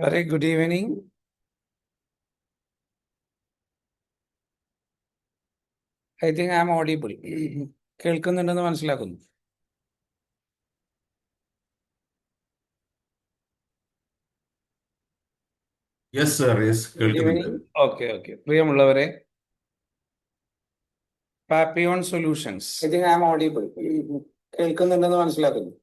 Very good evening. I think I am audible. കേൾക്കുന്നുണ്ടെന്ന് മനസ്സിലാക്കുന്നു. Yes sir, yes Good കേൾക്കുന്നുണ്ട്. evening. Okay. പ്രിയമുള്ളവരെ, Papion solutions. I think I am audible. കേൾക്കുന്നുണ്ടെന്ന് മനസ്സിലാക്കുന്നു.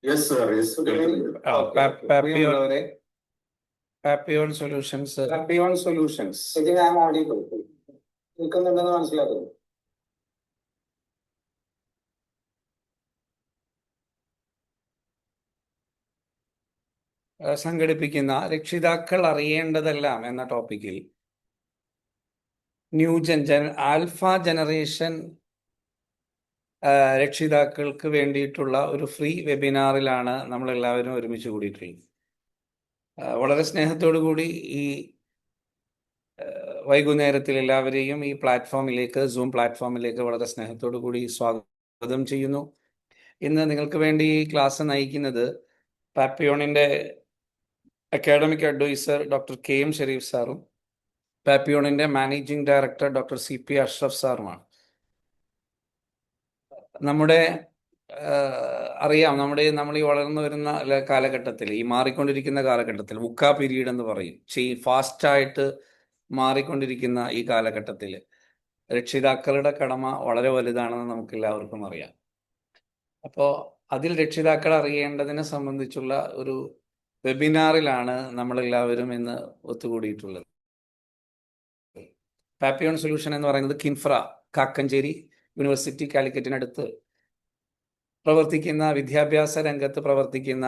Yes sir, yes കേൾക്കുന്നുണ്ട്. പ്രിയമുള്ളവരെ, Papion solutions. Papion solutions. I think I am audible. കേൾക്കുന്നുണ്ടെന്ന് മനസ്സിലാക്കുന്നു. സംഘടിപ്പിക്കുന്ന രക്ഷിതാക്കൾ അറിയേണ്ടതെല്ലാം എന്ന ടോപ്പിക്കിൽ ആൽഫ ജനറേഷൻ രക്ഷിതാക്കൾക്ക് വേണ്ടിയിട്ടുള്ള ഒരു ഫ്രീ വെബിനാറിലാണ് നമ്മളെല്ലാവരും ഒരുമിച്ച് കൂടിയിട്ടുള്ളത്. വളരെ സ്നേഹത്തോടു കൂടി ഈ വൈകുന്നേരത്തിൽ എല്ലാവരെയും ഈ പ്ലാറ്റ്ഫോമിലേക്ക്, സൂം പ്ലാറ്റ്ഫോമിലേക്ക് വളരെ സ്നേഹത്തോടു കൂടി സ്വാഗതം ചെയ്യുന്നു. ഇന്ന് നിങ്ങൾക്ക് വേണ്ടി ഈ ക്ലാസ് നയിക്കുന്നത് പാപ്പിയോണിൻ്റെ academic advisor doctor K M Sherif സാറും പാപ്പിയോണിൻ്റെ managing director doctor CP Ashraf സാറുമാണ്. നമ്മുടെ അറിയാം, നമ്മൾ ഈ വളർന്നു വരുന്ന കാലഘട്ടത്തിൽ, ഈ മാറിക്കൊണ്ടിരിക്കുന്ന കാലഘട്ടത്തിൽ, വുക്ക പീരീഡ് എന്ന് പറയും, ഫാസ്റ്റായിട്ട് മാറിക്കൊണ്ടിരിക്കുന്ന ഈ കാലഘട്ടത്തിൽ രക്ഷിതാക്കളുടെ കടമ വളരെ വലുതാണെന്ന് നമുക്ക് എല്ലാവർക്കും അറിയാം. അപ്പോൾ അതിൽ രക്ഷിതാക്കൾ അറിയേണ്ടതിനെ സംബന്ധിച്ചുള്ള ഒരു വെബിനാറിലാണ് നമ്മളെല്ലാവരും ഇന്ന് ഒത്തുകൂടിയിട്ടുള്ളത്. പാപ്പിയോൺ സൊല്യൂഷൻ എന്ന് പറയുന്നത് കിൻഫ്ര, കാക്കഞ്ചേരി യൂണിവേഴ്സിറ്റി കാലിക്കറ്റിനടുത്ത് പ്രവർത്തിക്കുന്ന, വിദ്യാഭ്യാസ രംഗത്ത് പ്രവർത്തിക്കുന്ന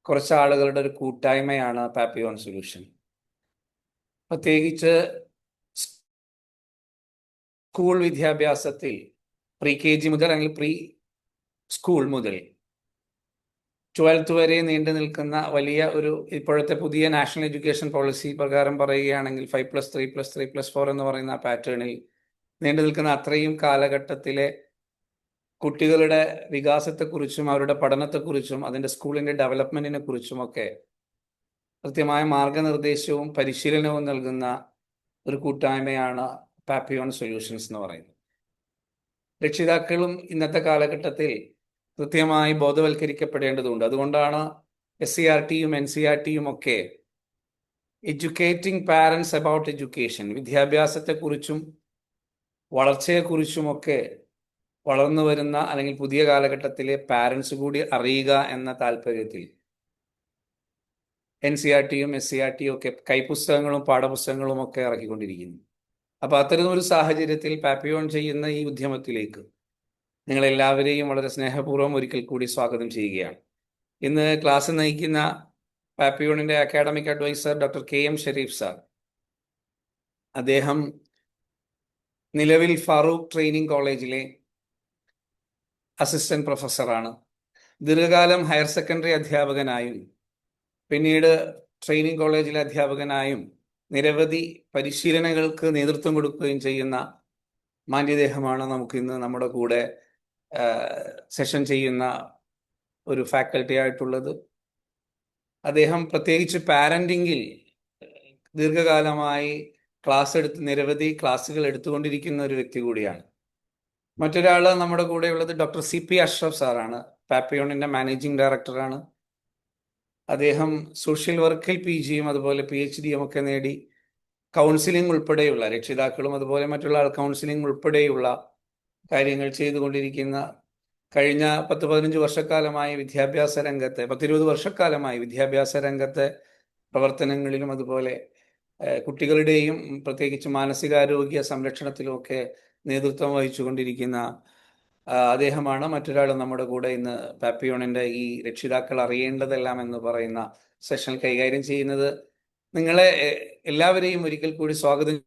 കുറച്ച് ആളുകളുടെ ഒരു കൂട്ടായ്മയാണ് പാപ്പിയോൺ സൊല്യൂഷൻ. പ്രത്യേകിച്ച് സ്കൂൾ വിദ്യാഭ്യാസത്തിൽ KG മുതൽ, അല്ലെങ്കിൽ പ്രീ സ്കൂൾ മുതൽ 12th വരെ നീണ്ടു നിൽക്കുന്ന വലിയ ഒരു, ഇപ്പോഴത്തെ പുതിയ നാഷണൽ എഡ്യൂക്കേഷൻ പോളിസി പ്രകാരം പറയുകയാണെങ്കിൽ 5+3+3+4 എന്ന് പറയുന്ന പാറ്റേണിൽ നീണ്ടു നിൽക്കുന്ന അത്രയും കാലഘട്ടത്തിലെ കുട്ടികളുടെ വികാസത്തെക്കുറിച്ചും അവരുടെ പഠനത്തെക്കുറിച്ചും അതിൻ്റെ സ്കൂളിൻ്റെ ഡെവലപ്മെൻറ്റിനെ കുറിച്ചുമൊക്കെ കൃത്യമായ മാർഗനിർദ്ദേശവും പരിശീലനവും നൽകുന്ന ഒരു കൂട്ടായ്മയാണ് പാപ്പിയോൺ സൊല്യൂഷൻസ് എന്ന് പറയുന്നത്. രക്ഷിതാക്കളും ഇന്നത്തെ കാലഘട്ടത്തിൽ കൃത്യമായി ബോധവൽക്കരിക്കപ്പെടേണ്ടതുണ്ട്. അതുകൊണ്ടാണ് SCRTയും NCRTയും ഒക്കെ എഡ്യൂക്കേറ്റിംഗ് പാരൻസ് അബൌട്ട് എഡ്യൂക്കേഷൻ, വിദ്യാഭ്യാസത്തെക്കുറിച്ചും വളർച്ചയെക്കുറിച്ചുമൊക്കെ വളർന്നു വരുന്ന അല്ലെങ്കിൽ പുതിയ കാലഘട്ടത്തിലെ പാരൻസ് കൂടി അറിയുക എന്ന താല്പര്യത്തിൽ NCRTയും SCRTയും ഒക്കെ കൈപ്പുസ്തകങ്ങളും പാഠപുസ്തകങ്ങളും ഒക്കെ ഇറക്കിക്കൊണ്ടിരിക്കുന്നു. അപ്പോൾ അത്തരമൊരു സാഹചര്യത്തിൽ പാപ്പിയോൺ ചെയ്യുന്ന ഈ ഉദ്യമത്തിലേക്ക് നിങ്ങളെല്ലാവരെയും വളരെ സ്നേഹപൂർവ്വം ഒരിക്കൽ കൂടി സ്വാഗതം ചെയ്യുകയാണ്. ഇന്ന് ക്ലാസ് നയിക്കുന്ന പാപ്പിയോണിൻ്റെ academic advisor doctor KM Sherif sir. അദ്ദേഹം നിലവിൽ ഫാറൂഖ് ട്രെയിനിങ് കോളേജിലെ അസിസ്റ്റന്റ് പ്രൊഫസറാണ്. ദീർഘകാലം ഹയർ സെക്കൻഡറി അധ്യാപകനായും പിന്നീട് ട്രെയിനിങ് കോളേജിലെ അധ്യാപകനായും നിരവധി പരിശീലനങ്ങൾക്ക് നേതൃത്വം കൊടുക്കുകയും ചെയ്യുന്ന മാന്യദേഹമാണ് നമുക്കിന്ന് നമ്മുടെ കൂടെ സെഷൻ ചെയ്യുന്ന ഒരു ഫാക്കൽറ്റി ആയിട്ടുള്ളത്. അദ്ദേഹം പ്രത്യേകിച്ച് പാരൻറ്റിങ്ങിൽ ദീർഘകാലമായി നിരവധി ക്ലാസ്സുകൾ എടുത്തുകൊണ്ടിരിക്കുന്ന ഒരു വ്യക്തി കൂടിയാണ്. മറ്റൊരാൾ നമ്മുടെ കൂടെയുള്ളത് ഡോക്ടർ CP അഷ്റഫ് സാറാണ്. പാപ്പിയോണിൻ്റെ മാനേജിംഗ് ഡയറക്ടറാണ്. അദ്ദേഹം സോഷ്യൽ വർക്കിൽ PGയും അതുപോലെ PhDയും ഒക്കെ നേടി കൗൺസിലിംഗ് ഉൾപ്പെടെയുള്ള, രക്ഷിതാക്കളും അതുപോലെ മറ്റുള്ള കൗൺസിലിംഗ് ഉൾപ്പെടെയുള്ള കാര്യങ്ങൾ ചെയ്തുകൊണ്ടിരിക്കുന്ന, കഴിഞ്ഞ 10-15 വർഷക്കാലമായി വിദ്യാഭ്യാസ രംഗത്തെ, 10-20 വർഷക്കാലമായി വിദ്യാഭ്യാസ രംഗത്തെ പ്രവർത്തനങ്ങളിലും അതുപോലെ കുട്ടികളുടെയും പ്രത്യേകിച്ച് മാനസികാരോഗ്യ സംരക്ഷണത്തിലുമൊക്കെ നേതൃത്വം വഹിച്ചുകൊണ്ടിരിക്കുന്ന അദ്ദേഹമാണ്. മറ്റൊരാൾ നമ്മുടെ കൂടെ ഇന്ന് പാപ്പിയോണിൻ്റെ ഈ രക്ഷിതാക്കൾ അറിയേണ്ടതെല്ലാം എന്ന് പറയുന്ന സെഷൻ കൈകാര്യം ചെയ്യുന്നത്. നിങ്ങളെ എല്ലാവരെയും ഒരിക്കൽ കൂടി സ്വാഗതം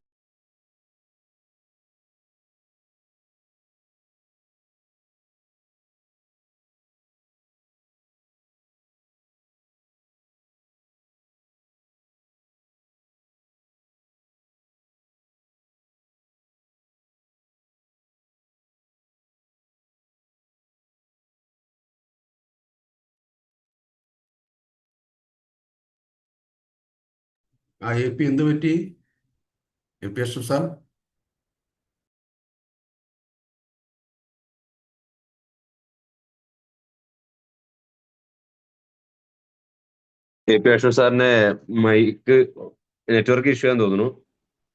ആ AP എന്ത് പറ്റി? AP Ashraf sir. AP Ashraf സാറിന്റെ മൈക്ക് നെറ്റ്വർക്ക് ഇഷ്യൂ ആണെന്ന് തോന്നുന്നു.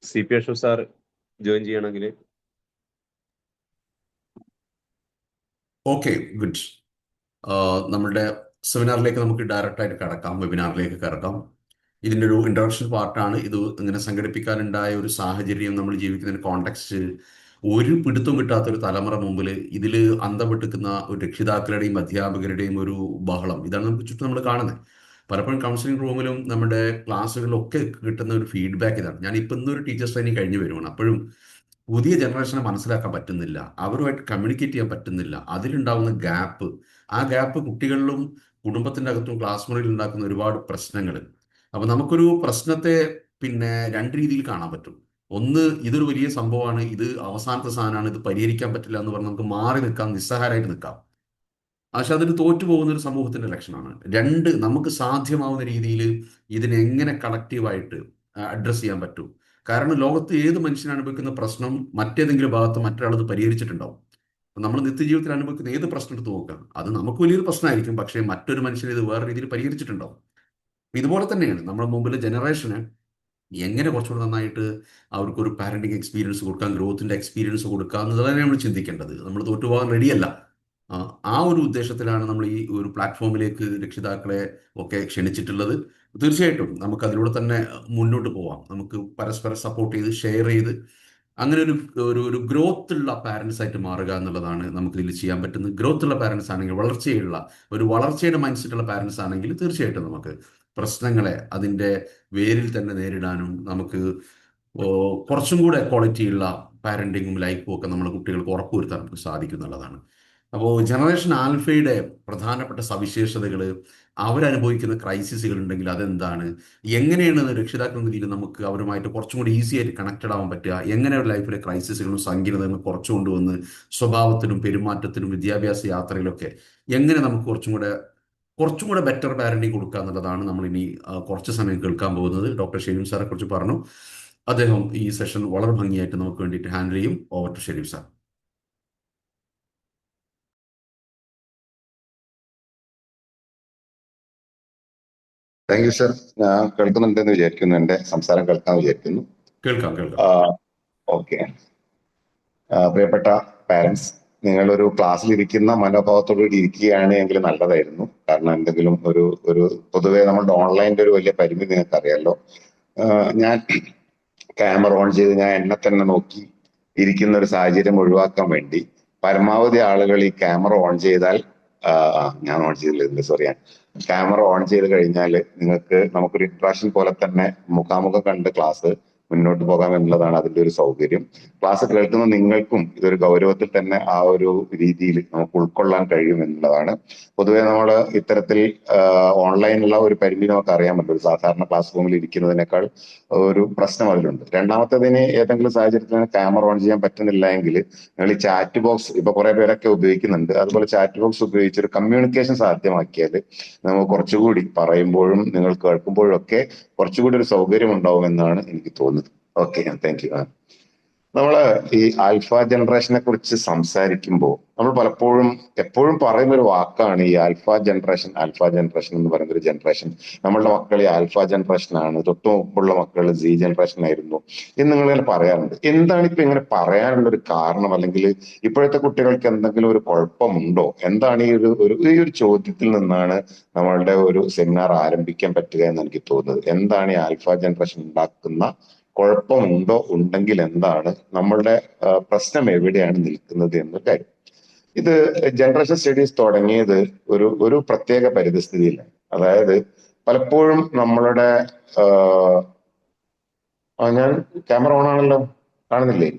CP അഷ്റഫ് സാർ ജോയിൻ ചെയ്യണമെങ്കിൽ. Okay, good. നമ്മളുടെ സെമിനാറിലേക്ക് നമുക്ക് ഡയറക്റ്റ് ആയിട്ട് കടക്കാം, വെബിനാറിലേക്ക് കടക്കാം. ഇതിൻ്റെ ഒരു ഇൻട്രൊഡക്ഷൻ പാർട്ടാണ് ഇത്. ഇങ്ങനെ സംഘടിപ്പിക്കാനുണ്ടായ ഒരു സാഹചര്യം, നമ്മൾ ജീവിക്കുന്ന കോണ്ടെക്സ്റ്റ്, ഒരു പിടുത്തം കിട്ടാത്ത ഒരു തലമുറ മുമ്പിൽ ഇതിൽ അന്തം വിട്ടിക്കുന്ന ഒരു രക്ഷിതാക്കളുടെയും അധ്യാപകരുടെയും ഒരു ബഹളം, ഇതാണ് നമുക്ക് ചുറ്റും നമ്മൾ കാണുന്നത്. പലപ്പോഴും കൗൺസിലിംഗ് റൂമിലും നമ്മുടെ ക്ലാസ്സുകളിലും ഒക്കെ കിട്ടുന്ന ഒരു ഫീഡ്ബാക്ക് ഇതാണ്. ഞാൻ ഇപ്പം ഇന്നൊരു ടീച്ചേഴ്സ് ട്രെയിനിങ് കഴിഞ്ഞ് വരുവാണ്. അപ്പോഴും പുതിയ ജനറേഷനെ മനസ്സിലാക്കാൻ പറ്റുന്നില്ല, അവരുമായിട്ട് കമ്മ്യൂണിക്കേറ്റ് ചെയ്യാൻ പറ്റുന്നില്ല. അതിലുണ്ടാകുന്ന ഗ്യാപ്പ്, ആ ഗ്യാപ്പ് കുട്ടികളിലും കുടുംബത്തിൻ്റെ അകത്തും ക്ലാസ് മുറിയിൽ ഉണ്ടാക്കുന്ന ഒരുപാട് പ്രശ്നങ്ങൾ. അപ്പോൾ നമുക്കൊരു പ്രശ്നത്തെ പിന്നെ രണ്ട് രീതിയിൽ കാണാൻ പറ്റും. ഒന്ന്, ഇതൊരു വലിയ സംഭവമാണ്, ഇത് അവസാനത്തെ സാധനമാണ്, ഇത് പരിഹരിക്കാൻ പറ്റില്ല എന്ന് പറഞ്ഞ് നമുക്ക് മാറി നിൽക്കാം, നിസ്സഹായരായിട്ട് നിൽക്കാം. പക്ഷെ അതൊരു തോറ്റു പോകുന്ന ഒരു സമൂഹത്തിന്റെ ലക്ഷണമാണ്. രണ്ട്, നമുക്ക് സാധ്യമാവുന്ന രീതിയിൽ ഇതിനെങ്ങനെ കളക്റ്റീവായിട്ട് അഡ്രസ്സ് ചെയ്യാൻ പറ്റും. കാരണം ലോകത്ത് ഏത് മനുഷ്യൻ അനുഭവിക്കുന്ന പ്രശ്നം മറ്റേതെങ്കിലും ഭാഗത്ത് മറ്റൊരാളത് പരിഹരിച്ചിട്ടുണ്ടാവും. നമ്മൾ നിത്യജീവിതത്തിൽ അനുഭവിക്കുന്ന ഏത് പ്രശ്നം എടുത്ത് നോക്കുക, അത് നമുക്ക് വലിയൊരു പ്രശ്നമായിരിക്കും, പക്ഷേ മറ്റൊരു മനുഷ്യനെ ഇത് വേറെ രീതിയിൽ പരിഹരിച്ചിട്ടുണ്ടാവും. ഇതുപോലെ തന്നെയാണ് നമ്മുടെ മുമ്പിലെ ജനറേഷന് എങ്ങനെ കുറച്ചുകൂടി നന്നായിട്ട് അവർക്കൊരു പാരന്റിങ് എക്സ്പീരിയൻസ് കൊടുക്കാം, ഗ്രോത്തിന്റെ എക്സ്പീരിയൻസ് കൊടുക്കാം എന്നുള്ളതാണ് നമ്മൾ ചിന്തിക്കേണ്ടത്. നമ്മൾ തോറ്റുപോകാൻ റെഡിയല്ല. ആ ആ ഒരു ഉദ്ദേശത്തിലാണ് നമ്മൾ ഈ ഒരു പ്ലാറ്റ്ഫോമിലേക്ക് രക്ഷിതാക്കളെ ഒക്കെ ക്ഷണിച്ചിട്ടുള്ളത്. തീർച്ചയായിട്ടും നമുക്ക് അതിലൂടെ തന്നെ മുന്നോട്ട് പോവാം. നമുക്ക് പരസ്പരം സപ്പോർട്ട് ചെയ്ത് ഷെയർ ചെയ്ത് അങ്ങനെ ഒരു ഒരു ഒരു ഗ്രോത്ത് ഉള്ള പാരൻസ് ആയിട്ട് മാറുക എന്നുള്ളതാണ് നമുക്ക് ഇതിൽ ചെയ്യാൻ പറ്റുന്നത്. ഗ്രോത്ത് ഉള്ള പാരൻസ് ആണെങ്കിൽ, വളർച്ചയുടെ മൈൻഡ് സെറ്റുള്ള പാരൻസ് ആണെങ്കിൽ തീർച്ചയായിട്ടും നമുക്ക് പ്രശ്നങ്ങളെ അതിൻ്റെ വേരിൽ തന്നെ നേരിടാനും നമുക്ക് കുറച്ചും കൂടെ ക്വാളിറ്റിയുള്ള പാരന്റിങ്ങും ലൈഫും ഒക്കെ നമ്മുടെ കുട്ടികൾക്ക് ഉറപ്പുവരുത്താൻ നമുക്ക് സാധിക്കും എന്നുള്ളതാണ്. അപ്പോൾ ജനറേഷൻ ആൽഫയുടെ പ്രധാനപ്പെട്ട സവിശേഷതകൾ, അവരനുഭവിക്കുന്ന ക്രൈസിസുകൾ ഉണ്ടെങ്കിൽ അതെന്താണ്, എങ്ങനെയാണ് രക്ഷിതാക്കൾ എന്ന രീതിയിൽ നമുക്ക് അവരുമായിട്ട് കുറച്ചും കൂടി ഈസി ആയിട്ട് കണക്റ്റഡ് ആവാൻ പറ്റുക, എങ്ങനെ ഒരു ലൈഫിലെ ക്രൈസിസുകളും സങ്കീർണതകളും കുറച്ചു കൊണ്ടുവന്ന് സ്വഭാവത്തിലും പെരുമാറ്റത്തിലും വിദ്യാഭ്യാസ യാത്രയിലൊക്കെ എങ്ങനെ നമുക്ക് കുറച്ചും കൂടെ ബെറ്റർ പാരന്റിങ് കൊടുക്കുക എന്നുള്ളതാണ് നമ്മൾ ഇനി കുറച്ച് സമയം കേൾക്കാൻ പോകുന്നത്. ഡോക്ടർ ഷെരീഫ് സാറെ കുറിച്ച് പറഞ്ഞു. അദ്ദേഹം ഈ സെഷൻ വളരെ ഭംഗിയായിട്ട് നമുക്ക് വേണ്ടിയിട്ട് ഹാൻഡിൽ ചെയ്യും. Over to Sharif sir. Thank you sir. ഞാൻ കേൾക്കുന്നുണ്ടെന്ന് വിചാരിക്കുന്നു, എന്റെ സംസാരം കേൾക്കാമെന്ന് വിചാരിക്കുന്നു. കേൾക്കാം. ഓക്കെ. പ്രിയപ്പെട്ട പാരന്റ്സ്, നിങ്ങളൊരു ക്ലാസ്സിലിരിക്കുന്ന മനോഭാവത്തോടുകൂടി ഇരിക്കുകയാണ് എങ്കിൽ നല്ലതായിരുന്നു. കാരണം എന്തെങ്കിലും ഒരു പൊതുവെ നമ്മളുടെ ഓൺലൈൻ്റെ ഒരു വലിയ പരിമിതി നിങ്ങൾക്ക് അറിയാമല്ലോ. ഞാൻ ക്യാമറ ഓൺ ചെയ്ത് ഞാൻ എന്നെ തന്നെ നോക്കി ഇരിക്കുന്ന ഒരു സാഹചര്യം ഒഴിവാക്കാൻ വേണ്ടി പരമാവധി ആളുകൾ ഈ ക്യാമറ ഓൺ ചെയ്താൽ, ഞാൻ ഓൺ ചെയ്തില്ല, സോറി, ക്യാമറ ഓൺ ചെയ്ത് കഴിഞ്ഞാൽ നമുക്കൊരു ഇന്ററാക്ഷൻ പോലെ തന്നെ മുഖാമുഖം കണ്ട് ക്ലാസ് മുന്നോട്ട് പോകാം എന്നുള്ളതാണ് അതിന്റെ ഒരു സൗകര്യം. ക്ലാസ് കേൾക്കുന്ന നിങ്ങൾക്കും ഇതൊരു ഗൗരവത്തിൽ തന്നെ ആ ഒരു രീതിയിൽ നമുക്ക് ഉൾക്കൊള്ളാൻ കഴിയും എന്നുള്ളതാണ്. പൊതുവെ നമ്മൾ ഇത്തരത്തിൽ ഓൺലൈനുള്ള ഒരു പരിമിതി നമുക്ക് അറിയാമല്ലോ. ഒരു സാധാരണ ക്ലാസ് റൂമിൽ ഇരിക്കുന്നതിനേക്കാൾ ഒരു പ്രശ്നം അതിലുണ്ട്. രണ്ടാമത്തേതിന് ഏതെങ്കിലും സാഹചര്യത്തിൽ ക്യാമറ ഓൺ ചെയ്യാൻ പറ്റുന്നില്ല എങ്കിൽ നിങ്ങൾ ഈ ചാറ്റ് ബോക്സ് ഇപ്പൊ കുറെ പേരൊക്കെ ഉപയോഗിക്കുന്നുണ്ട്. അതുപോലെ ചാറ്റ് ബോക്സ് ഉപയോഗിച്ച് ഒരു കമ്മ്യൂണിക്കേഷൻ സാധ്യമാക്കിയാൽ നമുക്ക് കുറച്ചുകൂടി പറയുമ്പോഴും നിങ്ങൾ കേൾക്കുമ്പോഴും ഒക്കെ കുറച്ചുകൂടി ഒരു സൗകര്യം ഉണ്ടാവുമെന്നാണ് എനിക്ക് തോന്നുന്നത്. Okay, thank you. നമ്മള് ഈ ആൽഫ ജനറേഷനെ കുറിച്ച് സംസാരിക്കുമ്പോൾ നമ്മൾ എപ്പോഴും പറയുന്ന ഒരു വാക്കാണ് ഈ ആൽഫ ജനറേഷൻ എന്ന് പറയുന്ന ഒരു ജനറേഷൻ. നമ്മളുടെ മക്കൾ ഈ ആൽഫ ജനറേഷൻ ആണ്, തൊട്ട് മുമ്പുള്ള മക്കൾ സി ജനറേഷൻ ആയിരുന്നു എന്ന് നിങ്ങളിങ്ങനെ പറയാറുണ്ട്. എന്താണ് ഇപ്പൊ ഇങ്ങനെ പറയാനുള്ള ഒരു കാരണം? അല്ലെങ്കിൽ ഇപ്പോഴത്തെ കുട്ടികൾക്ക് എന്തെങ്കിലും ഒരു കുഴപ്പമുണ്ടോ? എന്താണ് ഈ ഒരു ചോദ്യത്തിൽ നിന്നാണ് നമ്മളുടെ ഒരു സെമിനാർ ആരംഭിക്കാൻ പറ്റുക എന്ന് എനിക്ക് തോന്നുന്നത്. എന്താണ് ഈ ആൽഫ ജനറേഷൻ ഉണ്ടാക്കുന്ന കുഴപ്പമുണ്ടോ, ഉണ്ടെങ്കിൽ എന്താണ്, നമ്മളുടെ പ്രശ്നം എവിടെയാണ് നിൽക്കുന്നത് എന്ന കാര്യം. ഇത് ജനറേഷൻ സ്റ്റഡീസ് തുടങ്ങിയത് ഒരു പ്രത്യേക പരിതസ്ഥിതിയിലാണ്. അതായത് പലപ്പോഴും നമ്മളുടെ ഞാൻ ക്യാമറ ഓൺ ആണല്ലോ, കാണുന്നില്ലേ?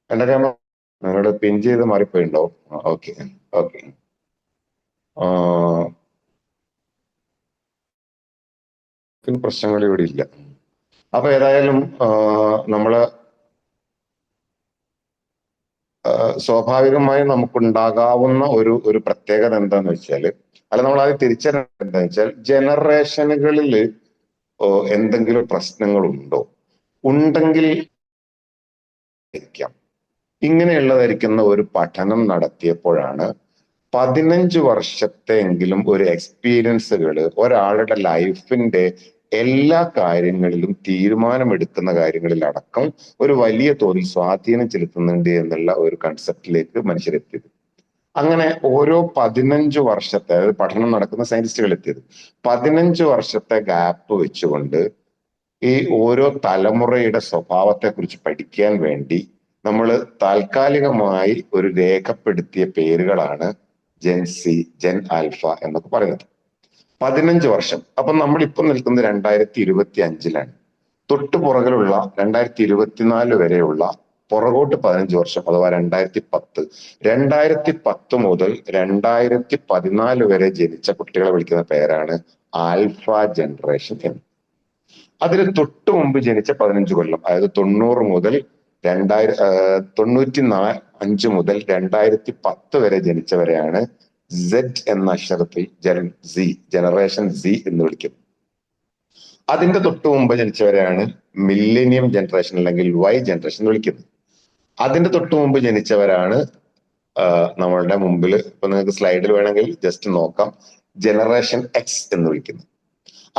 എന്റെ ക്യാമറ നിങ്ങളുടെ പിൻ ചെയ്ത് മാറിപ്പോയിണ്ടോ? ഓക്കെ. പ്രശ്നങ്ങൾ ഇവിടെ ഇല്ല. അപ്പൊ ഏതായാലും നമ്മള് സ്വാഭാവികമായും നമുക്കുണ്ടാകാവുന്ന ഒരു പ്രത്യേകത എന്താന്ന് വെച്ചാല്, നമ്മൾ ആദ്യം തിരിച്ചറിയേണ്ടത് എന്താന്ന് വെച്ചാൽ, ജനറേഷനുകളിൽ എന്തെങ്കിലും പ്രശ്നങ്ങളുണ്ടോ? ഉണ്ടെങ്കിൽ ഇരിക്കാം. ഇങ്ങനെയുള്ളതായിരിക്കുന്ന ഒരു പഠനം നടത്തിയപ്പോഴാണ് 15 വർഷത്തെങ്കിലും ഒരു എക്സ്പീരിയൻസുകൾ ഒരാളുടെ ലൈഫിന്റെ എല്ലാ കാര്യങ്ങളിലും തീരുമാനമെടുക്കുന്ന കാര്യങ്ങളിലടക്കം ഒരു വലിയ തോതിൽ സ്വാധീനം ചെലുത്തുന്നുണ്ട് എന്നുള്ള ഒരു കൺസെപ്റ്റിലേക്ക് മനുഷ്യരെത്തിയത്. അങ്ങനെ ഓരോ 15 വർഷത്തെ, അതായത് പഠനം നടക്കുന്ന സയന്റിസ്റ്റുകൾ എത്തിയത് 15 വർഷത്തെ ഗ്യാപ്പ് വെച്ചുകൊണ്ട് ഈ ഓരോ തലമുറയുടെ സ്വഭാവത്തെക്കുറിച്ച് പഠിക്കാൻ വേണ്ടി നമ്മൾ താൽക്കാലികമായി ഒരു രേഖപ്പെടുത്തിയ പേരുകളാണ് ജെൻ സി, ജെൻ ആൽഫ എന്നൊക്കെ പറയുന്നത്. 15 വർഷം. അപ്പൊ നമ്മളിപ്പോൾ നിൽക്കുന്നത് 2025-ലാണ്. തൊട്ടു പുറകിലുള്ള 2024 വരെയുള്ള പുറകോട്ട് 15 വർഷം, അഥവാ 2010. 2010 മുതൽ 2014 വരെ ജനിച്ച കുട്ടികളെ വിളിക്കുന്ന പേരാണ് ആൽഫ ജനറേഷൻ എന്ന്. അതിന് തൊട്ടു മുമ്പ് ജനിച്ച 15 കൊല്ലം, അതായത് 90 മുതൽ 95 മുതൽ 2010 വരെ ജനിച്ചവരെയാണ് സെഡ് എന്ന അക്ഷരത്തിൽ ജനറേഷൻ സി എന്ന് വിളിക്കുന്നത്. അതിന്റെ തൊട്ടു മുമ്പ് ജനിച്ചവരെയാണ് മില്ലേനിയം ജനറേഷൻ അല്ലെങ്കിൽ വൈ ജനറേഷൻ എന്ന് വിളിക്കുന്നത്. അതിന്റെ തൊട്ടു മുമ്പ് ജനിച്ചവരാണ് നമ്മളുടെ മുമ്പിൽ ഇപ്പൊ നിങ്ങൾക്ക് സ്ലൈഡിൽ വേണമെങ്കിൽ ജസ്റ്റ് നോക്കാം, ജനറേഷൻ എക്സ് എന്ന് വിളിക്കുന്നത്.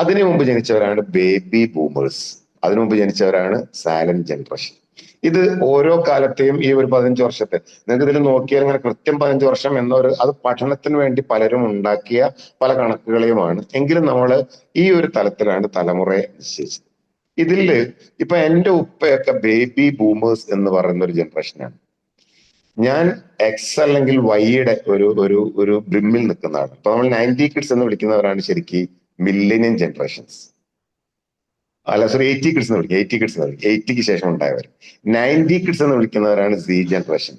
അതിനു മുമ്പ് ജനിച്ചവരാണ് ബേബി ബൂമേഴ്സ്. അതിനു മുമ്പ് ജനിച്ചവരാണ് സൈലന്റ് ജനറേഷൻ. ഇത് ഓരോ കാലത്തെയും ഈ ഒരു 15 വർഷത്തെ നിങ്ങൾക്ക് ഇതിൽ നോക്കിയാൽ ഇങ്ങനെ കൃത്യം 15 വർഷം എന്നൊരു, അത് പഠനത്തിന് വേണ്ടി പലരും ഉണ്ടാക്കിയ പല കണക്കുകളെയുമാണ്. എങ്കിലും നമ്മൾ ഈ ഒരു തലത്തിലാണ് തലമുറയെ നിശ്ചയിച്ചത്. ഇതില് ഇപ്പൊ എന്റെ ഉപ്പയൊക്കെ ബേബി ബൂമേഴ്സ് എന്ന് പറയുന്ന ഒരു ജനറേഷനാണ്. ഞാൻ എക്സ് അല്ലെങ്കിൽ വൈയുടെ ഒരു ബ്രിമ്മിൽ നിൽക്കുന്നതാണ്. അപ്പൊ നമ്മൾ 90 കിഡ്സ് എന്ന് വിളിക്കുന്നവരാണ് ശരിക്കും മില്ലേനിയം ജനറേഷൻസ്. അല്ല സോറി, 80 കിഡ്സ് എന്ന് വിളിക്കും. 80 കിഡ്സ് എന്ന് വിളിക്കും, 80ക്ക് ശേഷം ഉണ്ടായവർ. 90 കിഡ്സ് എന്ന് വിളിക്കുന്നവരാണ് സി ജനറേഷൻ.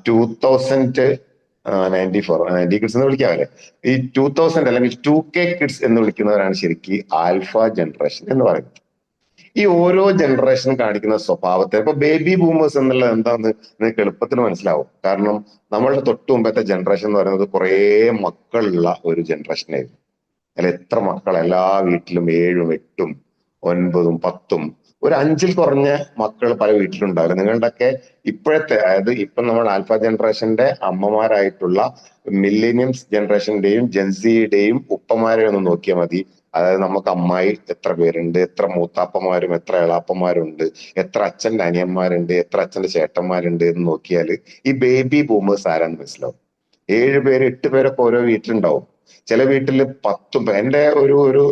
90 കിഡ്സ് എന്ന് വിളിക്കാമല്ലേ. ഈ 2000 അല്ലെങ്കിൽ 2K കിഡ്സ് എന്ന് വിളിക്കുന്നവരാണ് ശരിക്കും ആൽഫ ജനറേഷൻ എന്ന് പറയുന്നത്. ഈ ഓരോ ജനറേഷനും കാണിക്കുന്ന സ്വഭാവത്തെ, ഇപ്പൊ ബേബി ബൂമേഴ്സ് എന്നുള്ളത് എന്താന്ന് നിങ്ങൾക്ക് എളുപ്പത്തിന് മനസ്സിലാവും. കാരണം നമ്മളുടെ തൊട്ടു മുമ്പത്തെ ജനറേഷൻ എന്ന് പറയുന്നത് കുറേ മക്കളുള്ള ഒരു ജനറേഷൻ ആയിരുന്നു. അല്ല, എത്ര മക്കൾ എല്ലാ വീട്ടിലും 7ഉം 8ഉം 9ഉം 10ഉം, ഒരു 5-ൽ കുറഞ്ഞ മക്കൾ പല വീട്ടിലുണ്ടാവില്ല. നിങ്ങളുടെയൊക്കെ ഇപ്പോഴത്തെ, അതായത് ഇപ്പം നമ്മൾ ആൽഫ ജനറേഷന്റെ അമ്മമാരായിട്ടുള്ള മില്ലേനിയംസ് ജനറേഷന്റെയും ജെൻസിയുടെയും ഉപ്പമാരെ ഒന്ന് നോക്കിയാൽ മതി. അതായത് നമുക്ക് അമ്മായി എത്ര പേരുണ്ട്, എത്ര മൂത്താപ്പന്മാരും എത്ര എളാപ്പന്മാരുണ്ട്, എത്ര അച്ഛന്റെ അനിയന്മാരുണ്ട്, എത്ര അച്ഛന്റെ ചേട്ടന്മാരുണ്ട് എന്ന് നോക്കിയാൽ ഈ ബേബി ബൂമേഴ്സ് ആരാന്ന് മനസ്സിലാവും. 7 പേര് 8 പേരൊക്കെ ഓരോ വീട്ടിലുണ്ടാവും. ചില വീട്ടില് 10. എന്റെ ഒരു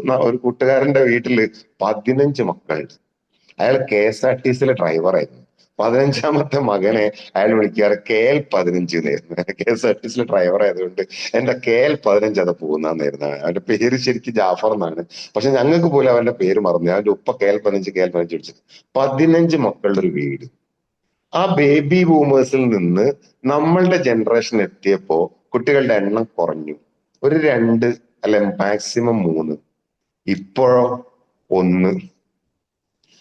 കൂട്ടുകാരന്റെ വീട്ടില് 15 മക്കളുണ്ട്. അയാൾ KSRTC ഡ്രൈവറായിരുന്നു. 15ാമത്തെ മകനെ അയാൾ വിളിക്കാറ് KL15 എന്നായിരുന്നു. KSRTC ഡ്രൈവർ ആയതുകൊണ്ട് എന്റെ KL15 അത് പോകുന്നതായിരുന്നു. അവന്റെ പേര് ശരിക്കും ജാഫർ എന്നാണ്. പക്ഷെ ഞങ്ങൾക്ക് പോലും അവന്റെ പേര് മറന്നു. അവന്റെ ഉപ്പ KL15 വിളിച്ചത്. 15 മക്കളുടെ ഒരു വീട്. ആ ബേബി ബൂമേഴ്സിൽ നിന്ന് നമ്മളുടെ ജനറേഷൻ എത്തിയപ്പോ കുട്ടികളുടെ എണ്ണം കുറഞ്ഞു. ഒരു 2 അല്ലെ മാക്സിമം 3, ഇപ്പോഴോ 1.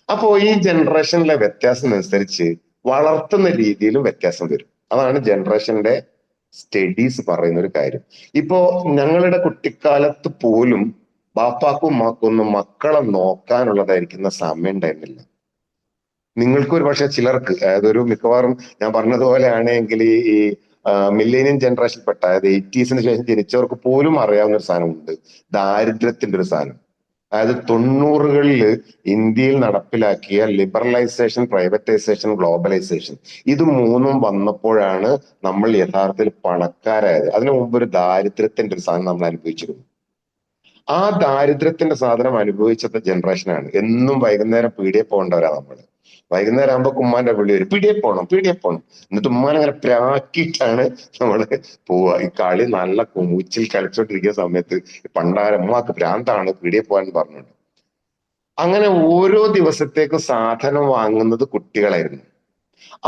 അപ്പോ ഈ ജനറേഷനിലെ വ്യത്യാസം അനുസരിച്ച് വളർത്തുന്ന രീതിയിലും വ്യത്യാസം വരും. അതാണ് ജനറേഷന്റെ സ്റ്റഡീസ് പറയുന്ന ഒരു കാര്യം. ഇപ്പോ ഞങ്ങളുടെ കുട്ടിക്കാലത്ത് പോലും ബാപ്പാക്കും ഉമ്മാക്കും ഒന്നും മക്കളെ നോക്കാനുള്ളതായിരിക്കുന്ന സമയം ഉണ്ടായിരുന്നില്ല. നിങ്ങൾക്ക് ഒരു പക്ഷെ ചിലർക്ക്, അതായത് ഒരു മിക്കവാറും ഞാൻ പറഞ്ഞതുപോലെ ആണെങ്കിൽ ഈ മില്ലേനിയം ജനറേഷൻപ്പെട്ട, അതായത് 80സിന് ശേഷം ജനിച്ചവർക്ക് പോലും അറിയാവുന്ന ഒരു സാധനമുണ്ട്, ദാരിദ്ര്യത്തിന്റെ ഒരു സാധനം. അതായത് 90കളിൽ ഇന്ത്യയിൽ നടപ്പിലാക്കിയ ലിബറലൈസേഷൻ, പ്രൈവറ്റൈസേഷൻ, ഗ്ലോബലൈസേഷൻ, ഇത് മൂന്നും വന്നപ്പോഴാണ് നമ്മൾ യഥാർത്ഥത്തിൽ പണക്കാരായത്. അതിനു മുമ്പ് ഒരു ദാരിദ്ര്യത്തിന്റെ ഒരു സാധനം നമ്മൾ അനുഭവിച്ചിരുന്നു. ആ ദാരിദ്ര്യത്തിന്റെ സാധനം അനുഭവിച്ചത് ജനറേഷനാണ്. എന്നും വൈകുന്നേരം പീടിയെ പോകേണ്ടവരാ നമ്മള്. വൈകുന്നേരം ആകുമ്പോ ഉമ്മാന്റെ വിളി വരും, പീടിയെ പോണം. എന്നിട്ട് ഉമ്മാനെ അങ്ങനെ പ്രാക്കിയിട്ടാണ് നമ്മള് പോവുക. ഈ കളി നല്ല കൂച്ചിൽ കളിച്ചോണ്ടിരിക്കുന്ന സമയത്ത് പണ്ടാരം ഉമ്മാക്ക് ഭ്രാന്താണ് പീടിയെ പോകാൻ പറഞ്ഞിട്ടുണ്ട്. അങ്ങനെ ഓരോ ദിവസത്തേക്കും സാധനം വാങ്ങുന്നത് കുട്ടികളായിരുന്നു.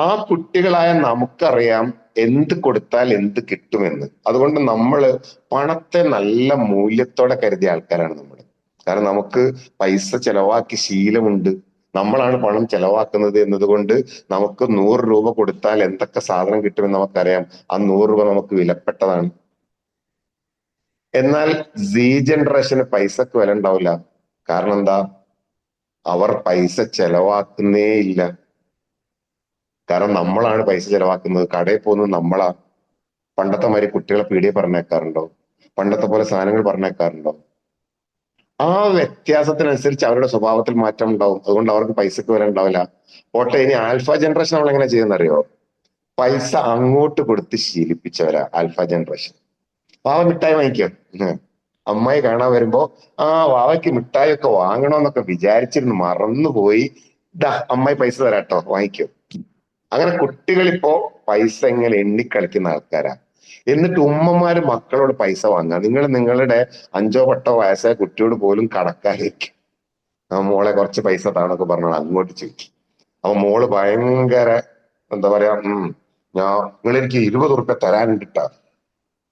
ആ കുട്ടികളായ നമുക്കറിയാം എന്ത് കൊടുത്താൽ എന്ത് കിട്ടുമെന്ന്. അതുകൊണ്ട് നമ്മള് പണത്തെ നല്ല മൂല്യത്തോടെ കരുതിയ ആൾക്കാരാണ് നമ്മൾ. കാരണം നമുക്ക് പൈസ ചെലവാക്കി ശീലമുണ്ട്. നമ്മളാണ് പണം ചെലവാക്കുന്നത് എന്നതുകൊണ്ട് നമുക്ക് 100 രൂപ കൊടുത്താൽ എന്തൊക്കെ സാധനം കിട്ടുമെന്ന് നമുക്കറിയാം. ആ 100 രൂപ നമുക്ക് വിലപ്പെട്ടതാണ്. എന്നാൽ സി ജനറേഷന് പൈസക്ക് വില ഉണ്ടാവില്ല. കാരണം എന്താ? അവർ പൈസ ചെലവാക്കുന്നേ ഇല്ല. കാരണം നമ്മളാണ് പൈസ ചെലവാക്കുന്നത്. കടയിൽ പോകുന്നത് നമ്മളാ. പണ്ടത്തെ മാതിരി കുട്ടികളെ പീടിയെ പറഞ്ഞേക്കാറുണ്ടോ? പണ്ടത്തെ പോലെ സാധനങ്ങൾ പറഞ്ഞേക്കാറുണ്ടോ? ആ വ്യത്യാസത്തിനനുസരിച്ച് അവരുടെ സ്വഭാവത്തിൽ മാറ്റം ഉണ്ടാവും. അതുകൊണ്ട് അവർക്ക് പൈസക്ക് വില ഉണ്ടാവില്ല. പോട്ടെ, ഇനി ആൽഫ ജനറേഷൻ നമ്മൾ എങ്ങനെ ചെയ്യുന്നറിയോ? പൈസ അങ്ങോട്ട് കൊടുത്ത് ശീലിപ്പിച്ചവരാ ആൽഫ ജനറേഷൻ. വാവ മിഠായി വാങ്ങിക്കോ. അമ്മായി കാണാൻ വരുമ്പോ വാവയ്ക്ക് മിഠായി ഒക്കെ വാങ്ങണമെന്നൊക്കെ വിചാരിച്ചിരുന്നു, മറന്നുപോയി. ഇതാ അമ്മായി പൈസ തരാട്ടോ, വാങ്ങിക്കോ. അങ്ങനെ കുട്ടികളിപ്പോ പൈസ ഇങ്ങനെ എണ്ണിക്കളിക്കുന്ന ആൾക്കാരാ. എന്നിട്ട് ഉമ്മമാര് മക്കളോട് പൈസ വാങ്ങുക. നിങ്ങൾ നിങ്ങളുടെ 5-10 വയസ്സായ കുട്ടിയോട് പോലും കടക്കാരിക്കും. മോളെ കുറച്ച് പൈസ താന്നൊക്കെ പറഞ്ഞാൽ അങ്ങോട്ട് ചോദിക്കും. അപ്പൊ മോള് ഭയങ്കര എന്താ പറയാ, നിങ്ങൾ എനിക്ക് 20 ഉറുപ്പ്യ തരാനുണ്ടിട്ടാ.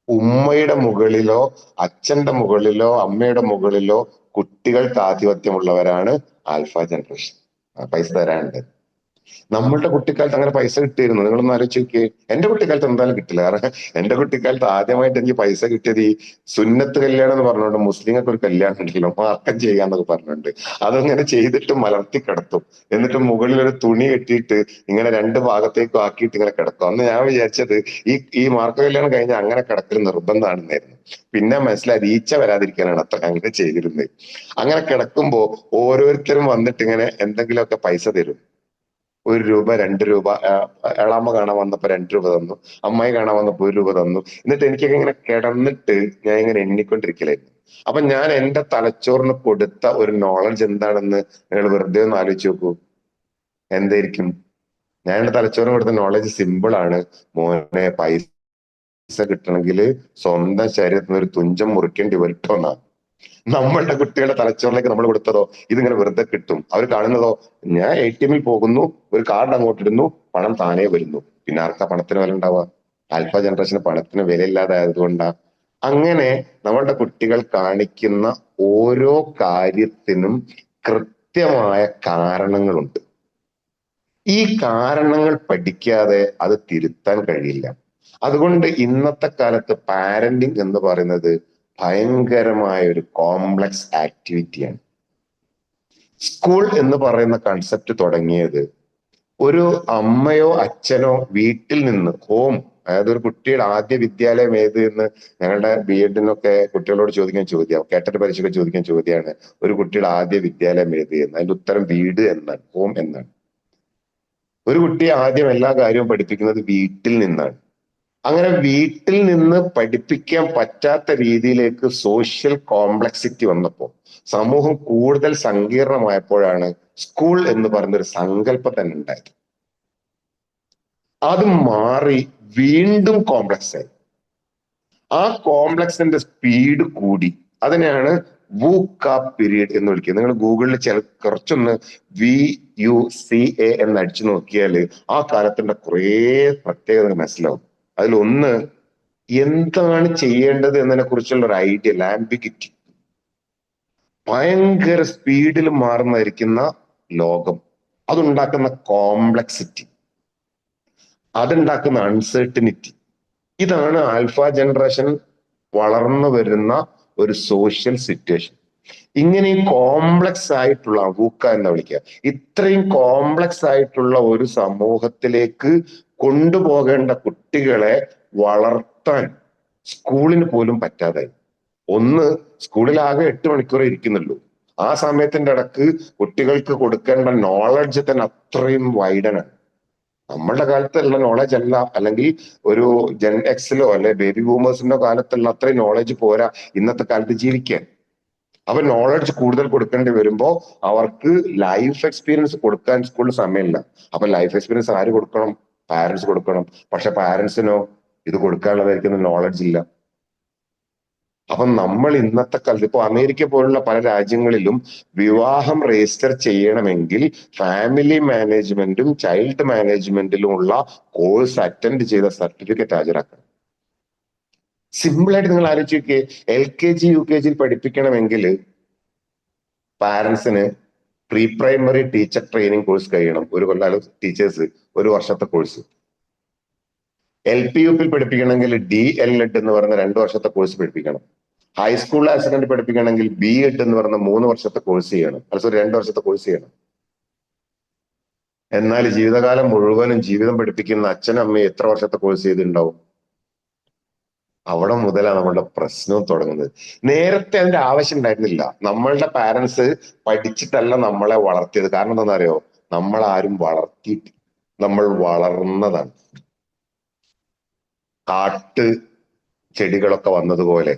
ഉമ്മയുടെ മുകളിലോ അച്ഛന്റെ മുകളിലോ അമ്മയുടെ മുകളിലോ കുട്ടികൾക്ക് ആധിപത്യമുള്ളവരാണ് ആൽഫ ജനറേഷൻ. പൈസ തരാനുണ്ട്. നമ്മളുടെ കുട്ടിക്കാലത്ത് അങ്ങനെ പൈസ കിട്ടിയിരുന്നു? നിങ്ങളൊന്ന് ആലോചിച്ച് നോക്കിയേ. എന്റെ കുട്ടിക്കാലത്ത് എന്തായാലും കിട്ടില്ല. കാരണം എന്റെ കുട്ടിക്കാലത്ത് ആദ്യമായിട്ട് എനിക്ക് പൈസ കിട്ടിയത് ഈ സുന്നത്ത് കല്യാണം എന്ന് പറഞ്ഞുകൊണ്ട് മുസ്ലിങ്ങൾക്ക് ഒരു കല്യാണം ഉണ്ടല്ലോ, മാർക്കം ചെയ്യാന്നൊക്കെ പറഞ്ഞുകൊണ്ട്. അതങ്ങനെ ചെയ്തിട്ട് മലർത്തി കിടത്തും. എന്നിട്ട് മുകളിൽ ഒരു തുണി കെട്ടിയിട്ട് ഇങ്ങനെ 2 ഭാഗത്തേക്കും ആക്കിയിട്ട് ഇങ്ങനെ കിടക്കും. അന്ന് ഞാൻ വിചാരിച്ചത് ഈ മാർക്ക കല്യാണം കഴിഞ്ഞാൽ അങ്ങനെ കിടക്കൽ നിർബന്ധമാണെന്നായിരുന്നു. പിന്നെ മനസ്സിലായി ഈച്ച വരാതിരിക്കാനാണ് അത്ര അങ്ങനെ ചെയ്തിരുന്നത്. അങ്ങനെ കിടക്കുമ്പോ ഓരോരുത്തരും വന്നിട്ട് ഇങ്ങനെ എന്തെങ്കിലുമൊക്കെ പൈസ തരും. 1 രൂപ 2 രൂപ. എളാമ്മ കാണാൻ വന്നപ്പോ 2 രൂപ തന്നു, അമ്മായി കാണാൻ വന്നപ്പോ 1 രൂപ തന്നു. എന്നിട്ട് എനിക്കൊക്കെ ഇങ്ങനെ കിടന്നിട്ട് ഞാൻ ഇങ്ങനെ എണ്ണിക്കൊണ്ടിരിക്കലായിരുന്നു. അപ്പൊ ഞാൻ എന്റെ തലച്ചോറിന് കൊടുത്ത ഒരു നോളജ് എന്താണെന്ന് നിങ്ങൾ വെറുതെ ഒന്ന് ആലോചിച്ച് നോക്കൂ. എന്തായിരിക്കും? ഞാൻ എന്റെ തലച്ചോറിന് കൊടുത്ത നോളജ് സിമ്പിൾ ആണ്. മോനെ, പൈസ കിട്ടണമെങ്കിൽ സ്വന്തം ശരീരത്തിൽ നിന്ന് ഒരു തുഞ്ചം മുറിക്കേണ്ടി വരുത്തോന്നാ. നമ്മളുടെ കുട്ടികളുടെ തലച്ചോറിലേക്ക് നമ്മൾ കൊടുത്തതോ ഇതിങ്ങനെ വെറുതെ കിട്ടും. അവർ കാണുന്നതോ ഞാൻ ATM-ൽ പോകുന്നു, ഒരു കാർഡ് അങ്ങോട്ട് ഇടുന്നു, പണം താനേ വരുന്നു. പിന്നെ ആർക്കാ പണത്തിന് വില ഉണ്ടാവുക? ആൽഫ ജനറേഷന് പണത്തിന് വിലയില്ലാതായതുകൊണ്ടാ. അങ്ങനെ നമ്മളുടെ കുട്ടികൾ കാണിക്കുന്ന ഓരോ കാര്യത്തിനും കൃത്യമായ കാരണങ്ങളുണ്ട്. ഈ കാരണങ്ങൾ പഠിക്കാതെ അത് തിരുത്താൻ കഴിയില്ല. അതുകൊണ്ട് ഇന്നത്തെ കാലത്ത് പാരന്റിങ് എന്ന് പറയുന്നത് ഭയങ്കരമായ ഒരു കോംപ്ലക്സ് ആക്ടിവിറ്റിയാണ്. സ്കൂൾ എന്ന് പറയുന്ന കൺസെപ്റ്റ് തുടങ്ങിയത് ഒരു അമ്മയോ അച്ഛനോ വീട്ടിൽ നിന്ന്, ഹോം, അതായത് ഒരു കുട്ടിയുടെ ആദ്യ വിദ്യാലയം ഏത് എന്ന് ഞങ്ങളുടെ BEd-നൊക്കെ കുട്ടികളോട് ചോദിക്കാൻ ചോദ്യം, കേട്ടറ്റ് പരീക്ഷയ്ക്ക് ചോദിക്കാൻ ചോദ്യമാണ് ഒരു കുട്ടിയുടെ ആദ്യ വിദ്യാലയം ഏത് എന്ന്. അതിന്റെ ഉത്തരം വീട് എന്നാണ്, ഹോം എന്നാണ്. ഒരു കുട്ടിയെ ആദ്യം എല്ലാ കാര്യവും പഠിപ്പിക്കുന്നത് വീട്ടിൽ നിന്നാണ്. അങ്ങനെ വീട്ടിൽ നിന്ന് പഠിപ്പിക്കാൻ പറ്റാത്ത രീതിയിലേക്ക് സോഷ്യൽ കോംപ്ലക്സിറ്റി വന്നപ്പോൾ, സമൂഹം കൂടുതൽ സങ്കീർണമായപ്പോഴാണ് സ്കൂൾ എന്ന് പറയുന്നൊരു സങ്കല്പം തന്നെ ഉണ്ടായത്. അത് മാറി വീണ്ടും കോംപ്ലക്സ് ആയി. ആ കോംപ്ലക്സിന്റെ സ്പീഡ് കൂടി. അതിനെയാണ് വൂക്ക പീരീഡ് എന്ന് വിളിക്കുന്നത്. നിങ്ങൾ ഗൂഗിളിൽ കുറച്ചൊന്ന് VUCA എന്ന് അടിച്ചു നോക്കിയാൽ ആ കാലത്തിന്റെ കുറേ പ്രത്യേകത മനസ്സിലാവും. അതിലൊന്ന്, എന്താണ് ചെയ്യേണ്ടത് എന്നതിനെ കുറിച്ചുള്ള ഒരു ഐഡിയ, ആംബിഗിറ്റി. ഭയങ്കര സ്പീഡിൽ മാറുന്നതായിരിക്കുന്ന ലോകം, അതുണ്ടാക്കുന്ന കോംപ്ലക്സിറ്റി, അതുണ്ടാക്കുന്ന അൺസർട്ടനിറ്റി. ഇതാണ് ആൽഫ ജനറേഷൻ വളർന്നു വരുന്ന ഒരു സോഷ്യൽ സിറ്റുവേഷൻ. ഇങ്ങനെ കോംപ്ലക്സ് ആയിട്ടുള്ള, വൂക്ക എന്ന് വിളിക്കുക, ഇത്രയും കോംപ്ലക്സ് ആയിട്ടുള്ള ഒരു സമൂഹത്തിലേക്ക് കൊണ്ടുപോകേണ്ട കുട്ടികളെ വളർത്താൻ സ്കൂളിന് പോലും പറ്റാതായി. ഒന്ന്, സ്കൂളിൽ ആകെ 8 മണിക്കൂറേ ഇരിക്കുന്നുള്ളൂ. ആ സമയത്തിന്റെ ഇടക്ക് കുട്ടികൾക്ക് കൊടുക്കേണ്ട നോളജ് തന്നെ അത്രയും വൈഡനാണ്. നമ്മളുടെ കാലത്തുള്ള നോളജ് അല്ല, അല്ലെങ്കിൽ ഒരു ജെൻ എക്സിലോ അല്ലെ ബേബി ബൂമേഴ്സിന്റെ കാലത്തുള്ള അത്രയും നോളജ് പോരാ ഇന്നത്തെ കാലത്ത് ജീവിക്കാൻ. അപ്പൊ നോളജ് കൂടുതൽ കൊടുക്കേണ്ടി വരുമ്പോ അവർക്ക് ലൈഫ് എക്സ്പീരിയൻസ് കൊടുക്കാൻ സ്കൂളിൽ സമയമില്ല. അപ്പൊ ലൈഫ് എക്സ്പീരിയൻസ് ആര് കൊടുക്കണം? പാരന്റ്സ് കൊടുക്കണം. പക്ഷെ പാരന്റ്സിനോ ഇത് കൊടുക്കാനുള്ളതായിരിക്കുന്ന നോളജ് ഇല്ല. അപ്പൊ നമ്മൾ ഇന്നത്തെ കാലത്ത് ഇപ്പൊ അമേരിക്ക പോലുള്ള പല രാജ്യങ്ങളിലും വിവാഹം രജിസ്റ്റർ ചെയ്യണമെങ്കിൽ ഫാമിലി മാനേജ്മെന്റും ചൈൽഡ് മാനേജ്മെന്റിലും ഉള്ള കോഴ്സ് അറ്റൻഡ് ചെയ്ത സർട്ടിഫിക്കറ്റ് ഹാജരാക്കണം. സിമ്പിളായിട്ട് നിങ്ങൾ ആലോചിച്ച് LKG UKG പഠിപ്പിക്കണമെങ്കിൽ പാരന്റ്സിന് pre primary teacher training course കഴിയണം. ഒരു കൊല്ലം ടീച്ചേഴ്സ് 1 വർഷത്തെ കോഴ്സ്. LP UP പഠിപ്പിക്കണമെങ്കിൽ DLED എന്ന് പറയുന്ന 2 വർഷത്തെ കോഴ്സ് പഠിപ്പിക്കണം. ഹൈസ്കൂളിൽ ഹയർ സെക്കൻഡറി പഠിപ്പിക്കണമെങ്കിൽ B.Ed എന്ന് പറയുന്ന 3 വർഷത്തെ കോഴ്സ് ചെയ്യണം, സോറി 2 വർഷത്തെ കോഴ്സ് ചെയ്യണം. എന്നാൽ ജീവിതകാലം മുഴുവനും ജീവിതം പഠിപ്പിക്കുന്ന അച്ഛനും അമ്മയും എത്ര വർഷത്തെ കോഴ്സ് ചെയ്തിട്ടുണ്ടാവും? അവിടെ മുതലാണ് നമ്മളുടെ പ്രശ്നവും തുടങ്ങുന്നത്. നേരത്തെ അതിന്റെ ആവശ്യം ഉണ്ടായിരുന്നില്ല. നമ്മളുടെ പാരന്റ്സ് പഠിച്ചിട്ടല്ല നമ്മളെ വളർത്തിയത്. കാരണം എന്താണെന്നറിയോ? നമ്മളാരും വളർത്തിയിട്ട്, നമ്മൾ വളർന്നതാണ്. കാട്ട് ചെടികളൊക്കെ വന്നതുപോലെ,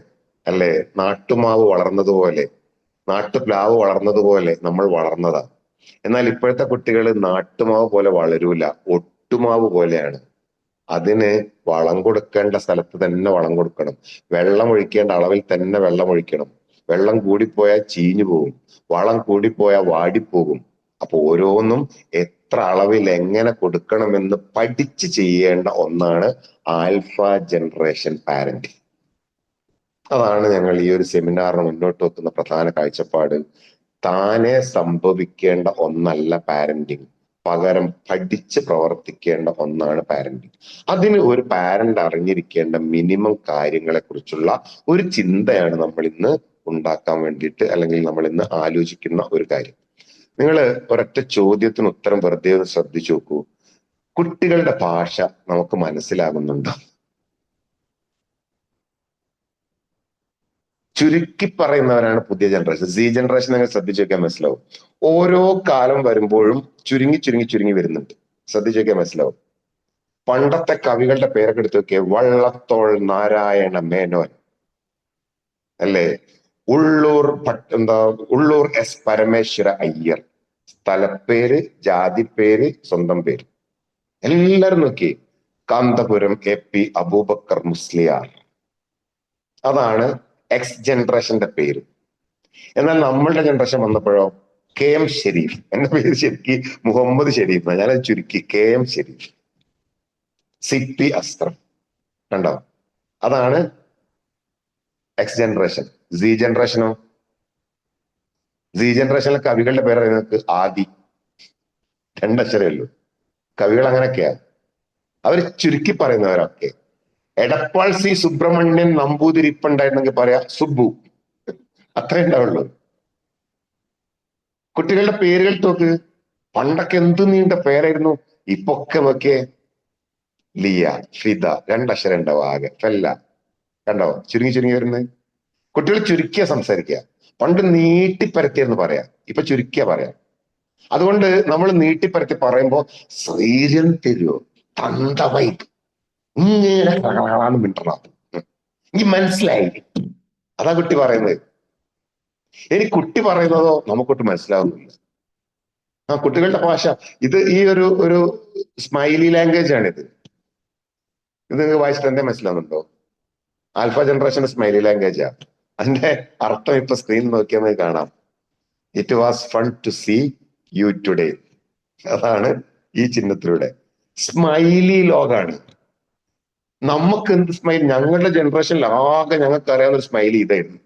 അല്ലെ, നാട്ടുമാവ് വളർന്നതുപോലെ, നാട്ടുപ്ലാവ് വളർന്നതുപോലെ നമ്മൾ വളർന്നതാണ്. എന്നാൽ ഇപ്പോഴത്തെ കുട്ടികൾ നാട്ടുമാവ് പോലെ വളരൂല, ഒട്ടുമാവ് പോലെയാണ്. അതിന് വളം കൊടുക്കേണ്ട സ്ഥലത്ത് തന്നെ വളം കൊടുക്കണം, വെള്ളം ഒഴിക്കേണ്ട അളവിൽ തന്നെ വെള്ളം ഒഴിക്കണം. വെള്ളം കൂടിപ്പോയാൽ ചീഞ്ഞു പോകും, വളം കൂടിപ്പോയാൽ വാടിപ്പോകും. അപ്പൊ ഓരോന്നും എത്ര അളവിൽ എങ്ങനെ കൊടുക്കണമെന്ന് പഠിച്ച് ചെയ്യേണ്ട ഒന്നാണ് ആൽഫ ജനറേഷൻ പാരന്റ്. അതാണ് ഞങ്ങൾ ഈ ഒരു സെമിനാറിന് മുന്നോട്ട് വെക്കുന്ന പ്രധാന കാഴ്ചപ്പാട്. താനെ സംഭവിക്കേണ്ട ഒന്നല്ല പാരന്റിങ്, പകരം പഠിച്ച് പ്രവർത്തിക്കേണ്ട ഒന്നാണ് പാരന്റിങ്. അതിന് ഒരു പാരന്റ് അറിഞ്ഞിരിക്കേണ്ട മിനിമം കാര്യങ്ങളെ കുറിച്ചുള്ള ഒരു ചിന്തയാണ് നമ്മൾ ഇന്ന് ഉണ്ടാക്കാൻ വേണ്ടിയിട്ട്, അല്ലെങ്കിൽ നമ്മൾ ഇന്ന് ആലോചിക്കുന്ന ഒരു കാര്യം. നിങ്ങൾ ഒരൊറ്റ ചോദ്യത്തിന് ഉത്തരം വെറുതെ ഒന്ന് ശ്രദ്ധിച്ചു നോക്കൂ. കുട്ടികളുടെ ഭാഷ നമുക്ക് മനസ്സിലാകുന്നുണ്ടോ? ചുരുക്കി പറയുന്നവരാണ് പുതിയ ജനറേഷൻ. ജനറേഷൻ നിങ്ങൾ ശ്രദ്ധിച്ചു നോക്കിയാൽ മനസ്സിലാവും. ഓരോ കാലം വരുമ്പോഴും ചുരുങ്ങി ചുരുങ്ങി ചുരുങ്ങി വരുന്നുണ്ട്. ശ്രദ്ധിച്ചു നോക്കിയാൽ മനസ്സിലാവും. പണ്ടത്തെ കവികളുടെ പേരൊക്കെ എടുത്തു നോക്കിയേ. വള്ളത്തോൾ നാരായണ മേനോൻ, അല്ലേ? ഉള്ളൂർ എസ് പരമേശ്വര അയ്യർ. സ്ഥലപ്പേര്, ജാതിപ്പേര്, സ്വന്തം പേര് എല്ലാരും നോക്കി. കാന്തപുരം AP അബൂബക്കർ മുസ്ലിയാർ. അതാണ് എക്സ് ജനറേഷന്റെ പേര്. എന്നാൽ നമ്മളുടെ ജനറേഷൻ വന്നപ്പോഴോ KM ഷെരീഫ്. എന്റെ പേര് ശരിക്ക് മുഹമ്മദ് ഷെരീഫ്, ഞാനത് ചുരുക്കി KM ഷെരീഫ്. CP അസ്ത്രം. കണ്ടോ? അതാണ് എക്സ് ജനറേഷൻ. ജനറേഷനോ? ജനറേഷനിലെ കവികളുടെ പേര് നിങ്ങൾക്ക് ആദി, 2 അക്ഷരമേ ഉള്ളൂ. കവികൾ അങ്ങനെയൊക്കെയാ, അവർ ചുരുക്കി പറയുന്നവരൊക്കെ. എടപ്പാൾ C സുബ്രഹ്മണ്യൻ നമ്പൂതിരി ഇപ്പൊ ഉണ്ടായിരുന്നെങ്കിൽ പറയാ സുബ്ബു, അത്രേ ഉണ്ടാവുള്ളൂ. കുട്ടികളുടെ പേരുകൾ നോക്ക്. പണ്ടൊക്കെ എന്ത് നീണ്ട പേരായിരുന്നു. ഇപ്പൊ ഒക്കെ നോക്കിയേ. ലിയ, ഫിദ, 2 അക്ഷരം ഉണ്ടാവും ആകെ. ഫെല്ല. കണ്ടോ? ചുരുങ്ങി ചുരുങ്ങി വരുന്നത്. കുട്ടികൾ ചുരുക്കിയ സംസാരിക്കുക. പണ്ട് നീട്ടിപ്പരത്തിയെന്ന് പറയാ, ഇപ്പൊ ചുരുക്കിയ പറയാ. അതുകൊണ്ട് നമ്മൾ നീട്ടിപ്പരത്തി പറയുമ്പോ സ്വൈര്യം തരുമോ, തന്തവൈ ഇങ്ങനെ മിണ്ടണം, എനിക്ക് മനസ്സിലായി. അതാ കുട്ടി പറയുന്നത്. ഇനി കുട്ടി പറയുന്നതോ നമുക്കൊട്ട് മനസ്സിലാവുന്നില്ല. കുട്ടികളുടെ ഭാഷ ഇത് ഈ ഒരു സ്മൈലി ലാംഗ്വേജ് ആണിത്. ഇത് നിങ്ങൾക്ക് വായിച്ചിട്ട് എന്തേ മനസ്സിലാവുന്നുണ്ടോ? ആൽഫ ജനറേഷൻ സ്മൈലി ലാംഗ്വേജാ. അതിന്റെ അർത്ഥം ഇപ്പൊ സ്ക്രീനിൽ നോക്കിയാൽ നമുക്ക് കാണാം. It was fun to see you today. അതാണ് ഈ ചിഹ്നത്തിലൂടെ. സ്മൈലി ലോകാണ്. നമുക്ക് എന്ത് സ്മൈൽ? ഞങ്ങളുടെ ജനറേഷനിൽ ആകെ ഞങ്ങൾക്ക് അറിയാവുന്ന ഒരു സ്മൈലി ഇതായിരുന്നു.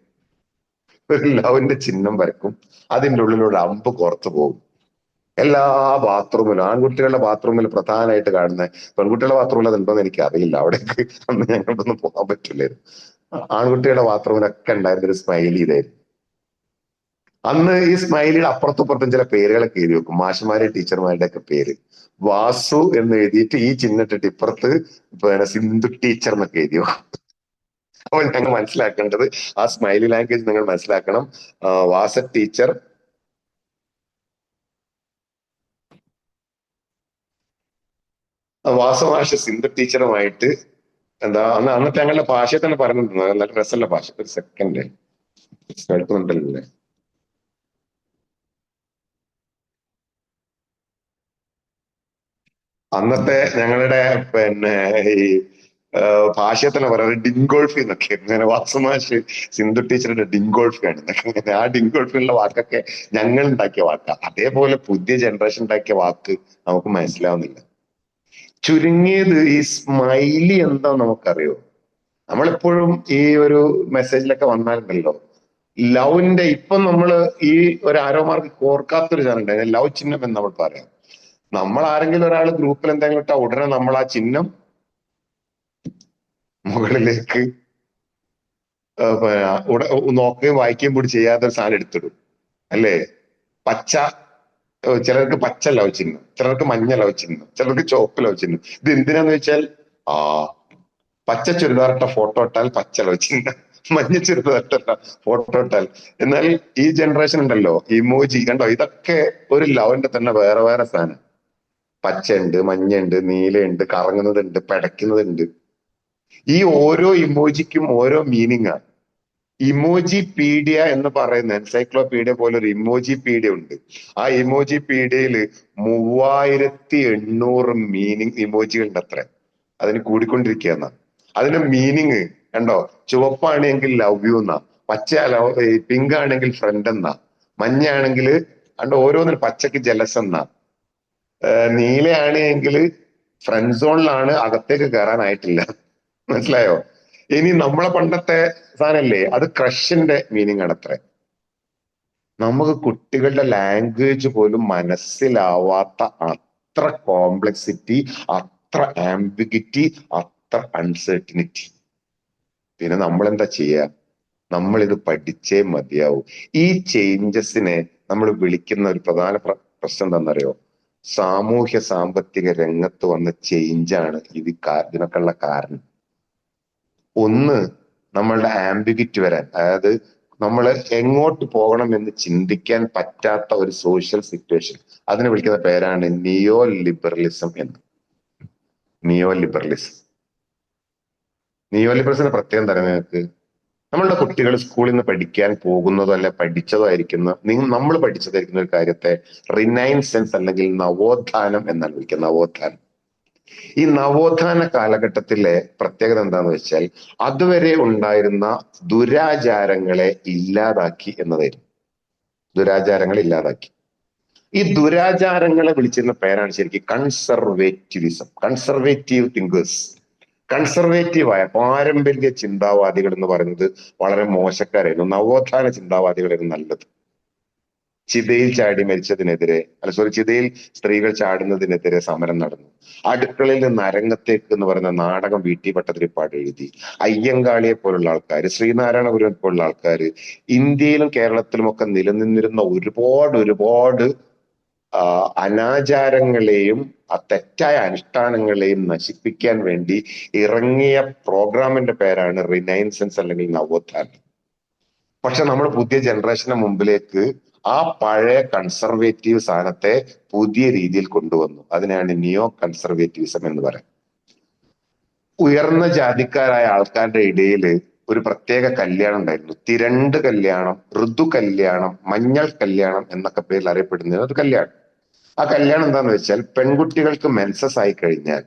ഒരു ലവിന്റെ ചിഹ്നം വരക്കും, അതിൻ്റെ ഉള്ളിലൂടെ അമ്പ് പുറത്തു പോകും. എല്ലാ ബാത്റൂമിലും, ആൺകുട്ടികളുടെ ബാത്റൂമിൽ പ്രധാനമായിട്ട് കാണുന്ന, പെൺകുട്ടികളുടെ ബാത്റൂമിൽ അതുണ്ടോന്ന് എനിക്ക് അറിയില്ല, അവിടേക്ക് അന്ന് ഞങ്ങൾക്കൊന്നും പോകാൻ പറ്റില്ലായിരുന്നു. ആൺകുട്ടികളുടെ ബാത്റൂമിലൊക്കെ ഉണ്ടായിരുന്ന ഒരു സ്മൈലി ഇതായിരുന്നു. അന്ന് ഈ സ്മൈലിയുടെ അപ്പുറത്തും ഇപ്പുറത്തും ചില പേരുകളൊക്കെ എഴുതി വെക്കും, മാഷന്മാരെ ടീച്ചർമാരുടെ ഒക്കെ പേര്. വാസു എന്ന് എഴുതിയിട്ട് ഈ ചിഹ്നിട്ടിട്ട് ഇപ്പുറത്ത് പിന്നെ സിന്ധു ടീച്ചർ എന്നൊക്കെ എഴുതി വെക്കും. അപ്പോൾ ഞങ്ങൾ മനസ്സിലാക്കേണ്ടത് ആ സ്മൈലി ലാംഗ്വേജ് നിങ്ങൾ മനസ്സിലാക്കണം. വാസ ടീച്ചർ, വാസമാഷ സിന്ധു ടീച്ചറുമായിട്ട് എന്താ അന്നത്തെ ഞങ്ങളുടെ ഭാഷയെ തന്നെ പറഞ്ഞിട്ടുണ്ട്. നല്ല രസമുള്ള ഭാഷ. ഒരു സെക്കൻഡ് കേൾക്കുന്നുണ്ടല്ലേ? അന്നത്തെ ഞങ്ങളുടെ പിന്നെ ഈ ഭാഷയെ തന്നെ പറയുന്നത് ഡിങ്കോൾഫി എന്നൊക്കെ. ഇങ്ങനെ വാസുമാഷ് സിന്ധു ടീച്ചറുടെ ഡിങ്കോൾഫി ആണ് എന്നൊക്കെ. ആ ഡിങ്കോൾഫിയുള്ള വാക്കൊക്കെ ഞങ്ങൾ ഉണ്ടാക്കിയ വാക്കാ. അതേപോലെ പുതിയ ജനറേഷൻ ഉണ്ടാക്കിയ വാക്ക് നമുക്ക് മനസ്സിലാവുന്നില്ല. ചുരുങ്ങിയത് ഈ സ്മൈലി എന്താ നമുക്കറിയോ? നമ്മളെപ്പോഴും ഈ ഒരു മെസ്സേജിലൊക്കെ വന്നാലുണ്ടല്ലോ, ലവിന്റെ ഇപ്പം നമ്മള് ഈ ഒരു ആരോ മാർക്ക് കോർക്കാത്തൊരു ചാനൽ ഉണ്ട്, ലവ് ചിഹ്നം എന്ന് നമ്മൾ പറയാം. നമ്മൾ ആരെങ്കിലും ഒരാൾ ഗ്രൂപ്പിൽ എന്തെങ്കിലും ഇട്ടാൽ ഉടനെ നമ്മൾ ആ ചിഹ്നം മുകളിലേക്ക് നോക്കുകയും വായിക്കുകയും കൂടി ചെയ്യാത്ത ഒരു സാധനം എടുത്തിടും അല്ലേ? പച്ച, ചിലർക്ക് പച്ച ലവ് ചിഹ്നം, ചിലർക്ക് മഞ്ഞ ലവ് ചിഹ്നം, ചിലർക്ക് ചുവപ്പ് ലവ് ചിഹ്നം. ഇത് എന്തിനാന്ന് വെച്ചാൽ ആ പച്ച ചുരിദാറിട്ട ഫോട്ടോ ഇട്ടാൽ പച്ച ലവ് ചിഹ്നം, മഞ്ഞ ചുരിദാറിട്ട ഫോട്ടോ ഇട്ടാൽ. എന്നാൽ ഈ ജനറേഷൻ ഉണ്ടല്ലോ, ഇമോജി കണ്ടോ, ഇതൊക്കെ ഒരു ലവിന്റെ തന്നെ വേറെ വേറെ സാധനം. പച്ചയുണ്ട്, മഞ്ഞയുണ്ട്, നീലയുണ്ട്, കറങ്ങുന്നതുണ്ട്, പിടയ്ക്കുന്നതുണ്ട്. ഈ ഓരോ ഇമോജിക്കും ഓരോ മീനിങ്. ഇമോജി പീഡിയ എന്ന് പറയുന്ന എൻസൈക്ലോപീഡിയ പോലെ ഒരു ഇമോജി പീഡിയ ഉണ്ട്. ആ ഇമോജി പീഡിയയില് 3800 മീനിങ് ഇമോജികളുണ്ട് അത്ര. അതിന് കൂടിക്കൊണ്ടിരിക്കുകയെന്ന. അതിന്റെ മീനിങ് കണ്ടോ, ചുവപ്പാണെങ്കിൽ ലവ് യു എന്നാ, പച്ച പിങ്ക് ആണെങ്കിൽ ഫ്രണ്ട് എന്നാ, മഞ്ഞയാണെങ്കിൽ കണ്ടോ ഓരോന്നിനും, പച്ചക്ക് ജലസ് എന്നാ, നീലയാണെങ്കിൽ ഫ്രണ്ട് സോണിലാണ്, അകത്തേക്ക് കയറാനായിട്ടില്ല. മനസ്സിലായോ? ഇനി നമ്മളെ പണ്ടത്തെ സാധനല്ലേ, അത് ക്രഷിന്റെ മീനിങ് ആണ് അത്ര. നമുക്ക് കുട്ടികളുടെ ലാംഗ്വേജ് പോലും മനസ്സിലാവാത്ത അത്ര കോംപ്ലക്സിറ്റി, അത്ര ആംബിഗിറ്റി, അത്ര അൺസർട്ടിനിറ്റി. പിന്നെ നമ്മൾ എന്താ ചെയ്യുക? നമ്മൾ ഇത് പഠിച്ചേ മതിയാവൂ. ഈ ചേഞ്ചസിനെ നമ്മൾ വിളിക്കുന്ന ഒരു പ്രധാന പ്രശ്നം എന്താണെന്നറിയോ? സാമൂഹ്യ സാമ്പത്തിക രംഗത്ത് വന്ന ചേഞ്ചാണ് ഇതിനൊക്കെയുള്ള കാരണം. ഒന്ന്, നമ്മളുടെ ആംബിഗിറ്റി വരാൻ, അതായത് നമ്മൾ എങ്ങോട്ട് പോകണം എന്ന് ചിന്തിക്കാൻ പറ്റാത്ത ഒരു സോഷ്യൽ സിറ്റുവേഷൻ. അതിനെ വിളിക്കുന്ന പേരാണ് നിയോ ലിബറലിസം എന്ന്. Neo liberalism. നിയോ ലിബറലിസത്തിന്റെ പ്രത്യേകം തരാം നിങ്ങൾക്ക്. നമ്മളുടെ കുട്ടികൾ സ്കൂളിൽ നിന്ന് പഠിക്കാൻ പോകുന്നതോ അല്ലെ പഠിച്ചതോ ആയിരിക്കുന്ന, നമ്മൾ പഠിച്ചതായിരിക്കുന്ന ഒരു കാര്യത്തെ റിനൈൻസെൻസ് അല്ലെങ്കിൽ നവോത്ഥാനം എന്നാണ് വിളിക്കുന്നത്. നവോത്ഥാനം. ഈ നവോത്ഥാന കാലഘട്ടത്തിലെ പ്രത്യേകത എന്താന്ന് വെച്ചാൽ അതുവരെ ഉണ്ടായിരുന്ന ദുരാചാരങ്ങളെ ഇല്ലാതാക്കി എന്നതായിരുന്നു. ദുരാചാരങ്ങൾ ഇല്ലാതാക്കി. ഈ ദുരാചാരങ്ങളെ വിളിച്ചിരുന്ന പേരാണ് ശരിക്കും കൺസർവേറ്റിവിസം. Conservative thinkers. കൺസർവേറ്റീവായ പാരമ്പര്യ ചിന്താവാദികൾ എന്ന് പറയുന്നത് വളരെ മോശക്കാരായിരുന്നു. നവോത്ഥാന ചിന്താവാദികളായിരുന്നു നല്ലത്. ചിതയിൽ ചാടി മരിച്ചതിനെതിരെ, ചിതയിൽ സ്ത്രീകൾ ചാടുന്നതിനെതിരെ സമരം നടന്നു. അടുക്കളയിൽ നിന്ന് അരങ്ങത്തേക്ക് എന്ന് പറയുന്ന നാടകം VT ഭട്ടതിരിപ്പാട് എഴുതി. അയ്യങ്കാളിയെ പോലുള്ള ആൾക്കാർ, ശ്രീനാരായണ ഗുരുവിനെ പോലുള്ള ആൾക്കാർ, ഇന്ത്യയിലും കേരളത്തിലും ഒക്കെ നിലനിന്നിരുന്ന ഒരുപാട് അനാചാരങ്ങളെയും തെറ്റായ അനുഷ്ഠാനങ്ങളെയും നശിപ്പിക്കാൻ വേണ്ടി ഇറങ്ങിയ പ്രോഗ്രാമിന്റെ പേരാണ് റിനൈൻസൻസ് അല്ലെങ്കിൽ നവോത്ഥാനം. പക്ഷെ നമ്മൾ പുതിയ ജനറേഷന് മുമ്പിലേക്ക് ആ പഴയ കൺസർവേറ്റീവ് സാധനത്തെ പുതിയ രീതിയിൽ കൊണ്ടുവന്നു. അതിനാണ് നിയോ കൺസർവേറ്റിവിസം എന്ന് പറയുന്നത്. ഉയർന്ന ജാതിക്കാരായ ആൾക്കാരുടെ ഇടയിൽ ഒരു പ്രത്യേക കല്യാണം ഉണ്ടായിരുന്നു. തിരണ്ട് കല്യാണം, ഋതു കല്യാണം, മഞ്ഞൾ കല്യാണം എന്നൊക്കെ പേരിൽ അറിയപ്പെടുന്ന ഒരു കല്യാണം. ആ കല്യാണം എന്താന്ന് വെച്ചാൽ പെൺകുട്ടികൾക്ക് മെൻസസ് ആയി കഴിഞ്ഞാൽ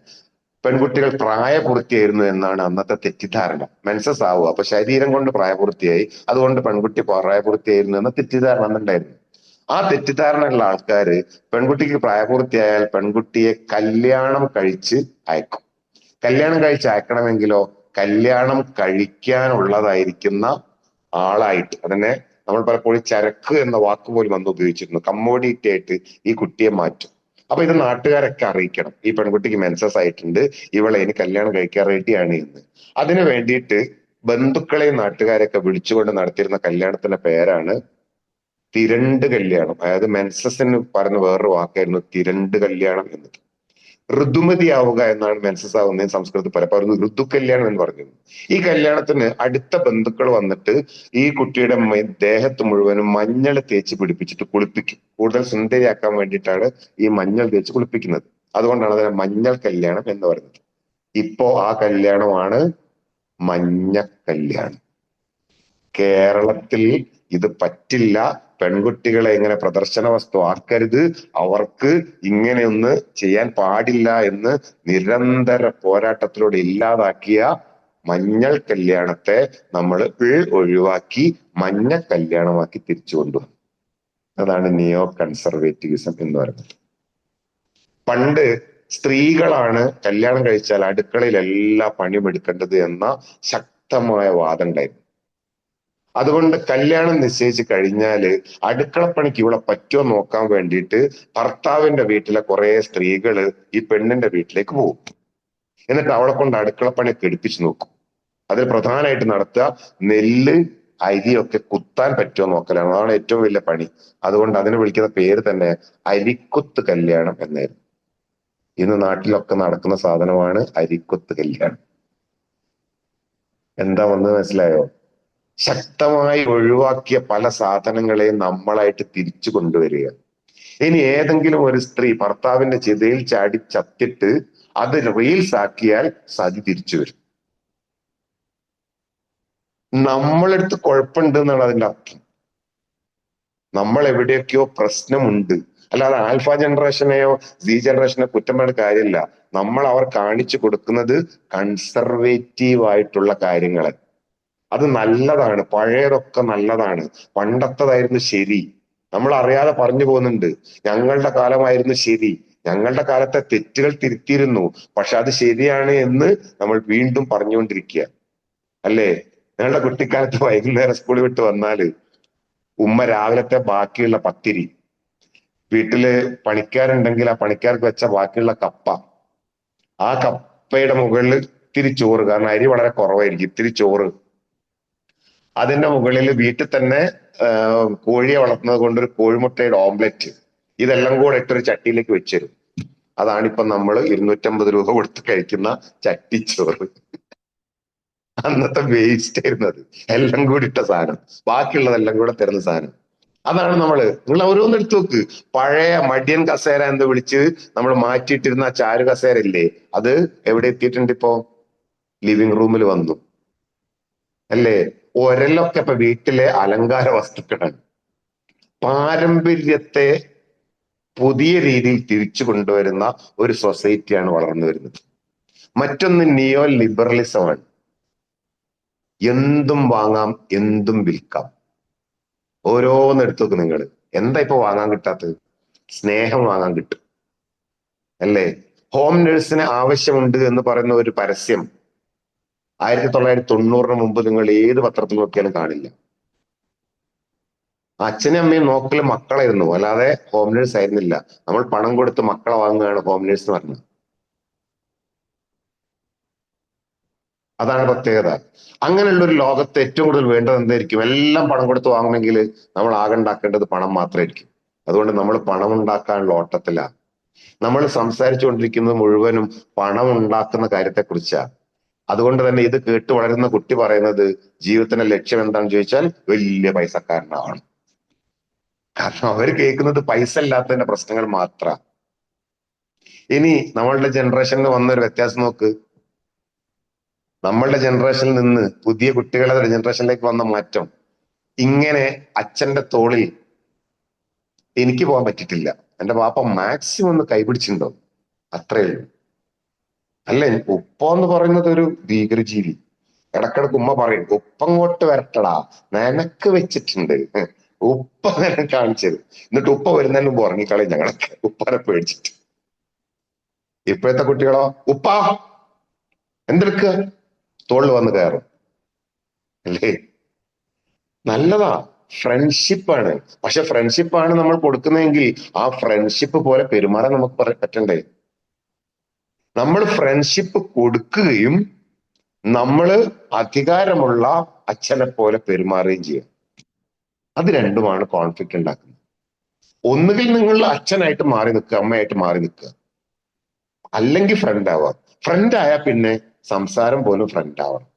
പെൺകുട്ടികൾ പ്രായപൂർത്തിയായിരുന്നു എന്നാണ് അന്നത്തെ തെറ്റിദ്ധാരണ. മെൻസസ് ആവുക, അപ്പൊ ശരീരം കൊണ്ട് പ്രായപൂർത്തിയായി, അതുകൊണ്ട് പെൺകുട്ടി പ്രായപൂർത്തിയായിരുന്നു എന്ന തെറ്റിദ്ധാരണ അന്നുണ്ടായിരുന്നു. ആ തെറ്റിദ്ധാരണയുള്ള ആൾക്കാര് പെൺകുട്ടിക്ക് പ്രായപൂർത്തിയായാൽ പെൺകുട്ടിയെ കല്യാണം കഴിച്ച് അയക്കും. കല്യാണം കഴിച്ച് അയക്കണമെങ്കിലോ കല്യാണം കഴിക്കാനുള്ളതായിരിക്കുന്ന ആളായിട്ട്, അതിനെ നമ്മൾ പലപ്പോഴും ചരക്ക് എന്ന വാക്ക് പോലും അന്ന് ഉപയോഗിച്ചിരുന്നു. കമ്മോഡിറ്റി ആയിട്ട് ഈ കുട്ടിയെ മാറ്റും. അപ്പൊ ഇത് നാട്ടുകാരൊക്കെ അറിയിക്കണം, ഈ പെൺകുട്ടിക്ക് മെൻസസ് ആയിട്ടുണ്ട്, ഇവളെ ഇനി കല്യാണം കഴിക്കാൻ റെഡിയാണ് എന്ന്. അതിനു വേണ്ടിയിട്ട് ബന്ധുക്കളെയും നാട്ടുകാരെയൊക്കെ വിളിച്ചുകൊണ്ട് നടത്തിയിരുന്ന കല്യാണത്തിന്റെ പേരാണ് തിരണ്ട് കല്യാണം. അതായത് മെൻസസിന് പറഞ്ഞ വേറൊരു വാക്കായിരുന്നു തിരണ്ട് കല്യാണം എന്നത്. ഋതുമതിയാവുക എന്നാണ് മെൻസസ് ആവുന്നതിന് സംസ്കൃതത്തിൽ പലപ്പോഴും ഋതു കല്യാണം എന്ന് പറഞ്ഞു. ഈ കല്യാണത്തിന് അടുത്ത ബന്ധുക്കൾ വന്നിട്ട് ഈ കുട്ടിയുടെ ദേഹത്ത് മുഴുവനും മഞ്ഞൾ തേച്ച് പിടിപ്പിച്ചിട്ട് കുളിപ്പിക്കും. കൂടുതൽ സുന്ദരിയാക്കാൻ വേണ്ടിയിട്ടാണ് ഈ മഞ്ഞൾ തേച്ച് കുളിപ്പിക്കുന്നത്. അതുകൊണ്ടാണ് അതിനെ മഞ്ഞൾ കല്യാണം എന്ന് പറയുന്നത്. ഇപ്പോ ആ കല്യാണമാണ് മഞ്ഞ കല്യാണം. കേരളത്തിൽ ഇത് പറ്റില്ല. പെൺകുട്ടികളെ ഇങ്ങനെ പ്രദർശന വസ്തു ആക്കരുത്, അവർക്ക് ഇങ്ങനെയൊന്ന് ചെയ്യാൻ പാടില്ല എന്ന് നിരന്തര പോരാട്ടത്തിലൂടെ ഇല്ലാതാക്കിയ മഞ്ഞൾ കല്യാണത്തെ നമ്മൾ ഒഴിവാക്കി മഞ്ഞ കല്യാണമാക്കി തിരിച്ചു കൊണ്ടുവന്നു. അതാണ് നിയോ കൺസർവേറ്റിവിസം എന്ന് പറയുന്നത്. പണ്ട് സ്ത്രീകളാണ് കല്യാണം കഴിച്ചാൽ അടുക്കളയിൽ എല്ലാ പണിയും എടുക്കേണ്ടത് എന്ന ശക്തമായ വാദം ഉണ്ടായിരുന്നു. അതുകൊണ്ട് കല്യാണം നിശ്ചയിച്ച് കഴിഞ്ഞാല് അടുക്കളപ്പണിക്ക് ഇവിടെ പറ്റുമോ നോക്കാൻ വേണ്ടിയിട്ട് ഭർത്താവിന്റെ വീട്ടിലെ കുറെ സ്ത്രീകള് ഈ പെണ്ണിന്റെ വീട്ടിലേക്ക് പോകും. എന്നിട്ട് അവളെ കൊണ്ട് അടുക്കളപ്പണിയൊക്കെ എടുപ്പിച്ചു നോക്കും. അതിൽ പ്രധാനമായിട്ട് നടത്തുക നെല്ല് അരിയൊക്കെ കുത്താൻ പറ്റുമോ നോക്കലാണ്. അതാണ് ഏറ്റവും വലിയ പണി. അതുകൊണ്ട് അതിന് വിളിക്കുന്ന പേര് തന്നെ അരിക്കുത്ത് കല്യാണം എന്നായിരുന്നു. ഇന്ന് നാട്ടിലൊക്കെ നടക്കുന്ന സാധനമാണ് അരിക്കുത്ത് കല്യാണം. എന്താ വന്നത് മനസ്സിലായോ? ശക്തമായി ഒഴിവാക്കിയ പല സാധനങ്ങളെയും നമ്മളായിട്ട് തിരിച്ചു കൊണ്ടുവരിക. ഇനി ഏതെങ്കിലും ഒരു സ്ത്രീ ഭർത്താവിന്റെ ചിതയിൽ ചാടി ചത്തിട്ട് അത് റീൽസ് ആക്കിയാൽ സതി തിരിച്ചു വരും. നമ്മളെടുത്ത് കുഴപ്പമുണ്ട് എന്നാണ് അതിന്റെ അർത്ഥം. നമ്മൾ എവിടെയൊക്കെയോ പ്രശ്നമുണ്ട്. അല്ലാതെ ആൽഫ ജനറേഷനെയോ സി ജനറേഷനെയോ കുറ്റം പറഞ്ഞ കാര്യമില്ല. നമ്മൾ അവർ കാണിച്ചു കൊടുക്കുന്നത് കൺസർവേറ്റീവ് ആയിട്ടുള്ള കാര്യങ്ങളെ. അത് നല്ലതാണ്, പഴയതൊക്കെ നല്ലതാണ്, പണ്ടത്തതായിരുന്നു ശരി. നമ്മൾ അറിയാതെ പറഞ്ഞു പോകുന്നുണ്ട് ഞങ്ങളുടെ കാലമായിരുന്നു ശരി, ഞങ്ങളുടെ കാലത്തെ തെറ്റുകൾ തിരുത്തിയിരുന്നു, പക്ഷെ അത് ശരിയാണ് എന്ന് നമ്മൾ വീണ്ടും പറഞ്ഞുകൊണ്ടിരിക്കുക അല്ലേ? ഞങ്ങളുടെ കുട്ടിക്കാലത്ത് വൈകുന്നേരം സ്കൂളിൽ വിട്ട് വന്നാല് ഉമ്മ രാവിലത്തെ ബാക്കിയുള്ള പത്തിരി, വീട്ടില് പണിക്കാരുണ്ടെങ്കിൽ ആ പണിക്കാർക്ക് വെച്ച ബാക്കിയുള്ള കപ്പ, ആ കപ്പയുടെ മുകളിൽ ഇത്തിരി ചോറ്, കാരണം അരി വളരെ കുറവായിരിക്കും, ഇത്തിരി ചോറ്, അതിന്റെ മുകളിൽ വീട്ടിൽ തന്നെ കോഴിയെ വളർത്തുന്നത് കൊണ്ടൊരു കോഴിമുട്ടയുടെ ഓംലെറ്റ്, ഇതെല്ലാം കൂടെ ഇട്ടൊരു ചട്ടിയിലേക്ക് വെച്ചിരും. അതാണിപ്പൊ നമ്മൾ 250 രൂപ കൊടുത്ത് കഴിക്കുന്ന ചട്ടിച്ചോറ്. അന്നത്തെ വേസ്റ്റ് ആയിരുന്നത്, എല്ലാം കൂടി ഇട്ട സാധനം, ബാക്കിയുള്ളതെല്ലാം കൂടെ തരുന്ന സാധനം. അതാണ് നിങ്ങൾ ഓരോന്ന് എടുത്തു നോക്ക്. പഴയ മടിയൻ കസേര എന്ന് വിളിച്ച് നമ്മൾ മാറ്റിയിട്ടിരുന്ന ആ ചാരു കസേര ഇല്ലേ, അത് എവിടെ എത്തിയിട്ടുണ്ട് ഇപ്പോ? ലിവിംഗ് റൂമിൽ വന്നു അല്ലേ? ഒരലൊക്കെ ഇപ്പൊ വീട്ടിലെ അലങ്കാര വസ്തുക്കളാണ്. പാരമ്പര്യത്തെ പുതിയ രീതിയിൽ തിരിച്ചു കൊണ്ടുവരുന്ന ഒരു സൊസൈറ്റിയാണ് വളർന്നു വരുന്നത്. മറ്റൊന്ന് നിയോ ലിബറലിസമാണ്. എന്തും വാങ്ങാം, എന്തും വിൽക്കാം. ഓരോന്ന് എടുത്തു നോക്ക് നിങ്ങൾ. എന്താ ഇപ്പൊ വാങ്ങാൻ കിട്ടാത്തത്? സ്നേഹം വാങ്ങാൻ കിട്ടും അല്ലേ? ഹോം നഴ്സിന് ആവശ്യമുണ്ട് എന്ന് പറയുന്ന ഒരു പരസ്യം 1990 മുമ്പ് നിങ്ങൾ ഏത് പത്രത്തിൽ നോക്കിയാലും കാണില്ല. അച്ഛനും അമ്മയും നോക്കല് മക്കളായിരുന്നു, അല്ലാതെ ഹോം നേഴ്സ് ആയിരുന്നില്ല. നമ്മൾ പണം കൊടുത്ത് മക്കളെ വാങ്ങുകയാണ് ഹോം നേഴ്സ് എന്ന് പറഞ്ഞത്. അതാണ് പ്രത്യേകത. അങ്ങനെയുള്ള ഒരു ലോകത്ത് ഏറ്റവും കൂടുതൽ വേണ്ടത് എന്തായിരിക്കും? എല്ലാം പണം കൊടുത്ത് വാങ്ങണമെങ്കിൽ നമ്മൾ ആകെ ഉണ്ടാക്കേണ്ടത് പണം മാത്രമായിരിക്കും. അതുകൊണ്ട് നമ്മൾ പണം ഉണ്ടാക്കാനുള്ള ഓട്ടത്തിലാണ്. നമ്മൾ സംസാരിച്ചു കൊണ്ടിരിക്കുന്നത് മുഴുവനും പണം ഉണ്ടാക്കുന്ന കാര്യത്തെക്കുറിച്ചാണ്. അതുകൊണ്ട് തന്നെ ഇത് കേട്ട് വളരുന്ന കുട്ടി പറയുന്നത് ജീവിതത്തിന്റെ ലക്ഷ്യം എന്താണെന്ന് ചോദിച്ചാൽ വലിയ പൈസക്കാരനാവണം. കാരണം അവർ കേൾക്കുന്നത് പൈസ ഇല്ലാത്തതിന്റെ പ്രശ്നങ്ങൾ മാത്ര. ഇനി നമ്മളുടെ ജനറേഷനിൽ വന്നൊരു വ്യത്യാസം നോക്ക്. നമ്മളുടെ ജനറേഷനിൽ നിന്ന് പുതിയ കുട്ടികളുടെ ജനറേഷനിലേക്ക് വന്ന മാറ്റം. ഇങ്ങനെ അച്ഛന്റെ തോളിൽ എനിക്ക് പോകാൻ പറ്റിയിട്ടില്ല, എന്റെ പാപ്പ മാക്സിമം ഒന്ന് കൈപിടിച്ചിട്ടുണ്ടോ, അത്രേ ഉള്ളൂ. അല്ലേ? ഉപ്പ എന്ന് പറയുന്നത് ഒരു ഭീകരജീവി. ഇടക്കിടക്ക് ഉമ്മ പറയും ഉപ്പങ്ങോട്ട് വരട്ടടാ, നിനക്ക് വെച്ചിട്ടുണ്ട്. ഉപ്പ അങ്ങനെ കാണിച്ചത്. എന്നിട്ട് ഉപ്പ വരുന്നതിന് മുമ്പ് ഉറങ്ങിക്കളയും ഞങ്ങളൊക്കെ, ഉപ്പനെ പേടിച്ചിട്ട്. ഇപ്പോഴത്തെ കുട്ടികളോ, ഉപ്പ എന്തെടുക്കുക, തോളിൽ വന്ന് കയറും അല്ലേ? നല്ലതാ, ഫ്രണ്ട്ഷിപ്പാണ്. പക്ഷെ ഫ്രണ്ട്ഷിപ്പാണ് നമ്മൾ കൊടുക്കുന്നതെങ്കിൽ ആ ഫ്രണ്ട്ഷിപ്പ് പോലെ പെരുമാറാൻ നമുക്ക് പറ്റണ്ടേ? നമ്മൾ ഫ്രണ്ട്ഷിപ്പ് കൊടുക്കുകയും നമ്മള് അധികാരമുള്ള അച്ഛനെ പോലെ പെരുമാറുകയും ചെയ്യും. അത് രണ്ടുമാണ് കോൺഫ്ലിക്റ്റ് ഉണ്ടാക്കുന്നത്. ഒന്നുകിൽ നിങ്ങൾ അച്ഛനായിട്ട് മാറി നിൽക്കുക, അമ്മയായിട്ട് മാറി നിൽക്കുക, അല്ലെങ്കിൽ ഫ്രണ്ട് ആവുക. ഫ്രണ്ട് ആയാൽ പിന്നെ സംസാരം പോലും ഫ്രണ്ട് ആവണം.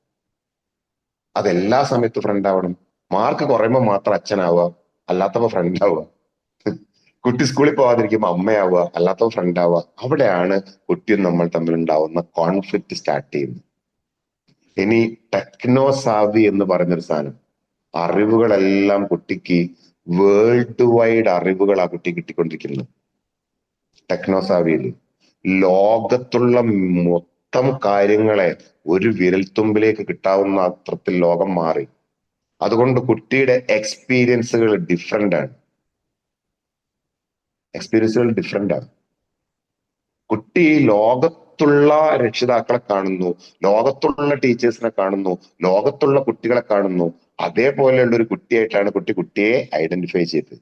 അതെല്ലാ സമയത്തും ഫ്രണ്ട് ആവണം. മാർക്ക് കുറയുമ്പോൾ മാത്രം അച്ഛനാവുക, അല്ലാത്തപ്പോ ഫ്രണ്ട് ആവുക. കുട്ടി സ്കൂളിൽ പോവാതിരിക്കുമ്പോ അമ്മയാവുക, അല്ലാത്തപ്പോ ഫ്രണ്ട് ആവുക. അവിടെയാണ് കുട്ടിയും നമ്മൾ തമ്മിൽ ഉണ്ടാവുന്ന കോൺഫ്ലിക്റ്റ് സ്റ്റാർട്ട് ചെയ്യുന്നത്. ഇനി ടെക്നോസാവി എന്ന് പറഞ്ഞൊരു സാധനം, അറിവുകളെല്ലാം കുട്ടിക്ക് വേൾഡ് വൈഡ് അറിവുകൾ ആ കുട്ടി കിട്ടിക്കൊണ്ടിരിക്കുന്നത്. ടെക്നോസാവിയിൽ ലോകത്തുള്ള മൊത്തം കാര്യങ്ങളെ ഒരു വിരൽത്തുമ്പിലേക്ക് കിട്ടാവുന്ന അത്രത്തിൽ ലോകം മാറി. അതുകൊണ്ട് കുട്ടിയുടെ എക്സ്പീരിയൻസുകൾ ഡിഫറെന്റ് ആണ്. കുട്ടി ലോകത്തുള്ള രക്ഷിതാക്കളെ കാണുന്നു, ലോകത്തുള്ള ടീച്ചേഴ്സിനെ കാണുന്നു, ലോകത്തുള്ള കുട്ടികളെ കാണുന്നു. അതേപോലെയുള്ള ഒരു കുട്ടിയായിട്ടാണ് കുട്ടിയെ ഐഡന്റിഫൈ ചെയ്തത്.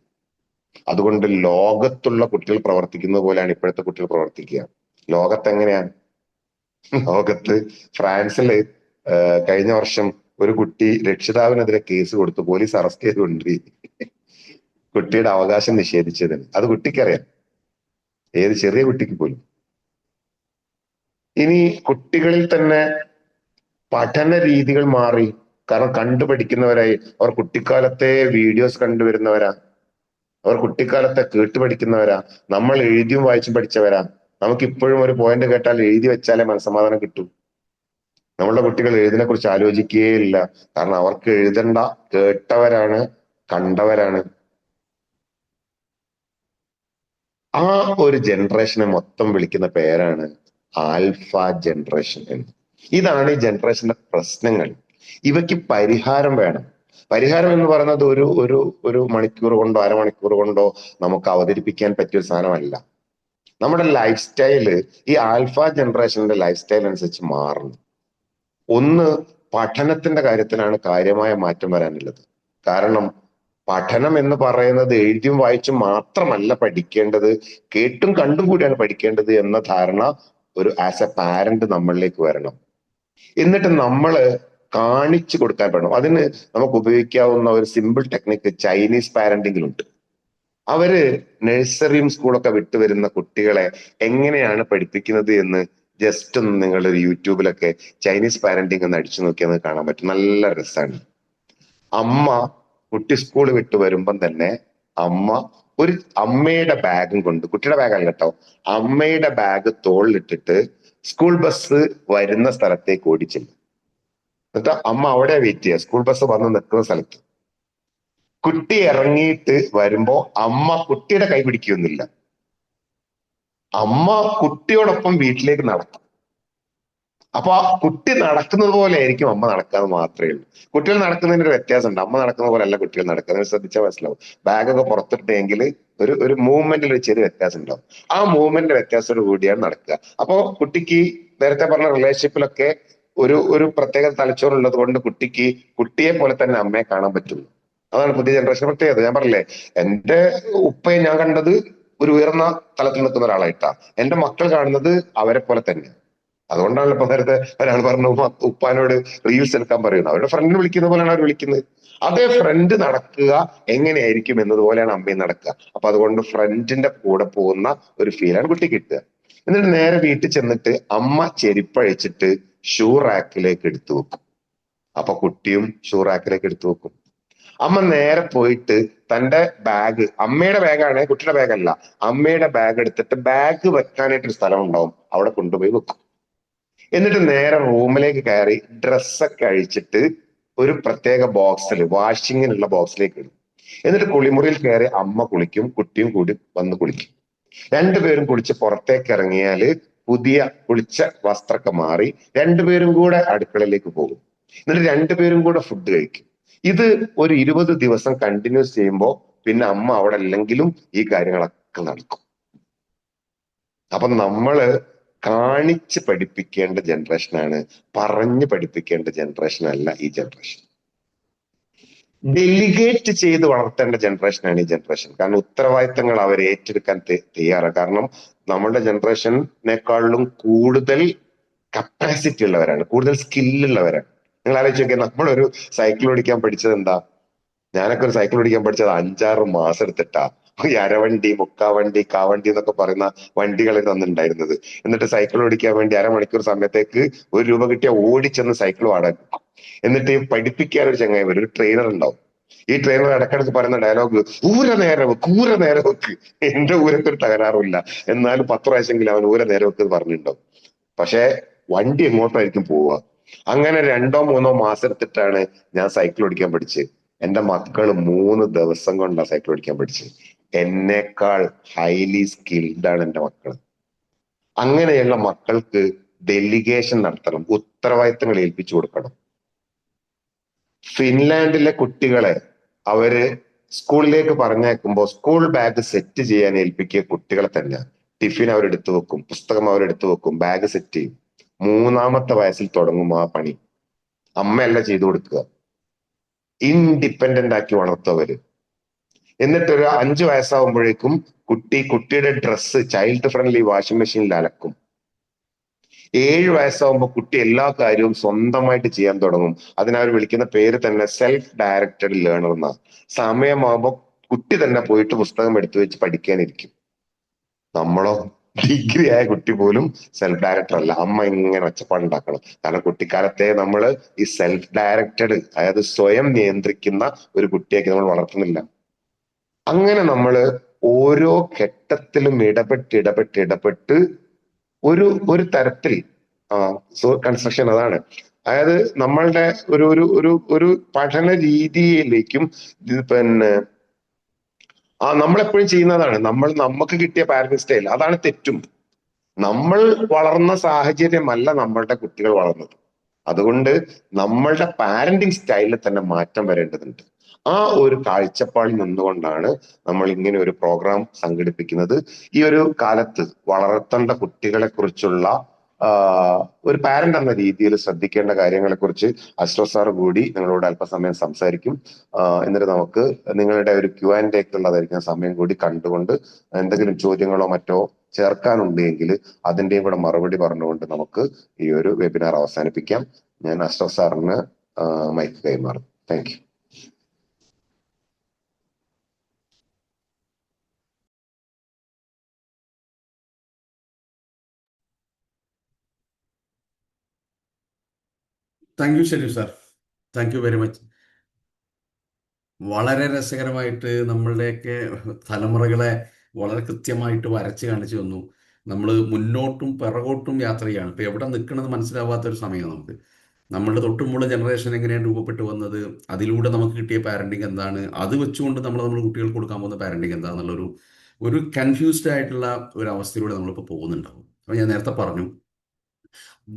അതുകൊണ്ട് ലോകത്തുള്ള കുട്ടികൾ പ്രവർത്തിക്കുന്നത് പോലെയാണ് ഇപ്പോഴത്തെ കുട്ടികൾ പ്രവർത്തിക്കുക. ലോകത്ത് എങ്ങനെയാ? ലോകത്ത് ഫ്രാൻസില് കഴിഞ്ഞ വർഷം ഒരു കുട്ടി രക്ഷിതാവിനെതിരെ കേസ് കൊടുത്തു, പോലീസ് അറസ്റ്റ് ചെയ്തുകൊണ്ട് കുട്ടിയുടെ അവകാശം നിഷേധിച്ചതിന്. അത് കുട്ടിക്കറിയാം, ഏത് ചെറിയ കുട്ടിക്ക് പോലും. ഇനി കുട്ടികളിൽ തന്നെ പഠന രീതികൾ മാറി. കാരണം കണ്ടുപഠിക്കുന്നവരായി. അവർ കുട്ടിക്കാലത്തെ വീഡിയോസ് കണ്ടുവരുന്നവരാ, അവർ കുട്ടിക്കാലത്തെ കേട്ട് പഠിക്കുന്നവരാ. നമ്മൾ എഴുതിയും വായിച്ചും പഠിച്ചവരാ. നമുക്ക് ഇപ്പോഴും ഒരു പോയിന്റ് കേട്ടാൽ എഴുതി വെച്ചാലേ മനസ്സമാധാനം കിട്ടൂ. നമ്മളുടെ കുട്ടികൾ എഴുതിനെ കുറിച്ച് ആലോചിക്കുകയില്ല. കാരണം അവർക്ക് എഴുതണ്ട, കേട്ടവരാണ്, കണ്ടവരാണ്. ആ ഒരു ജനറേഷനെ മൊത്തം വിളിക്കുന്ന പേരാണ് ആൽഫ ജനറേഷൻ എന്ന്. ഇതാണ് ഈ ജനറേഷന്റെ പ്രശ്നങ്ങൾ. ഇവയ്ക്ക് പരിഹാരം വേണം. പരിഹാരം എന്ന് പറയുന്നത് ഒരു ഒരു ഒരു മണിക്കൂർ കൊണ്ടോ അരമണിക്കൂർ കൊണ്ടോ നമുക്ക് അവതരിപ്പിക്കാൻ പറ്റിയ ഒരു സാധനമല്ല. നമ്മുടെ ലൈഫ് സ്റ്റൈല് ഈ ആൽഫ ജനറേഷന്റെ ലൈഫ് സ്റ്റൈൽ അനുസരിച്ച് മാറുന്നു. ഒന്ന്, പഠനത്തിന്റെ കാര്യത്തിലാണ് കാര്യമായ മാറ്റം വരാനുള്ളത്. കാരണം പഠനം എന്ന് പറയുന്നത് എഴുതിയും വായിച്ചും മാത്രമല്ല പഠിക്കേണ്ടത്, കേട്ടും കണ്ടും കൂടിയാണ് പഠിക്കേണ്ടത് എന്ന ധാരണ ഒരു ആസ് എ പാരന്റ് നമ്മളിലേക്ക് വരണം. എന്നിട്ട് നമ്മള് കാണിച്ചു കൊടുക്കാൻ പറ്റണം. അതിന് നമുക്ക് ഉപയോഗിക്കാവുന്ന ഒരു സിമ്പിൾ ടെക്നിക്ക് ചൈനീസ് പാരന്റിങ്ങിലുണ്ട്. അവര് നഴ്സറിയും സ്കൂളൊക്കെ വിട്ടുവരുന്ന കുട്ടികളെ എങ്ങനെയാണ് പഠിപ്പിക്കുന്നത് എന്ന് ജസ്റ്റ് ഒന്ന് നിങ്ങൾ യൂട്യൂബിലൊക്കെ ചൈനീസ് പാരന്റിങ് ഒന്ന് അടിച്ചു നോക്കിയാൽ കാണാൻ പറ്റും. നല്ല രസമാണ്. അമ്മ കുട്ടി സ്കൂൾ വിട്ട് വരുമ്പം തന്നെ ഒരു അമ്മയുടെ ബാഗും കൊണ്ട്, കുട്ടിയുടെ ബാഗല്ല കേട്ടോ, അമ്മയുടെ ബാഗ് തോളിലിട്ടിട്ട് സ്കൂൾ ബസ് വരുന്ന സ്ഥലത്തേക്ക് ഓടിച്ചില്ല. എന്നിട്ട് അമ്മ അവിടെ വെയിറ്റ് ചെയ്യുക, സ്കൂൾ ബസ് വന്ന് നിൽക്കുന്ന സ്ഥലത്ത്. കുട്ടി ഇറങ്ങിയിട്ട് വരുമ്പോ അമ്മ കുട്ടിയുടെ കൈ പിടിക്കുകയൊന്നുമില്ല. അമ്മ കുട്ടിയോടൊപ്പം വീട്ടിലേക്ക് നടക്കും. അപ്പൊ ആ കുട്ടി നടക്കുന്നത് പോലെ ആയിരിക്കും അമ്മ നടക്കാതെ മാത്രമേ ഉള്ളൂ. കുട്ടികൾ നടക്കുന്നതിന് ഒരു വ്യത്യാസമുണ്ട്. അമ്മ നടക്കുന്ന പോലെ അല്ല കുട്ടികൾ നടക്കുന്നത്, ശ്രദ്ധിച്ചാൽ മനസ്സിലാവും. ബാഗൊക്കെ പുറത്തിട്ടെങ്കിൽ ഒരു മൂവ്മെന്റിൽ ഒരു ചെറിയ വ്യത്യാസം ഉണ്ടാവും. ആ മൂവ്മെന്റിന്റെ വ്യത്യാസത്തോട് കൂടിയാണ് നടക്കുക. അപ്പോ കുട്ടിക്ക് നേരത്തെ പറഞ്ഞ റിലേഷൻഷിപ്പിലൊക്കെ ഒരു പ്രത്യേക തലച്ചോറുള്ളത് കൊണ്ട് കുട്ടിക്ക് കുട്ടിയെ പോലെ തന്നെ അമ്മയെ കാണാൻ പറ്റുന്നു. അതാണ് പുതിയ ജനറേഷൻ പ്രത്യേകത. ഞാൻ പറഞ്ഞില്ലേ, എന്റെ ഉപ്പയെ ഞാൻ കണ്ടത് ഒരു ഉയർന്ന തലത്തിൽ നിൽക്കുന്ന ഒരാളായിട്ടാ. എന്റെ മക്കൾ കാണുന്നത് അവരെ പോലെ തന്നെ. അതുകൊണ്ടാണല്ലോ ഇപ്പൊ നേരത്തെ ഒരാൾ പറഞ്ഞു ഉപ്പാനോട് റീൽസ് എടുക്കാൻ പറയുന്നത്. അവരുടെ ഫ്രണ്ടിനെ വിളിക്കുന്ന പോലെയാണ് അവർ വിളിക്കുന്നത്. അതേ ഫ്രണ്ട് നടക്കുക എങ്ങനെയായിരിക്കും എന്നതുപോലെയാണ് അമ്മയും നടക്കുക. അപ്പൊ അതുകൊണ്ട് ഫ്രണ്ടിന്റെ കൂടെ പോകുന്ന ഒരു ഫീലാണ് കുട്ടി കിട്ടുക. എന്നിട്ട് നേരെ വീട്ടിൽ ചെന്നിട്ട് അമ്മ ചെരുപ്പഴിച്ചിട്ട് ഷൂ റാക്കിലേക്ക് എടുത്തു വെക്കും. അപ്പൊ കുട്ടിയും ഷൂ റാക്കിലേക്ക് എടുത്തു വെക്കും. അമ്മ നേരെ പോയിട്ട് തന്റെ ബാഗ്, അമ്മയുടെ ബാഗാണ്, കുട്ടിയുടെ ബാഗല്ല, അമ്മയുടെ ബാഗ് എടുത്തിട്ട് ബാഗ് വെക്കാനായിട്ടൊരു സ്ഥലം ഉണ്ടാവും, അവിടെ കൊണ്ടുപോയി വെക്കും. എന്നിട്ട് നേരെ റൂമിലേക്ക് കയറി ഡ്രസ്സൊക്കെ അഴിച്ചിട്ട് ഒരു പ്രത്യേക ബോക്സിൽ, വാഷിങ്ങിനുള്ള ബോക്സിലേക്ക് ഇടും. എന്നിട്ട് കുളിമുറിയിൽ കയറി അമ്മ കുളിക്കും, കുട്ടിയും കൂടി വന്ന് കുളിക്കും. രണ്ടുപേരും കുളിച്ച് പുറത്തേക്ക് ഇറങ്ങിയാല് പുതിയ കുളിച്ച വസ്ത്രമൊക്കെ മാറി രണ്ടുപേരും കൂടെ അടുക്കളയിലേക്ക് പോകും. എന്നിട്ട് രണ്ടുപേരും കൂടെ ഫുഡ് കഴിക്കും. ഇത് ഒരു 20 ദിവസം കണ്ടിന്യൂസ് ചെയ്യുമ്പോൾ പിന്നെ അമ്മ അവിടെ അല്ലെങ്കിലും ഈ കാര്യങ്ങളൊക്കെ നടക്കും. അപ്പൊ നമ്മള് കാണിച്ച് പഠിപ്പിക്കേണ്ട ജനറേഷനാണ്, പറഞ്ഞ് പഠിപ്പിക്കേണ്ട ജനറേഷൻ അല്ല ഈ ജനറേഷൻ. ഡെലിഗേറ്റ് ചെയ്ത് വളർത്തേണ്ട ജനറേഷനാണ് ഈ ജനറേഷൻ. കാരണം ഉത്തരവാദിത്തങ്ങൾ അവർ ഏറ്റെടുക്കാൻ തയ്യാറാണ്. കാരണം നമ്മുടെ ജനറേഷനേക്കാളിലും കൂടുതൽ കപ്പാസിറ്റി ഉള്ളവരാണ്, കൂടുതൽ സ്കില്ലുള്ളവരാണ്. നിങ്ങൾ ആലോചിച്ച് നോക്കിയാൽ, നമ്മളൊരു സൈക്കിൾ ഓടിക്കാൻ പഠിച്ചത് എന്താ? ഞാനൊക്കെ ഒരു സൈക്കിൾ ഓടിക്കാൻ പഠിച്ചത് 5-6 മാസം എടുത്തിട്ടാ. ഈ അരവണ്ടി, മുക്കാവണ്ടി, കാവണ്ടി എന്നൊക്കെ പറയുന്ന വണ്ടികൾ തന്നിട്ടുണ്ടായിരുന്നത്. എന്നിട്ട് സൈക്കിൾ ഓടിക്കാൻ വേണ്ടി അരമണിക്കൂർ സമയത്തേക്ക് 1 രൂപ കിട്ടിയ ഓടിച്ചെന്ന് സൈക്കിൾ വാടക. എന്നിട്ട് പഠിപ്പിക്കാൻ ഒരു ചങ്ങായി വരും, ഒരു ട്രെയിനർ ഉണ്ടാവും. ഈ ട്രെയിനർ ഇടക്കിടക്ക് പറയുന്ന ഡയലോഗ്, ഊര നേരെ വെക്ക്, ഊര നേരെ വെക്ക്. എന്റെ ഊരക്ക് ഒരു തകരാറില്ല, എന്നാലും 10 പ്രാവശ്യമെങ്കിലും അവൻ ഊര നേരെ വെക്ക് പറഞ്ഞിട്ടുണ്ടാവും. പക്ഷെ വണ്ടി എങ്ങോട്ടായിരിക്കും പോവുക? അങ്ങനെ 2-3 മാസം എടുത്തിട്ടാണ് ഞാൻ സൈക്കിൾ ഓടിക്കാൻ പഠിച്ചത്. എന്റെ മക്കള് 3 ദിവസം കൊണ്ടാണ് സൈക്കിൾ ഓടിക്കാൻ പഠിച്ചത്. എന്നേക്കാൾ ഹൈലി സ്കിൽഡ് ആണ് എന്റെ മക്കള്. അങ്ങനെയുള്ള മക്കൾക്ക് ഡെലിഗേഷൻ നടത്തണം, ഉത്തരവാദിത്തങ്ങൾ ഏൽപ്പിച്ചു കൊടുക്കണം. ഫിൻലാൻഡിലെ കുട്ടികളെ അവര് സ്കൂളിലേക്ക് പറഞ്ഞേക്കുമ്പോൾ സ്കൂൾ ബാഗ് സെറ്റ് ചെയ്യാൻ ഏൽപ്പിക്കുക കുട്ടികളെ തന്നെ. ടിഫിൻ അവരെടുത്തു വെക്കും, പുസ്തകം അവരെടുത്തു വെക്കും, ബാഗ് സെറ്റ് ചെയ്യും. 3-ാമത്തെ വയസ്സിൽ തുടങ്ങും ആ പണി. അമ്മയല്ല ചെയ്തു കൊടുക്കുക, ഇൻഡിപെൻഡന്റ് ആക്കി വളർത്തുവര്. എന്നിട്ടൊരു 5 വയസ്സാവുമ്പോഴേക്കും കുട്ടിയുടെ ഡ്രസ്സ് ചൈൽഡ് ഫ്രണ്ട്ലി വാഷിംഗ് മെഷീനിൽ അലക്കും. 7 വയസ്സാകുമ്പോൾ കുട്ടി എല്ലാ കാര്യവും സ്വന്തമായിട്ട് ചെയ്യാൻ തുടങ്ങും. അതിനവർ വിളിക്കുന്ന പേര് തന്നെ സെൽഫ് ഡയറക്റ്റഡ് ലേണർ എന്നാണ്. സമയമാകുമ്പോൾ കുട്ടി തന്നെ പോയിട്ട് പുസ്തകം എടുത്തു വെച്ച് പഠിക്കാനിരിക്കും. നമ്മളോ, ഡിഗ്രി ആയ കുട്ടി പോലും സെൽഫ് ഡയറക്ടർ അല്ല. അമ്മ ഇങ്ങനെ ഒച്ചപ്പാടുണ്ടാക്കണം. കാരണം കുട്ടിക്കാലത്തെ നമ്മൾ ഈ സെൽഫ് ഡയറക്റ്റഡ്, അതായത് സ്വയം നിയന്ത്രിക്കുന്ന ഒരു കുട്ടിയൊക്കെ നമ്മൾ വളർത്തുന്നില്ല. അങ്ങനെ നമ്മള് ഓരോ ഘട്ടത്തിലും ഇടപെട്ട് ഒരു ഒരു തരത്തിൽ കൺസ്ട്രക്ഷൻ അതാണ്. അതായത് നമ്മളുടെ ഒരു ഒരു ഒരു ഒരു പഠന രീതിയിലേക്കും പിന്നെ നമ്മളെപ്പോഴും ചെയ്യുന്നതാണ്. നമുക്ക് കിട്ടിയ പാരന്റിങ് സ്റ്റൈൽ അതാണ് തെറ്റും. നമ്മൾ വളർന്ന സാഹചര്യമല്ല നമ്മളുടെ കുട്ടികൾ വളർന്നത്. അതുകൊണ്ട് നമ്മളുടെ പാരന്റിങ് സ്റ്റൈലിൽ തന്നെ മാറ്റം വരേണ്ടതുണ്ട്. ആ ഒരു കാഴ്ചപ്പാടിൽ നിന്നുകൊണ്ടാണ് നമ്മൾ ഇങ്ങനെ ഒരു പ്രോഗ്രാം സംഘടിപ്പിക്കുന്നത്. ഈ ഒരു കാലത്ത് വളർത്തേണ്ട കുട്ടികളെ കുറിച്ചുള്ള ഒരു പാരന്റ് എന്ന രീതിയിൽ ശ്രദ്ധിക്കേണ്ട കാര്യങ്ങളെ കുറിച്ച് അഷ്റഫ് സാർ കൂടി നിങ്ങളോട് അല്പസമയം സംസാരിക്കും. എന്നിട്ട് നമുക്ക് നിങ്ങളുടെ ഒരു Q&A ഉള്ളതായിരിക്കുന്ന സമയം കൂടി കണ്ടുകൊണ്ട് എന്തെങ്കിലും ചോദ്യങ്ങളോ മറ്റോ ചേർക്കാനുണ്ടെങ്കിൽ അതിന്റെയും കൂടെ മറുപടി പറഞ്ഞുകൊണ്ട് നമുക്ക് ഈ ഒരു വെബിനാർ അവസാനിപ്പിക്കാം. ഞാൻ അഷ്റഫ് സാറിന് മൈക്ക് കൈമാറും. Thank you. Thank you Sharif sir, thank you very much. വളരെ രസകരമായിട്ട് നമ്മളുടെയൊക്കെ തലമുറകളെ വളരെ കൃത്യമായിട്ട് വരച്ച് കാണിച്ചു തന്നു. നമ്മൾ മുന്നോട്ടും പിറകോട്ടും യാത്ര ചെയ്യാണ്. ഇപ്പം എവിടെ നിൽക്കണമെന്ന് മനസ്സിലാവാത്തൊരു സമയം നമുക്ക്. നമ്മളുടെ തൊട്ടുമുള്ള ജനറേഷൻ എങ്ങനെയാണ് രൂപപ്പെട്ടു വന്നത്, അതിലൂടെ നമുക്ക് കിട്ടിയ പാരന്റിങ് എന്താണ്, അത് വെച്ചുകൊണ്ട് നമ്മൾ കുട്ടികൾക്ക് കൊടുക്കാൻ പോകുന്ന പാരന്റിങ് എന്താണെന്നുള്ളൊരു ഒരു കൺഫ്യൂസ്ഡ് ആയിട്ടുള്ള ഒരു അവസ്ഥയിലൂടെ നമ്മളിപ്പോൾ പോകുന്നുണ്ടാവും. അപ്പോൾ ഞാൻ നേരത്തെ പറഞ്ഞു,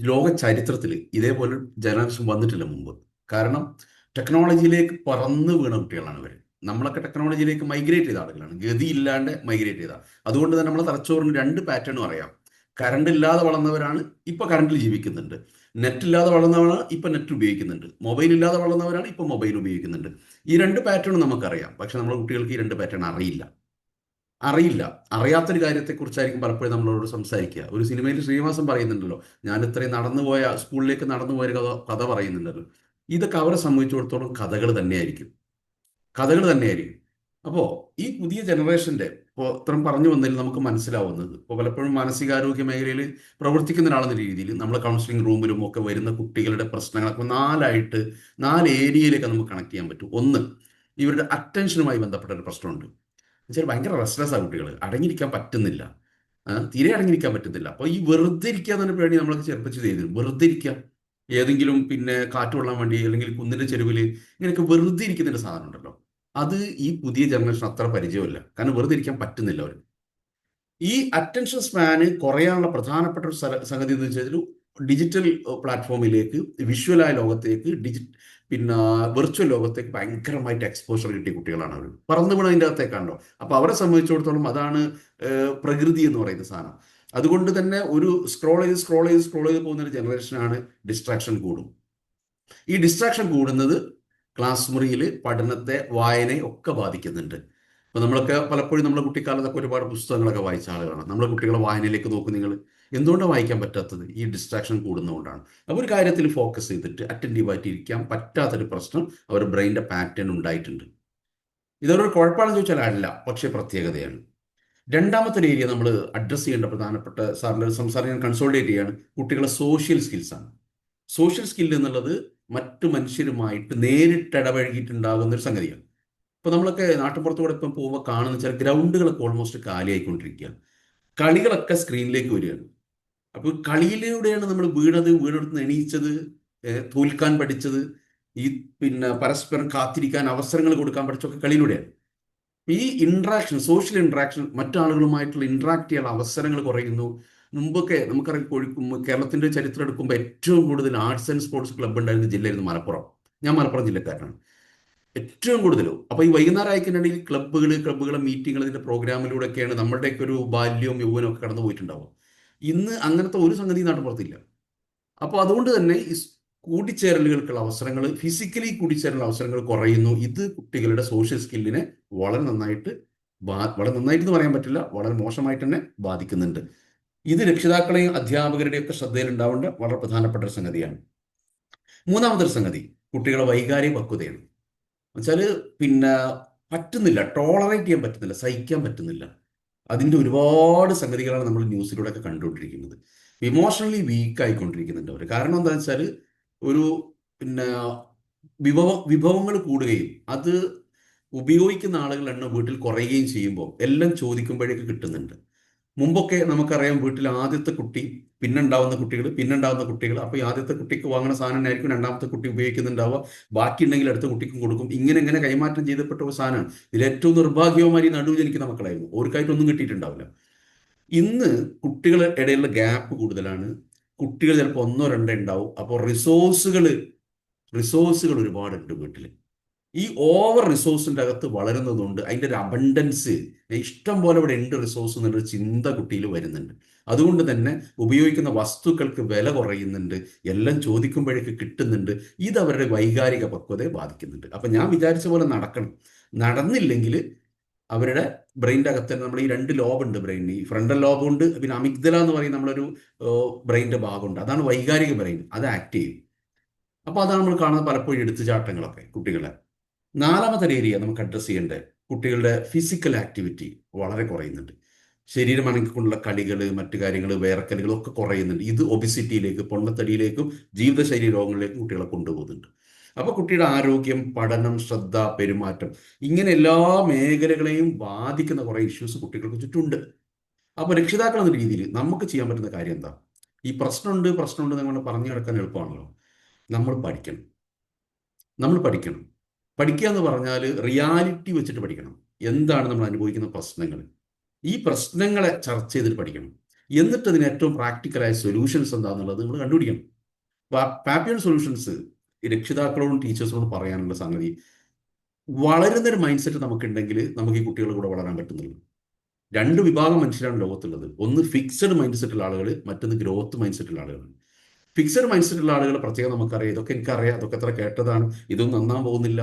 ലോക ചരിത്രത്തിൽ ഇതേപോലെ ജനറേഷൻ വന്നിട്ടില്ല മുമ്പ്. കാരണം ടെക്നോളജിയിലേക്ക് പറന്ന് വീണ കുട്ടികളാണ് ഇവർ. നമ്മളൊക്കെ ടെക്നോളജിയിലേക്ക് മൈഗ്രേറ്റ് ചെയ്ത ആളുകളാണ്, ഗതിയില്ലാണ്ട് മൈഗ്രേറ്റ് ചെയ്ത. അതുകൊണ്ട് തന്നെ നമ്മളെ തലച്ചോറിന് 2 പാറ്റേണും അറിയാം. കറണ്ട് ഇല്ലാതെ വളർന്നവരാണ് ഇപ്പൊ കറണ്ടിൽ ജീവിക്കുന്നുണ്ട്, നെറ്റ് ഇല്ലാതെ വളർന്നവരാണ് ഇപ്പൊ നെറ്റ് ഉപയോഗിക്കുന്നുണ്ട്, മൊബൈൽ ഇല്ലാതെ വളർന്നവരാണ് ഇപ്പൊ മൊബൈൽ ഉപയോഗിക്കുന്നുണ്ട്. ഈ 2 പാറ്റേണും നമുക്കറിയാം. പക്ഷെ നമ്മുടെ കുട്ടികൾക്ക് ഈ 2 പാറ്റേൺ അറിയില്ല. അറിയാത്തൊരു കാര്യത്തെക്കുറിച്ചായിരിക്കും പലപ്പോഴും നമ്മളോട് സംസാരിക്കുക. ഒരു സിനിമയിൽ ശ്രീനിവാസൻ പറയുന്നുണ്ടല്ലോ, ഞാൻ ഇത്രയും സ്കൂളിലേക്ക് നടന്നുപോയ കഥ പറയുന്നുണ്ടല്ലോ. ഇതൊക്കെ അവരെ സംബന്ധിച്ചിടത്തോളം കഥകൾ തന്നെയായിരിക്കും. അപ്പോൾ ഈ പുതിയ ജനറേഷൻ്റെ ഇപ്പോൾ ഇത്രയും പറഞ്ഞു വന്നതിൽ നമുക്ക് മനസ്സിലാവുന്നത്, ഇപ്പോൾ പലപ്പോഴും മാനസികാരോഗ്യ മേഖലയിൽ പ്രവർത്തിക്കുന്ന ഒരാളെന്ന രീതിയിൽ നമ്മൾ കൗൺസിലിംഗ് റൂമിലും ഒക്കെ വരുന്ന കുട്ടികളുടെ പ്രശ്നങ്ങളൊക്കെ 4 ഏരിയയിലേക്ക് നമുക്ക് കണക്ട് ചെയ്യാൻ പറ്റും. ഒന്ന്, ഇവരുടെ അറ്റൻഷനുമായി ബന്ധപ്പെട്ട ഒരു പ്രശ്നമുണ്ട്. എന്നുവെച്ചാൽ ഭയങ്കര റെസ്റ്റ്ലെസ്സാണ് കുട്ടികൾ, അടങ്ങിയിരിക്കാൻ പറ്റുന്നില്ല, തീരെ അടങ്ങിയിരിക്കാൻ പറ്റുന്നില്ല. അപ്പോൾ ഈ വെറുതെ ഇരിക്കുക എന്നൊരു പേടി നമ്മളൊക്കെ ചെറുപ്പിച്ച് ചെയ്തിരുന്നു. വെറുതെ ഇരിക്കുക, ഏതെങ്കിലും പിന്നെ കാറ്റ് കൊള്ളാൻ വേണ്ടി അല്ലെങ്കിൽ കുന്നിൻ്റെ ചെരുവിൽ ഇങ്ങനെയൊക്കെ വെറുതെ ഇരിക്കുന്നതിൻ്റെ സാധനം ഉണ്ടല്ലോ, അത് ഈ പുതിയ ജനറേഷൻ അത്ര പരിചയമില്ല. കാരണം വെറുതെ ഇരിക്കാൻ പറ്റുന്നില്ല അവർ. ഈ അറ്റൻഷൻ സ്പാന് കുറയാനുള്ള പ്രധാനപ്പെട്ട ഒരു സംഗതി എന്ന് വെച്ചാൽ ഡിജിറ്റൽ പ്ലാറ്റ്ഫോമിലേക്ക്, വിഷ്വലായ ലോകത്തേക്ക്, പിന്നെ വെർച്വൽ ലോകത്തേക്ക് ഭയങ്കരമായിട്ട് എക്സ്പോഷർ കിട്ടിയ കുട്ടികളാണ് അവർ. പറന്നു വീണതിൻ്റെ അകത്തേക്കാണല്ലോ. അപ്പോൾ അവരെ സംബന്ധിച്ചിടത്തോളം അതാണ് പ്രകൃതി എന്ന് പറയുന്ന സാധനം. അതുകൊണ്ട് തന്നെ ഒരു സ്ക്രോൾ ചെയ്ത് പോകുന്ന ഒരു ജനറേഷനാണ്. ഡിസ്ട്രാക്ഷൻ കൂടും. ഈ ഡിസ്ട്രാക്ഷൻ കൂടുന്നത് ക്ലാസ് മുറിയിൽ പഠനത്തെ, വായനയെ ഒക്കെ ബാധിക്കുന്നുണ്ട്. അപ്പോൾ നമ്മളൊക്കെ പലപ്പോഴും നമ്മുടെ കുട്ടിക്കാലത്തൊക്കെ ഒരുപാട് പുസ്തകങ്ങളൊക്കെ വായിച്ച ആളുകളാണ്. നമ്മുടെ കുട്ടികളെ വായനയിലേക്ക് നോക്കും നിങ്ങൾ. എന്തുകൊണ്ടാണ് വായിക്കാൻ പറ്റാത്തത്? ഈ ഡിസ്ട്രാക്ഷൻ കൂടുന്നതുകൊണ്ടാണ്. അപ്പോൾ ഒരു കാര്യത്തിൽ ഫോക്കസ് ചെയ്തിട്ട് അറ്റൻറ്റീവായിട്ട് ഇരിക്കാൻ പറ്റാത്തൊരു പ്രശ്നം അവരുടെ ബ്രെയിനിൻ്റെ പാറ്റേൺ ഉണ്ടായിട്ടുണ്ട്. ഇതൊരു കുഴപ്പമാണെന്ന് ചോദിച്ചാൽ അല്ല, പക്ഷേ പ്രത്യേകതയാണ്. രണ്ടാമത്തെ ഒരു ഏരിയ നമ്മൾ അഡ്രസ്സ് ചെയ്യേണ്ട പ്രധാനപ്പെട്ട സാറിൻ്റെ സംസാരം ഞാൻ കൺസോൾട്ടേറ്റ് ചെയ്യാണ്, കുട്ടികളെ സോഷ്യൽ സ്കിൽസാണ്. സോഷ്യൽ സ്കിൽ എന്നുള്ളത് മറ്റു മനുഷ്യരുമായിട്ട് നേരിട്ട് ഇടപഴകിയിട്ടുണ്ടാകുന്ന ഒരു സംഗതിയാണ്. ഇപ്പോൾ നമ്മളൊക്കെ നാട്ടുപുറത്തുകൂടെ ഇപ്പം പോകുമ്പോൾ കാണുന്ന വെച്ചാൽ ഗ്രൗണ്ടുകളൊക്കെ ഓൾമോസ്റ്റ് കാലിയായിക്കൊണ്ടിരിക്കുകയാണ്. കളികളൊക്കെ സ്ക്രീനിലേക്ക് വരികയാണ്. അപ്പോൾ കളിയിലൂടെയാണ് നമ്മൾ വീടെടുത്ത് എണീച്ചത്, തോൽക്കാൻ പഠിച്ചത്, ഈ പിന്നെ പരസ്പരം കാത്തിരിക്കാൻ അവസരങ്ങൾ കൊടുക്കാൻ പഠിച്ചൊക്കെ കളിയിലൂടെയാണ്. ഈ സോഷ്യൽ ഇൻട്രാക്ഷൻ, മറ്റാളുകളുമായിട്ടുള്ള ഇൻട്രാക്ട് ചെയ്യാനുള്ള അവസരങ്ങൾ കുറയുന്നു. മുമ്പൊക്കെ നമുക്കറിയാം, കേരളത്തിൻ്റെ ചരിത്രം എടുക്കുമ്പോൾ ഏറ്റവും കൂടുതൽ ആർട്സ് ആൻഡ് സ്പോർട്സ് ക്ലബ്ബ് ഉണ്ടായിരുന്ന ജില്ലയായിരുന്നു മലപ്പുറം. ഞാൻ മലപ്പുറം ജില്ലക്കാരനാണ്. ഏറ്റവും കൂടുതലും. അപ്പോൾ ഈ വൈകുന്നേരം ആയിക്കുന്നുണ്ടെങ്കിൽ ക്ലബ്ബുകളെ മീറ്റിങ്ങുകൾ, ഇതിൻ്റെ പ്രോഗ്രാമിലൂടെയൊക്കെയാണ് നമ്മുടെയൊക്കെ ഒരു ബാല്യവും യൗവനവും ഒക്കെ കടന്നു പോയിട്ടുണ്ടാവും. ഇന്ന് അങ്ങനത്തെ ഒരു സംഗതി നാട്ടുപുറത്തില്ല. അപ്പോൾ അതുകൊണ്ട് തന്നെ ഈ കൂടിച്ചേരലുകൾക്കുള്ള അവസരങ്ങൾ, ഫിസിക്കലി കൂടിച്ചേരലുള്ള അവസരങ്ങൾ കുറയുന്നു. ഇത് കുട്ടികളുടെ സോഷ്യൽ സ്കില്ലിനെ വളരെ നന്നായിട്ട് എന്ന് പറയാൻ പറ്റില്ല, വളരെ മോശമായിട്ട് തന്നെ ബാധിക്കുന്നുണ്ട്. ഇത് രക്ഷിതാക്കളെയും അധ്യാപകരുടെയും ഒക്കെ ശ്രദ്ധയിൽ ഉണ്ടാവേണ്ട വളരെ പ്രധാനപ്പെട്ട ഒരു സംഗതിയാണ്. മൂന്നാമതൊരു സംഗതി കുട്ടികളെ വൈകാരിക പക്വതയാണ്. എന്നുവെച്ചാൽ പിന്നെ പറ്റുന്നില്ല, ടോളറേറ്റ് ചെയ്യാൻ പറ്റുന്നില്ല, സഹിക്കാൻ പറ്റുന്നില്ല. അതിൻ്റെ ഒരുപാട് സംഗതികളാണ് നമ്മൾ ന്യൂസിലൂടെ ഒക്കെ കണ്ടുകൊണ്ടിരിക്കുന്നത്. ഇമോഷണലി വീക്ക് ആയിക്കൊണ്ടിരിക്കുന്നുണ്ട് അവർ. കാരണം എന്താണെന്ന് വെച്ചാൽ ഒരു പിന്നെ വിഭവങ്ങൾ കൂടുകയും അത് ഉപയോഗിക്കുന്ന ആളുകളുടെ എണ്ണം വീട്ടിൽ കുറയുകയും ചെയ്യുമ്പോൾ എല്ലാം ചോദിക്കുമ്പോഴേക്ക് കിട്ടുന്നുണ്ട്. മുമ്പൊക്കെ നമുക്കറിയാം, വീട്ടിൽ ആദ്യത്തെ കുട്ടി, പിന്നെ ഉണ്ടാവുന്ന കുട്ടികൾ, അപ്പോൾ ഈ ആദ്യത്തെ കുട്ടിക്ക് വാങ്ങുന്ന സാധനം ആയിരിക്കും രണ്ടാമത്തെ കുട്ടി ഉപയോഗിക്കുന്നുണ്ടാവുക, ബാക്കി ഉണ്ടെങ്കിൽ അടുത്ത കുട്ടിക്കും കൊടുക്കും. ഇങ്ങനെ കൈമാറ്റം ചെയ്തപ്പെട്ട ഒരു സാധനമാണ്. ഇതിൽ ഏറ്റവും നിർഭാഗ്യവുമായി നടുവ് ജനിക്കുന്ന മക്കളായിരുന്നു, അവർക്കായിട്ടൊന്നും കിട്ടിയിട്ടുണ്ടാവില്ല. ഇന്ന് കുട്ടികളുടെ ഇടയിലുള്ള ഗ്യാപ്പ് കൂടുതലാണ്. കുട്ടികൾ ചിലപ്പോൾ ഒന്നോ രണ്ടോ ഉണ്ടാവും. അപ്പോൾ റിസോഴ്സുകൾ ഒരുപാടുണ്ട് വീട്ടിൽ. ഈ ഓവർ റിസോഴ്സിൻ്റെ അകത്ത് വളരുന്നതുകൊണ്ട് അതിൻ്റെ ഒരു അബണ്ടൻസ്, ഇഷ്ടം പോലെ ഇവിടെ ഉണ്ട് റിസോഴ്സ് എന്നുള്ളൊരു ചിന്ത കുട്ടിയിൽ വരുന്നുണ്ട്. അതുകൊണ്ട് തന്നെ ഉപയോഗിക്കുന്ന വസ്തുക്കൾക്ക് വില കുറയുന്നുണ്ട്, എല്ലാം ചോദിക്കുമ്പോഴേക്ക് കിട്ടുന്നുണ്ട്. ഇത് അവരുടെ വൈകാരിക പക്വതയെ ബാധിക്കുന്നുണ്ട്. അപ്പം ഞാൻ വിചാരിച്ച പോലെ നടന്നില്ലെങ്കിൽ അവരുടെ ബ്രെയിൻ്റെ അകത്ത് തന്നെ നമ്മൾ ഈ 2 ലോബുണ്ട് ബ്രെയിനിന്, ഈ ഫ്രണ്ടൽ ലോബുണ്ട്, പിന്നെ അമിഗ്ദല എന്ന് പറയുന്ന നമ്മളൊരു ബ്രെയിൻ്റെ ഭാഗമുണ്ട്, അതാണ് വൈകാരിക ബ്രെയിൻ, അത് ആക്ട് ചെയ്യും. അപ്പോൾ അതാണ് നമ്മൾ കാണുന്നത് പലപ്പോഴും എടുത്തുചാട്ടങ്ങളൊക്കെ കുട്ടികളെ. നാലാമത്തെ ഏരിയ നമുക്ക് അഡ്രസ്സ് ചെയ്യേണ്ടത് കുട്ടികളുടെ ഫിസിക്കൽ ആക്ടിവിറ്റി വളരെ കുറയുന്നുണ്ട്. ശരീരം അനങ്ങിക്കൊണ്ടുള്ള കളികൾ, മറ്റു കാര്യങ്ങൾ, വേർക്കലുകളും ഒക്കെ കുറയുന്നുണ്ട്. ഇത് ഒബിസിറ്റിയിലേക്ക്, പൊണ്ണത്തടിയിലേക്കും ജീവിതശൈലി രോഗങ്ങളിലേക്കും കുട്ടികളെ കൊണ്ടുപോകുന്നുണ്ട്. അപ്പോൾ കുട്ടിയുടെ ആരോഗ്യം, പഠനം, ശ്രദ്ധ, പെരുമാറ്റം, ഇങ്ങനെ എല്ലാ മേഖലകളെയും ബാധിക്കുന്ന കുറേ ഇഷ്യൂസ് കുട്ടികൾക്ക് ചുറ്റുമുണ്ട്. അപ്പോൾ രക്ഷിതാക്കൾ എന്ന രീതിയിൽ നമുക്ക് ചെയ്യാൻ പറ്റുന്ന കാര്യം എന്താ? ഈ പ്രശ്നമുണ്ട് നമ്മൾ പറഞ്ഞു കിടക്കാൻ എളുപ്പമാണല്ലോ. നമ്മൾ പഠിക്കണം. പഠിക്കുക എന്ന് പറഞ്ഞാൽ റിയാലിറ്റി വെച്ചിട്ട് പഠിക്കണം. എന്താണ് നമ്മൾ അനുഭവിക്കുന്ന പ്രശ്നങ്ങൾ, ഈ പ്രശ്നങ്ങളെ ചർച്ച ചെയ്തിട്ട് പഠിക്കണം. എന്നിട്ട് അതിന് ഏറ്റവും പ്രാക്ടിക്കലായ സൊല്യൂഷൻസ് എന്താണെന്നുള്ളത് നമ്മൾ കണ്ടുപിടിക്കണം. പാപ്പിയോൺ സൊല്യൂഷൻസ് രക്ഷിതാക്കളോടും ടീച്ചേഴ്സിനോടും പറയാനുള്ള സംഗതി, വളരുന്നൊരു മൈൻഡ് സെറ്റ് നമുക്കുണ്ടെങ്കിൽ നമുക്ക് ഈ കുട്ടികളുടെ കൂടെ വളരാൻ പറ്റുന്നുള്ളൂ. 2 വിഭാഗം മനുഷ്യരാണ് ലോകത്തുള്ളത്. ഒന്ന് ഫിക്സഡ് മൈൻഡ് സെറ്റുള്ള ആളുകൾ, മറ്റൊന്ന് ഗ്രോത്ത് മൈൻഡ് സെറ്റുള്ള ആളുകൾ. ഫിക്സഡ് മൈൻഡ് സെറ്റുള്ള ആളുകൾ പ്രത്യേകം നമുക്കറിയാം, ഇതൊക്കെ എനിക്കറിയാം, അതൊക്കെ എത്ര കേട്ടതാണ്, ഇതൊന്നും നന്നാൻ പോകുന്നില്ല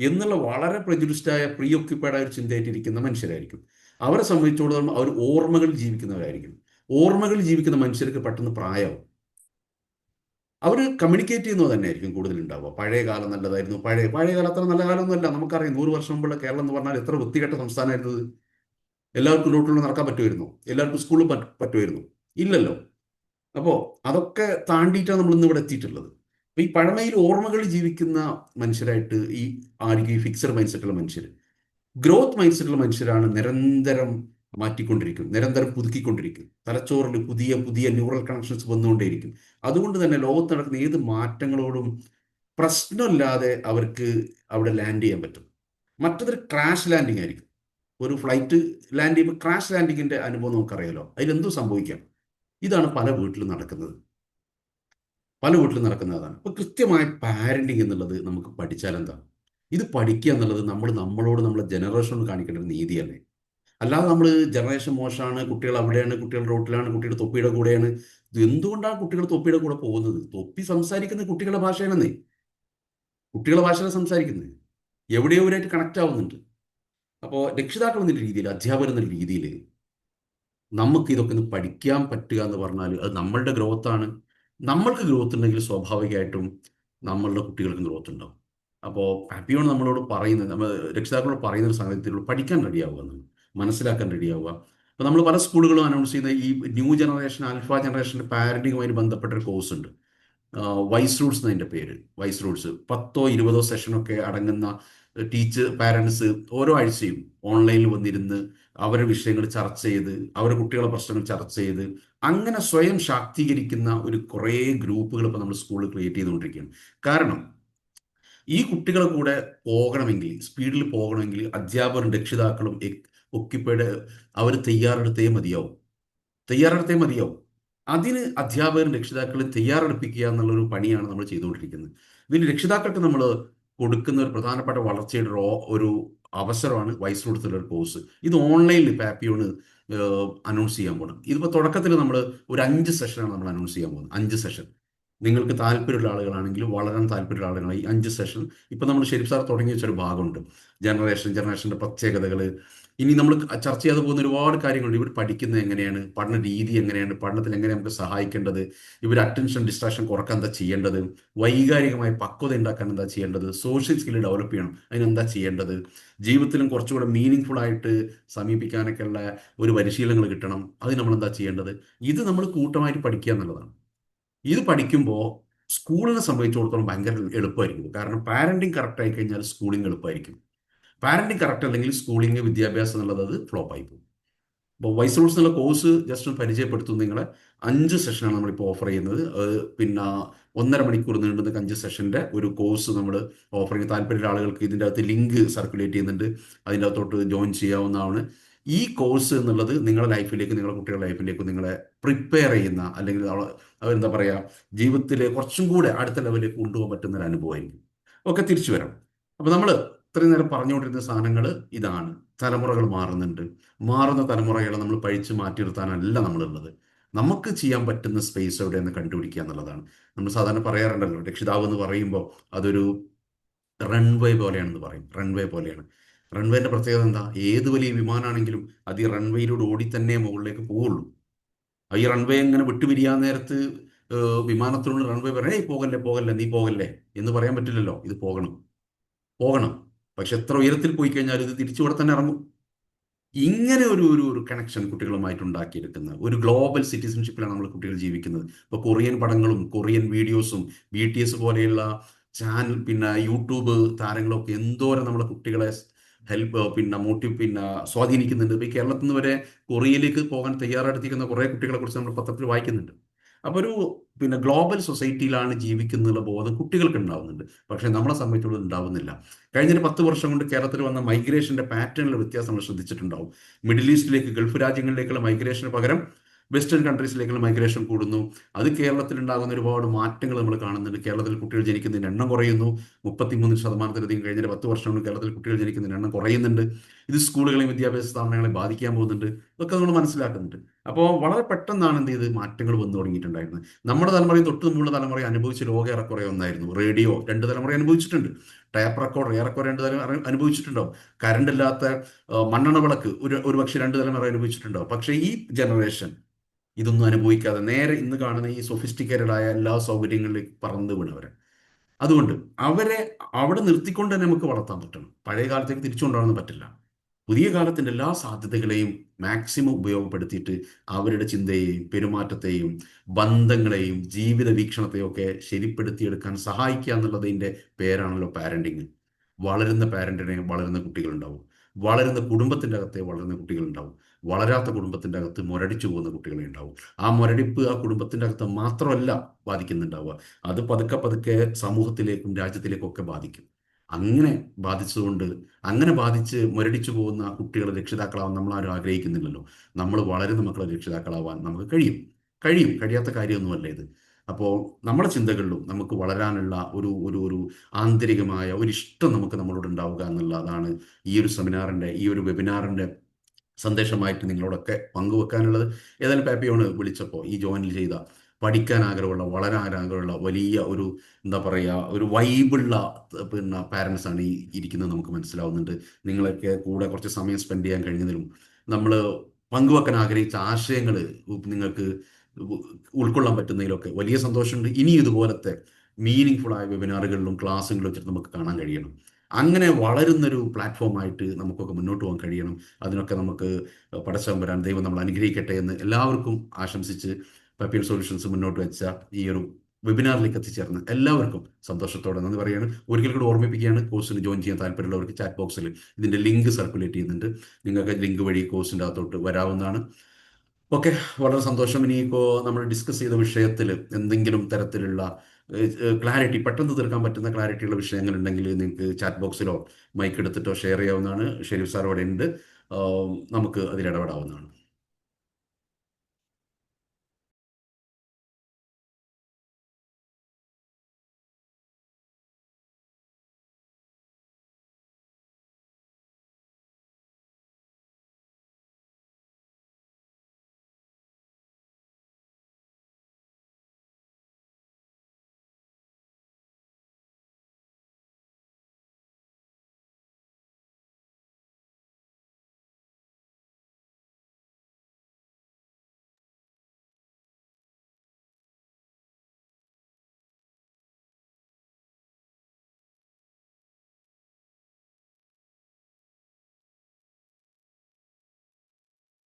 എന്നുള്ള വളരെ പ്രജുഡിസ്ഡായ, പ്രീ ഒക്യുപ്പൈഡ് ആയ ഒരു ചിന്തയായിട്ടിരിക്കുന്ന മനുഷ്യരായിരിക്കും. അവരെ സംബന്ധിച്ചിടത്തോളം അവർ ഓർമ്മകളിൽ ജീവിക്കുന്നവരായിരിക്കും. ഓർമ്മകളിൽ ജീവിക്കുന്ന മനുഷ്യർക്ക് പെട്ടെന്ന് പ്രായമാവും. അവർ കമ്മ്യൂണിക്കേറ്റ് ചെയ്യുന്നത് തന്നെ ആയിരിക്കും കൂടുതൽ ഉണ്ടാവുക. പഴയ കാലം നല്ലതായിരുന്നു, പഴയ കാലം അത്ര നല്ല കാലമൊന്നുമല്ല. നമുക്കറിയാം 100 വർഷം മുമ്പുള്ള കേരളം എന്ന് പറഞ്ഞാൽ എത്ര വൃത്തികെട്ട സംസ്ഥാനമായിരുന്നത്. എല്ലാവർക്കും റോട്ടിലൂടെ നടക്കാൻ പറ്റുമായിരുന്നു? എല്ലാവർക്കും സ്കൂളിൽ പറ്റുമായിരുന്നു? ഇല്ലല്ലോ. അപ്പോൾ അതൊക്കെ താണ്ടിയിട്ടാണ് നമ്മൾ ഇന്ന് ഇവിടെ എത്തിയിട്ടുള്ളത്. അപ്പോൾ ഈ പഴമയിൽ ഓർമ്മകളിൽ ജീവിക്കുന്ന മനുഷ്യരായിട്ട് ഈ ആയിരിക്കും ഈ ഫിക്സഡ് മൈൻഡ് സെറ്റുള്ള മനുഷ്യർ. ഗ്രോത്ത് മൈൻഡ് സെറ്റുള്ള മനുഷ്യരാണ് നിരന്തരം മാറ്റിക്കൊണ്ടിരിക്കും, നിരന്തരം പുതുക്കിക്കൊണ്ടിരിക്കും. തലച്ചോറിൽ പുതിയ പുതിയ ന്യൂറൽ കണക്ഷൻസ് വന്നുകൊണ്ടേയിരിക്കും. അതുകൊണ്ട് തന്നെ ലോകത്ത് നടക്കുന്ന ഏത് മാറ്റങ്ങളോടും പ്രശ്നമില്ലാതെ അവർക്ക് അവിടെ ലാൻഡ് ചെയ്യാൻ പറ്റും. മറ്റതൊരു ക്രാഷ് ലാൻഡിങ് ആയിരിക്കും. ഒരു ഫ്ലൈറ്റ് ലാൻഡ് ചെയ്യുമ്പോൾ ക്രാഷ് ലാൻഡിങ്ങിൻ്റെ അനുഭവം നമുക്കറിയാലോ, അതിലെന്തോ സംഭവിക്കാം. ഇതാണ് പല വീട്ടിലും നടക്കുന്നത്. അതാണ്. അപ്പോൾ കൃത്യമായ പാരൻറ്റിങ് എന്നുള്ളത് നമുക്ക് പഠിച്ചാൽ എന്താ? ഇത് പഠിക്കുക എന്നുള്ളത് നമ്മളോട് നമ്മളെ ജനറേഷനോട് കാണിക്കേണ്ട ഒരു നീതിയല്ലേ. അല്ലാതെ നമ്മൾ ജനറേഷൻ മോശമാണ്, കുട്ടികൾ അവിടെയാണ്, കുട്ടികൾ റോട്ടിലാണ്, കുട്ടികൾ തൊപ്പിയുടെ കൂടെയാണ്. ഇത് എന്തുകൊണ്ടാണ് കുട്ടികൾ തൊപ്പിയുടെ കൂടെ പോകുന്നത്? തൊപ്പി സംസാരിക്കുന്നത് കുട്ടികളുടെ ഭാഷയാണെന്നേ. കുട്ടികളുടെ ഭാഷയാണ് സംസാരിക്കുന്നത്, എവിടെയോരായിട്ട് കണക്റ്റ് ആവുന്നുണ്ട്. അപ്പോൾ രക്ഷിതാക്കൾ എന്നൊരു രീതിയിൽ, അധ്യാപകർ എന്നൊരു രീതിയിൽ നമുക്ക് ഇതൊക്കെ ഒന്ന് പഠിക്കാൻ പറ്റുക എന്ന് പറഞ്ഞാൽ അത് നമ്മളുടെ ഗ്രോത്താണ്. നമ്മൾക്ക് ഗ്രോത്ത് ഉണ്ടെങ്കിൽ സ്വാഭാവികമായിട്ടും നമ്മളുടെ കുട്ടികൾക്കും ഗ്രോത്ത് ഉണ്ടാവും. അപ്പോൾ പാപ്പിയോൺ നമ്മളോട് പറയുന്നത്, നമ്മൾ രക്ഷിതാക്കളോട് പറയുന്ന ഒരു സാഹചര്യത്തിലുള്ള പഠിക്കാൻ റെഡിയാവുക എന്നാണ്, മനസ്സിലാക്കാൻ റെഡിയാവുക. അപ്പോൾ നമ്മൾ പല സ്കൂളുകളും അനൗൺസ് ചെയ്യുന്ന ഈ ന്യൂ ജനറേഷൻ, ആൽഫ ജനറേഷൻ്റെ പാരൻറ്റിങ്ങുമായി ബന്ധപ്പെട്ട ഒരു കോഴ്സ് ഉണ്ട്. വൈസ് റൂട്ട്സ് എന്നതിൻ്റെ പേര്. വൈസ് റൂട്ട്സ് 10-20 സെഷനൊക്കെ അടങ്ങുന്ന പാരൻസ് ഓരോ ആഴ്ചയും ഓൺലൈനിൽ വന്നിരുന്ന് അവരുടെ വിഷയങ്ങൾ ചർച്ച ചെയ്ത്, അവരുടെ കുട്ടികളുടെ പ്രശ്നങ്ങൾ ചർച്ച ചെയ്ത്, അങ്ങനെ സ്വയം ശാക്തീകരിക്കുന്ന ഒരു കുറേ ഗ്രൂപ്പുകൾ ഇപ്പോൾ നമ്മൾ സ്കൂളിൽ ക്രിയേറ്റ് ചെയ്തുകൊണ്ടിരിക്കുകയാണ്. കാരണം ഈ കുട്ടികളെ കൂടെ പോകണമെങ്കിൽ, സ്പീഡിൽ പോകണമെങ്കിൽ അധ്യാപകരും രക്ഷിതാക്കളും ഒക്യുപ്പൈഡ് അവർ തയ്യാറെടുത്തേ മതിയാവും. അതിന് അധ്യാപകരും രക്ഷിതാക്കളും തയ്യാറെടുപ്പിക്കുക എന്നുള്ളൊരു പണിയാണ് നമ്മൾ ചെയ്തുകൊണ്ടിരിക്കുന്നത്. ഇതിന് രക്ഷിതാക്കൾക്ക് നമ്മൾ കൊടുക്കുന്ന ഒരു പ്രധാനപ്പെട്ട വളർച്ചയുടെ ഒരു അവസരമാണ് വൈസ് റൂട്ട്സിലുള്ള ഒരു കോഴ്സ്. ഇത് ഓൺലൈനിൽ പാപ്പിയോണ് അനൗൺസ് ചെയ്യാൻ പോകണം. ഇതിപ്പോൾ തുടക്കത്തിൽ നമ്മൾ ഒരു 5 സെഷനാണ് നമ്മൾ അനൗൺസ് ചെയ്യാൻ പോകുന്നത്. 5 സെഷൻ. നിങ്ങൾക്ക് താല്പര്യമുള്ള ആളുകളാണെങ്കിൽ, വളരാൻ താല്പര്യമുള്ള ആളുകളായി 5 സെഷൻ. ഇപ്പം നമ്മൾ ഷെരീഫ് സാർ തുടങ്ങി വെച്ചൊരു ഭാഗമുണ്ട്, ജനറേഷൻ്റെ പ്രത്യേകതകൾ, ഇനി നമ്മൾ ചർച്ച ചെയ്യാതെ പോകുന്ന ഒരുപാട് കാര്യങ്ങളുണ്ട്. ഇവർ പഠിക്കുന്നത് എങ്ങനെയാണ്, പഠന രീതി എങ്ങനെയാണ്, പഠനത്തിൽ എങ്ങനെ നമുക്ക് സഹായിക്കേണ്ടത്, ഇവർ അറ്റൻഷൻ ഡിസ്ട്രാക്ഷൻ കുറക്കാൻ എന്താ ചെയ്യേണ്ടത്, വൈകാരികമായ പക്വത ഉണ്ടാക്കാൻ എന്താ ചെയ്യേണ്ടത്, സോഷ്യൽ സ്കില്ല് ഡെവലപ്പ് ചെയ്യണം അതിനെന്താ ചെയ്യേണ്ടത്, ജീവിതത്തിലും കുറച്ചുകൂടെ മീനിങ് ആയിട്ട് സമീപിക്കാനൊക്കെ ഉള്ള ഒരു പരിശീലനങ്ങൾ കിട്ടണം, അത് നമ്മൾ എന്താ ചെയ്യേണ്ടത്, ഇത് നമ്മൾ കൂട്ടമായിട്ട് പഠിക്കുക എന്നുള്ളതാണ്. ഇത് പഠിക്കുമ്പോൾ സ്കൂളിനെ സംബന്ധിച്ചിടത്തോളം ഭയങ്കര എളുപ്പമായിരിക്കും. കാരണം പാരന്റിങ് കറക്റ്റ് ആയി കഴിഞ്ഞാൽ സ്കൂളിങ് എളുപ്പമായിരിക്കും. പാരന്റിങ് കറക്റ്റ് അല്ലെങ്കിൽ സ്കൂളിങ് വിദ്യാഭ്യാസം എന്നുള്ളത് അത് ഫ്ലോപ്പ് ആയി പോകും. അപ്പോൾ വൈസ് റൂൾസ് എന്നുള്ള കോഴ്സ് ജസ്റ്റ് ഒന്ന് പരിചയപ്പെടുത്തും നിങ്ങളെ. 5 സെഷനാണ് നമ്മളിപ്പോൾ ഓഫർ ചെയ്യുന്നത്. പിന്നെ 1.5 മണിക്കൂർ നീണ്ടുന്ന 5 സെഷൻ്റെ ഒരു കോഴ്സ് നമ്മൾ ഓഫർ ചെയ്യുന്ന താല്പര്യമുള്ള ആളുകൾക്ക് ഇതിൻ്റെ അകത്ത് ലിങ്ക് സർക്കുലേറ്റ് ചെയ്യുന്നുണ്ട്. അതിൻ്റെ അകത്തോട്ട് ജോയിൻ ചെയ്യാവുന്നതാണ്. ഈ കോഴ്സ് എന്നുള്ളത് നിങ്ങളുടെ ലൈഫിലേക്ക്, നിങ്ങളുടെ കുട്ടികളുടെ ലൈഫിലേക്ക് നിങ്ങളെ പ്രിപ്പയർ ചെയ്യുന്ന, അല്ലെങ്കിൽ അവരെന്താ പറയുക, ജീവിതത്തിൽ കുറച്ചും കൂടെ അടുത്ത ലെവലിലേക്ക് കൊണ്ടുപോകാൻ പറ്റുന്ന ഒരു അനുഭവമായിരിക്കും. ഓക്കെ, തിരിച്ചു വരാം. അപ്പോൾ നമ്മൾ ഇത്രയും നേരം പറഞ്ഞുകൊണ്ടിരുന്ന സാധനങ്ങൾ ഇതാണ്. തലമുറകൾ മാറുന്നുണ്ട്. മാറുന്ന തലമുറകളെ നമ്മൾ പഴിച്ച് മാറ്റി നിർത്താനല്ല നമ്മളുള്ളത്. നമുക്ക് ചെയ്യാൻ പറ്റുന്ന സ്പേസ് എവിടെയെന്ന് കണ്ടുപിടിക്കുക എന്നുള്ളതാണ്. നമ്മൾ സാധാരണ പറയാറുണ്ടല്ലോ, രക്ഷിതാവ് എന്ന് പറയുമ്പോൾ അതൊരു റൺവേ പോലെയാണെന്ന് പറയും. റൺവേ പോലെയാണ്. റൺവേന്റെ പ്രത്യേകത എന്താ? ഏത് വലിയ വിമാനമാണെങ്കിലും അത് ഈ റൺവേയിലൂടെ ഓടി തന്നെ മുകളിലേക്ക് പോവുള്ളൂ. ഈ റൺവേ ഇങ്ങനെ വിട്ടുപിരിയാൻ നേരത്ത് വിമാനത്തിനോട് റൺവേ പറയാം, ഏയ് പോകല്ലേ പോകല്ലേ നീ പോകല്ലേ എന്ന് പറയാൻ പറ്റില്ലല്ലോ. ഇത് പോകണം, പോകണം. പക്ഷെ എത്ര ഉയരത്തിൽ പോയി കഴിഞ്ഞാൽ ഇത് തിരിച്ചുകൂടെ തന്നെ ഇറങ്ങും. ഇങ്ങനെ ഒരു ഒരു ഒരു കണക്ഷൻ കുട്ടികളുമായിട്ട് ഉണ്ടാക്കിയെടുക്കുന്ന ഒരു ഗ്ലോബൽ സിറ്റിസൺഷിപ്പിലാണ് നമ്മൾ കുട്ടികൾ ജീവിക്കുന്നത്. ഇപ്പോൾ കൊറിയൻ പടങ്ങളും കൊറിയൻ വീഡിയോസും BTS പോലെയുള്ള ചാനൽ, പിന്നെ യൂട്യൂബ് താരങ്ങളൊക്കെ എന്തോരം നമ്മളെ കുട്ടികളെ പിന്നെ സ്വാധീനിക്കുന്നുണ്ട്. ഇപ്പോൾ ഈ കേരളത്തിൽ നിന്ന് വരെ കൊറിയയിലേക്ക് പോകാൻ തയ്യാറെടുത്തിരിക്കുന്ന കുറേ കുട്ടികളെ കുറിച്ച് നമ്മൾ പത്രത്തിൽ വായിക്കുന്നുണ്ട്. അപ്പോൾ ഒരു പിന്നെ ഗ്ലോബൽ സൊസൈറ്റിയിലാണ് ജീവിക്കുന്നുള്ള ബോധം കുട്ടികൾക്ക് ഉണ്ടാവുന്നുണ്ട്. പക്ഷേ നമ്മളെ സംബന്ധിച്ചുള്ളത് ഉണ്ടാവുന്നില്ല. കഴിഞ്ഞൊരു 10 വർഷം കൊണ്ട് കേരളത്തിൽ വന്ന മൈഗ്രേഷന്റെ പാറ്റേണിൽ വ്യത്യാസം നമ്മൾ ശ്രദ്ധിച്ചിട്ടുണ്ടാവും. മിഡിൽ ഈസ്റ്റിലേക്ക്, ഗൾഫ് രാജ്യങ്ങളിലേക്കുള്ള മൈഗ്രേഷന് പകരം വെസ്റ്റേൺ കൺട്രീസിലേക്കുള്ള മൈഗ്രേഷൻ കൂടുന്നു. അത് കേരളത്തിൽ ഉണ്ടാകുന്ന ഒരുപാട് മാറ്റങ്ങൾ നമ്മൾ കാണുന്നുണ്ട്. കേരളത്തിൽ കുട്ടികൾ ജനിക്കുന്നതിന് എണ്ണം കുറയുന്നു. 33% കഴിഞ്ഞ 10 വർഷം കൊണ്ട് കേരളത്തിൽ കുട്ടികൾ ജനിക്കുന്നതിന് എണ്ണം കുറയുന്നുണ്ട്. ഇത് സ്കൂളുകളെയും വിദ്യാഭ്യാസ സ്ഥാപനങ്ങളെയും ബാധിക്കാൻ പോകുന്നുണ്ട്. ഇതൊക്കെ നമ്മൾ മനസ്സിലാക്കുന്നുണ്ട്. അപ്പോൾ വളരെ പെട്ടെന്നാണ് എന്ത് ചെയ്ത് മാറ്റങ്ങൾ വന്നു തുടങ്ങിയിട്ടുണ്ടായിരുന്നത്. നമ്മുടെ തലമുറയും തൊട്ട് മുമ്പുള്ള തലമുറയും അനുഭവിച്ച ലോകം ഏറെക്കുറെ ഒന്നായിരുന്നു. റേഡിയോ 2 തലമുറ അനുഭവിച്ചിട്ടുണ്ട്. ടേപ്പ് റെക്കോർഡർ ഏറെക്കുറെ 2 തലമുറ അനുഭവിച്ചിട്ടുണ്ടാവും. കറണ്ട് ഇല്ലാത്ത മണ്ണെണ്ണ വിളക്ക് ഒരു പക്ഷേ 2 തലമുറ അനുഭവിച്ചിട്ടുണ്ടാവും. പക്ഷേ ഈ ജനറേഷൻ ഇതൊന്നും അനുഭവിക്കാതെ നേരെ ഇന്ന് കാണുന്ന ഈ സൊഫിസ്റ്റിക്കേറ്റഡ് ആയ എല്ലാ സൗകര്യങ്ങളിലേക്ക് പറന്ന് വീണവരാണ്. അതുകൊണ്ട് അവരെ അവിടെ നിർത്തിക്കൊണ്ട് തന്നെ നമുക്ക് വളർത്താൻ പറ്റണം. പഴയ കാലത്തേക്ക് തിരിച്ചു കൊണ്ടുവരാനൊന്നും പറ്റില്ല. പുതിയ കാലത്തിൻ്റെ എല്ലാ സാധ്യതകളെയും മാക്സിമം ഉപയോഗപ്പെടുത്തിയിട്ട് അവരുടെ ചിന്തയെയും പെരുമാറ്റത്തെയും ബന്ധങ്ങളെയും ജീവിത വീക്ഷണത്തെയും ഒക്കെ ശരിപ്പെടുത്തിയെടുക്കാൻ സഹായിക്കുക എന്നുള്ളതിൻ്റെ പേരാണല്ലോ പാരന്റിങ്. വളരുന്ന പാരന്റിനെ വളരുന്ന കുട്ടികളുണ്ടാവും. വളരുന്ന കുടുംബത്തിൻ്റെ അകത്തെ വളരുന്ന കുട്ടികളുണ്ടാവും. വളരാത്ത കുടുംബത്തിൻ്റെ അകത്ത് മുരടിച്ചു പോകുന്ന കുട്ടികളെ ഉണ്ടാവും. ആ മുരടിപ്പ് ആ കുടുംബത്തിൻ്റെ അകത്ത് മാത്രമല്ല ബാധിക്കുന്നുണ്ടാവുക, അത് പതുക്കെ പതുക്കെ സമൂഹത്തിലേക്കും രാജ്യത്തിലേക്കും ഒക്കെ ബാധിക്കും. അങ്ങനെ ബാധിച്ചുകൊണ്ട്, അങ്ങനെ ബാധിച്ച് മുരടിച്ചു പോകുന്ന കുട്ടികളെ രക്ഷിതാക്കളാവാൻ നമ്മൾ ആരും ആഗ്രഹിക്കുന്നില്ലല്ലോ. നമ്മൾ വളരുന്ന മക്കളെ രക്ഷിതാക്കളാവാൻ നമുക്ക് കഴിയാത്ത കാര്യമൊന്നുമല്ല ഇത്. അപ്പോൾ നമ്മുടെ ചിന്തകളിലും നമുക്ക് വളരാനുള്ള ഒരു ഒരു ഒരു ആന്തരികമായ ഒരു ഇഷ്ടം നമുക്ക് നമ്മളോട് ഉണ്ടാവുക എന്നുള്ളതാണ് ഈ ഒരു സെമിനാറിൻ്റെ, ഈ ഒരു വെബിനാറിൻ്റെ സന്ദേശമായിട്ട് നിങ്ങളോടൊക്കെ പങ്കുവെക്കാനുള്ളത്. ഏതായാലും പാപ്പിയോണ് വിളിച്ചപ്പോൾ ഈ ജോയിൻ ചെയ്ത പഠിക്കാൻ ആഗ്രഹമുള്ള, വളരാൻ ആഗ്രഹമുള്ള വലിയ ഒരു എന്താ പറയുക, ഒരു വൈബുള്ള പിന്നെ പാരൻസ് ആണ് ഈ ഇരിക്കുന്നത് നമുക്ക് മനസ്സിലാവുന്നുണ്ട്. നിങ്ങളൊക്കെ കൂടെ കുറച്ച് സമയം സ്പെൻഡ് ചെയ്യാൻ കഴിഞ്ഞതിലും നമ്മൾ പങ്കുവെക്കാൻ ആഗ്രഹിച്ച ആശയങ്ങൾ നിങ്ങൾക്ക് ഉൾക്കൊള്ളാൻ പറ്റുന്നതിലൊക്കെ വലിയ സന്തോഷമുണ്ട്. ഇനി ഇതുപോലത്തെ മീനിങ് ഫുള്ളായ വെബിനാറുകളിലും ക്ലാസ്സുകളിലും വെച്ചിട്ട് നമുക്ക് കാണാൻ കഴിയണം. അങ്ങനെ വളരുന്നൊരു പ്ലാറ്റ്ഫോമായിട്ട് നമുക്കൊക്കെ മുന്നോട്ട് പോകാൻ കഴിയണം. അതിനൊക്കെ നമുക്ക് പടച്ചവൻ വരാൻ ദൈവം നമ്മൾ അനുഗ്രഹിക്കട്ടെ എന്ന് എല്ലാവർക്കും ആശംസിച്ച് പപ്പിയൽ സൊല്യൂഷൻസ് മുന്നോട്ട് വെച്ച ഈ ഒരു വെബിനാറിലേക്ക് എത്തിച്ചേർന്ന് എല്ലാവർക്കും സന്തോഷത്തോടെ നന്ദി പറയുകയാണ്. ഒരിക്കൽ കൂടി ഓർമ്മിപ്പിക്കുകയാണ്, കോഴ്സിന് ജോയിൻ ചെയ്യാൻ താല്പര്യമുള്ളവർക്ക് ചാറ്റ് ബോക്സിൽ ഇതിൻ്റെ ലിങ്ക് സർക്കുലേറ്റ് ചെയ്യുന്നുണ്ട്. നിങ്ങൾക്ക് ലിങ്ക് വഴി കോഴ്സിൻ്റെ അകത്തോട്ട് വരാവുന്നതാണ്. ഓക്കെ, വളരെ സന്തോഷം. ഇനിയിപ്പോൾ നമ്മൾ ഡിസ്കസ് ചെയ്ത വിഷയത്തിൽ എന്തെങ്കിലും തരത്തിലുള്ള ക്ലാരിറ്റി, പെട്ടെന്ന് തീർക്കാൻ പറ്റുന്ന ക്ലാരിറ്റിയുള്ള വിഷയങ്ങൾ ഉണ്ടെങ്കിൽ നിങ്ങൾക്ക് ചാറ്റ് ബോക്സിലോ മൈക്ക് എടുത്തിട്ടോ ഷെയർ ചെയ്യാവുന്നതാണ്. ഷെരീഫ് സാർ അവിടെ ഉണ്ട്, നമുക്ക് അതിലിടപെടാവുന്നതാണ്.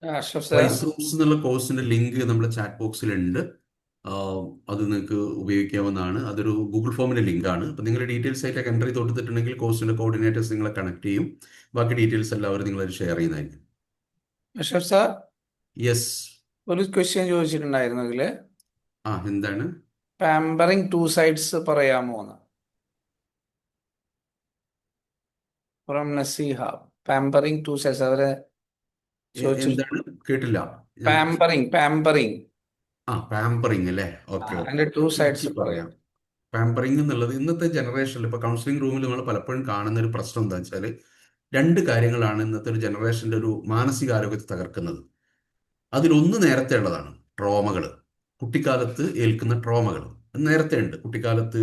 അഷ്റഫ് സാർ. വൈസ് റൂംസ് എന്നുള്ള കോഴ്സിന്റെ ലിങ്ക് നമ്മുടെ ചാറ്റ് ബോക്സിലുണ്ട്. അത് നിങ്ങൾക്ക് ഉപയോഗിക്കാവുന്നതാണ്. അതൊരു ഗൂഗിൾ ഫോമിന്റെ ലിങ്കാണ്. അപ്പം നിങ്ങൾ ഡീറ്റെയിൽസ് ആയിട്ടൊക്കെ എൻട്രി കൊടുത്തിട്ടുണ്ടെങ്കിൽ കോഴ്സിന്റെ കോർഡിനേറ്റേഴ്സ് നിങ്ങളെ കണക്ട് ചെയ്യും. ബാക്കി ഡീറ്റെയിൽസ് എല്ലാവരും നിങ്ങളത് ഷെയർ ചെയ്യുന്നതായിരിക്കും. Ashraf sir, yes. ഒരു ക്വസ്റ്റ്യൻ ചോദിച്ചിട്ടുണ്ടായിരുന്നു ഇതില്. എന്താണ്? പാമ്പറിങ് ടു സൈഡ്സ് പറയാമോ എന്ന്, from Naseeha. Pampering two sides അവരെ ചോദിച്ചിരുന്നു. എന്താണ്? കേട്ടില്ല. പാമ്പറിങ് പാമ്പറിങ് അല്ലേ? Okay okay. അതിന്റെ ടു എനിക്ക് സൈഡ്സ് പറയാം. പറയാം. പാമ്പറിങ് എന്നുള്ളത് ഇന്നത്തെ ജനറേഷനിൽ ഇപ്പോൾ കൗൺസിലിംഗ് റൂമിൽ നമ്മൾ പലപ്പോഴും കാണുന്ന ഒരു പ്രശ്നം എന്താ വെച്ചാൽ, രണ്ട് കാര്യങ്ങളാണ് ഇന്നത്തെ ഒരു ജനറേഷൻ്റെ ഒരു മാനസികാരോഗ്യത്തെ തകർക്കുന്നത്. അതിലൊന്ന് നേരത്തെ ഉള്ളതാണ്, ട്രോമകൾ. കുട്ടിക്കാലത്ത് ഏൽക്കുന്ന ട്രോമകൾ നേരത്തെ ഉണ്ട്. കുട്ടിക്കാലത്ത്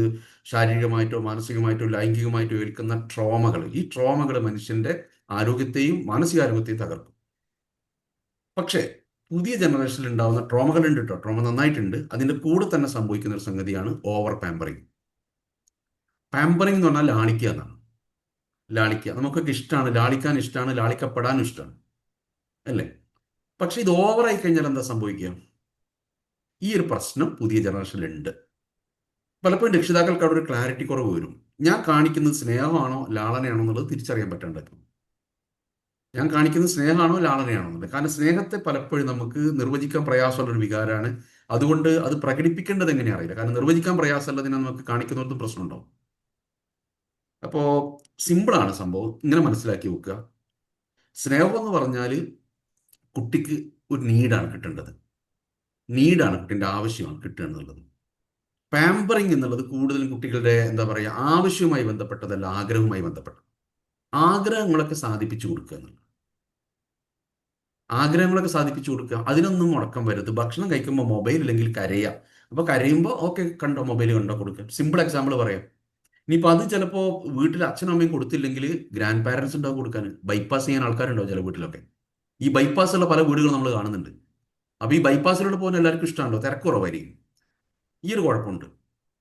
ശാരീരികമായിട്ടോ മാനസികമായിട്ടോ ലൈംഗികമായിട്ടോ ഏൽക്കുന്ന ട്രോമകൾ, ഈ ട്രോമകൾ മനുഷ്യന്റെ ആരോഗ്യത്തെയും മാനസികാരോഗ്യത്തെയും തകർക്കും. പക്ഷേ പുതിയ ജനറേഷനിൽ ഉണ്ടാവുന്ന ട്രോമകൾ ഉണ്ട് കേട്ടോ, ട്രോമ നന്നായിട്ടുണ്ട്. അതിൻ്റെ കൂടെ തന്നെ സംഭവിക്കുന്ന ഒരു സംഗതിയാണ് ഓവർ പാമ്പറിങ്. പാമ്പറിങ് എന്ന് പറഞ്ഞാൽ ലാളിക്കുക എന്നാണ്. ലാളിക്കുക നമുക്കൊക്കെ ഇഷ്ടമാണ്, ലാളിക്കാൻ ഇഷ്ടമാണ്, ലാളിക്കപ്പെടാനും ഇഷ്ടമാണ് അല്ലേ? പക്ഷെ ഇത് ഓവറായി കഴിഞ്ഞാൽ എന്താ സംഭവിക്കുക? ഈ ഒരു പ്രശ്നം പുതിയ ജനറേഷനിലുണ്ട്. പലപ്പോഴും രക്ഷിതാക്കൾക്ക് അവിടെ ഒരു ക്ലാരിറ്റി കുറവ് വരും. ഞാൻ കാണിക്കുന്നത് സ്നേഹമാണോ ലാളനയാണോ എന്നുള്ളത് തിരിച്ചറിയാൻ പറ്റാണ്ടായിരുന്നു. ഞാൻ കാണിക്കുന്നത് സ്നേഹമാണോ ലാളനയാണോ എന്നുള്ളത്. കാരണം സ്നേഹത്തെ പലപ്പോഴും നമുക്ക് നിർവചിക്കാൻ പ്രയാസമുള്ളൊരു വികാരമാണ്. അതുകൊണ്ട് അത് പ്രകടിപ്പിക്കേണ്ടത് എങ്ങനെയാ അറിയില്ല. കാരണം നിർവചിക്കാൻ പ്രയാസമുള്ളതിനെ നമുക്ക് കാണിക്കുന്നവർക്കും പ്രശ്നമുണ്ടാവും. അപ്പോൾ സിമ്പിളാണ് സംഭവം, ഇങ്ങനെ മനസ്സിലാക്കി വെക്കുക. സ്നേഹം എന്ന് പറഞ്ഞാൽ കുട്ടിക്ക് ഒരു നീഡാണ് കിട്ടേണ്ടത്. നീഡാണ്, കുട്ടിൻ്റെ ആവശ്യമാണ് കിട്ടുക എന്നുള്ളത്. പാമ്പറിങ് എന്നുള്ളത് കൂടുതലും കുട്ടികളുടെ എന്താ പറയുക, ആവശ്യവുമായി ബന്ധപ്പെട്ടതല്ല, ആഗ്രഹവുമായി ബന്ധപ്പെട്ട ആഗ്രഹങ്ങളൊക്കെ സാധിപ്പിച്ചു കൊടുക്കുക എന്നുള്ളത്. ആഗ്രഹങ്ങളൊക്കെ സാധിപ്പിച്ചു കൊടുക്കുക, അതിനൊന്നും മുടക്കം വരരുത്. ഭക്ഷണം കഴിക്കുമ്പോൾ മൊബൈൽ ഇല്ലെങ്കിൽ കരയുക. അപ്പോൾ കരയുമ്പോൾ ഓക്കെ, കണ്ടോ മൊബൈൽ കണ്ടോ കൊടുക്കുക. സിമ്പിൾ എക്സാമ്പിൾ പറയാം. ഇനിയിപ്പോൾ അത് ചിലപ്പോൾ വീട്ടിൽ അച്ഛനും അമ്മയും കൊടുത്തില്ലെങ്കിൽ ഗ്രാൻഡ് പാരൻസ് ഉണ്ടാവും കൊടുക്കാൻ. ബൈപ്പാസ് ചെയ്യാൻ ആൾക്കാരുണ്ടാവും ചില വീട്ടിലൊക്കെ. ഈ ബൈപ്പാസ് ഉള്ള പല വീടുകളും നമ്മൾ കാണുന്നുണ്ട്. അപ്പോൾ ഈ ബൈപ്പാസിലൂടെ പോകുന്ന എല്ലാവർക്കും ഇഷ്ടമാണല്ലോ, തിരക്ക് കുറവായിരിക്കും. ഈ ഒരു കുഴപ്പമുണ്ട്.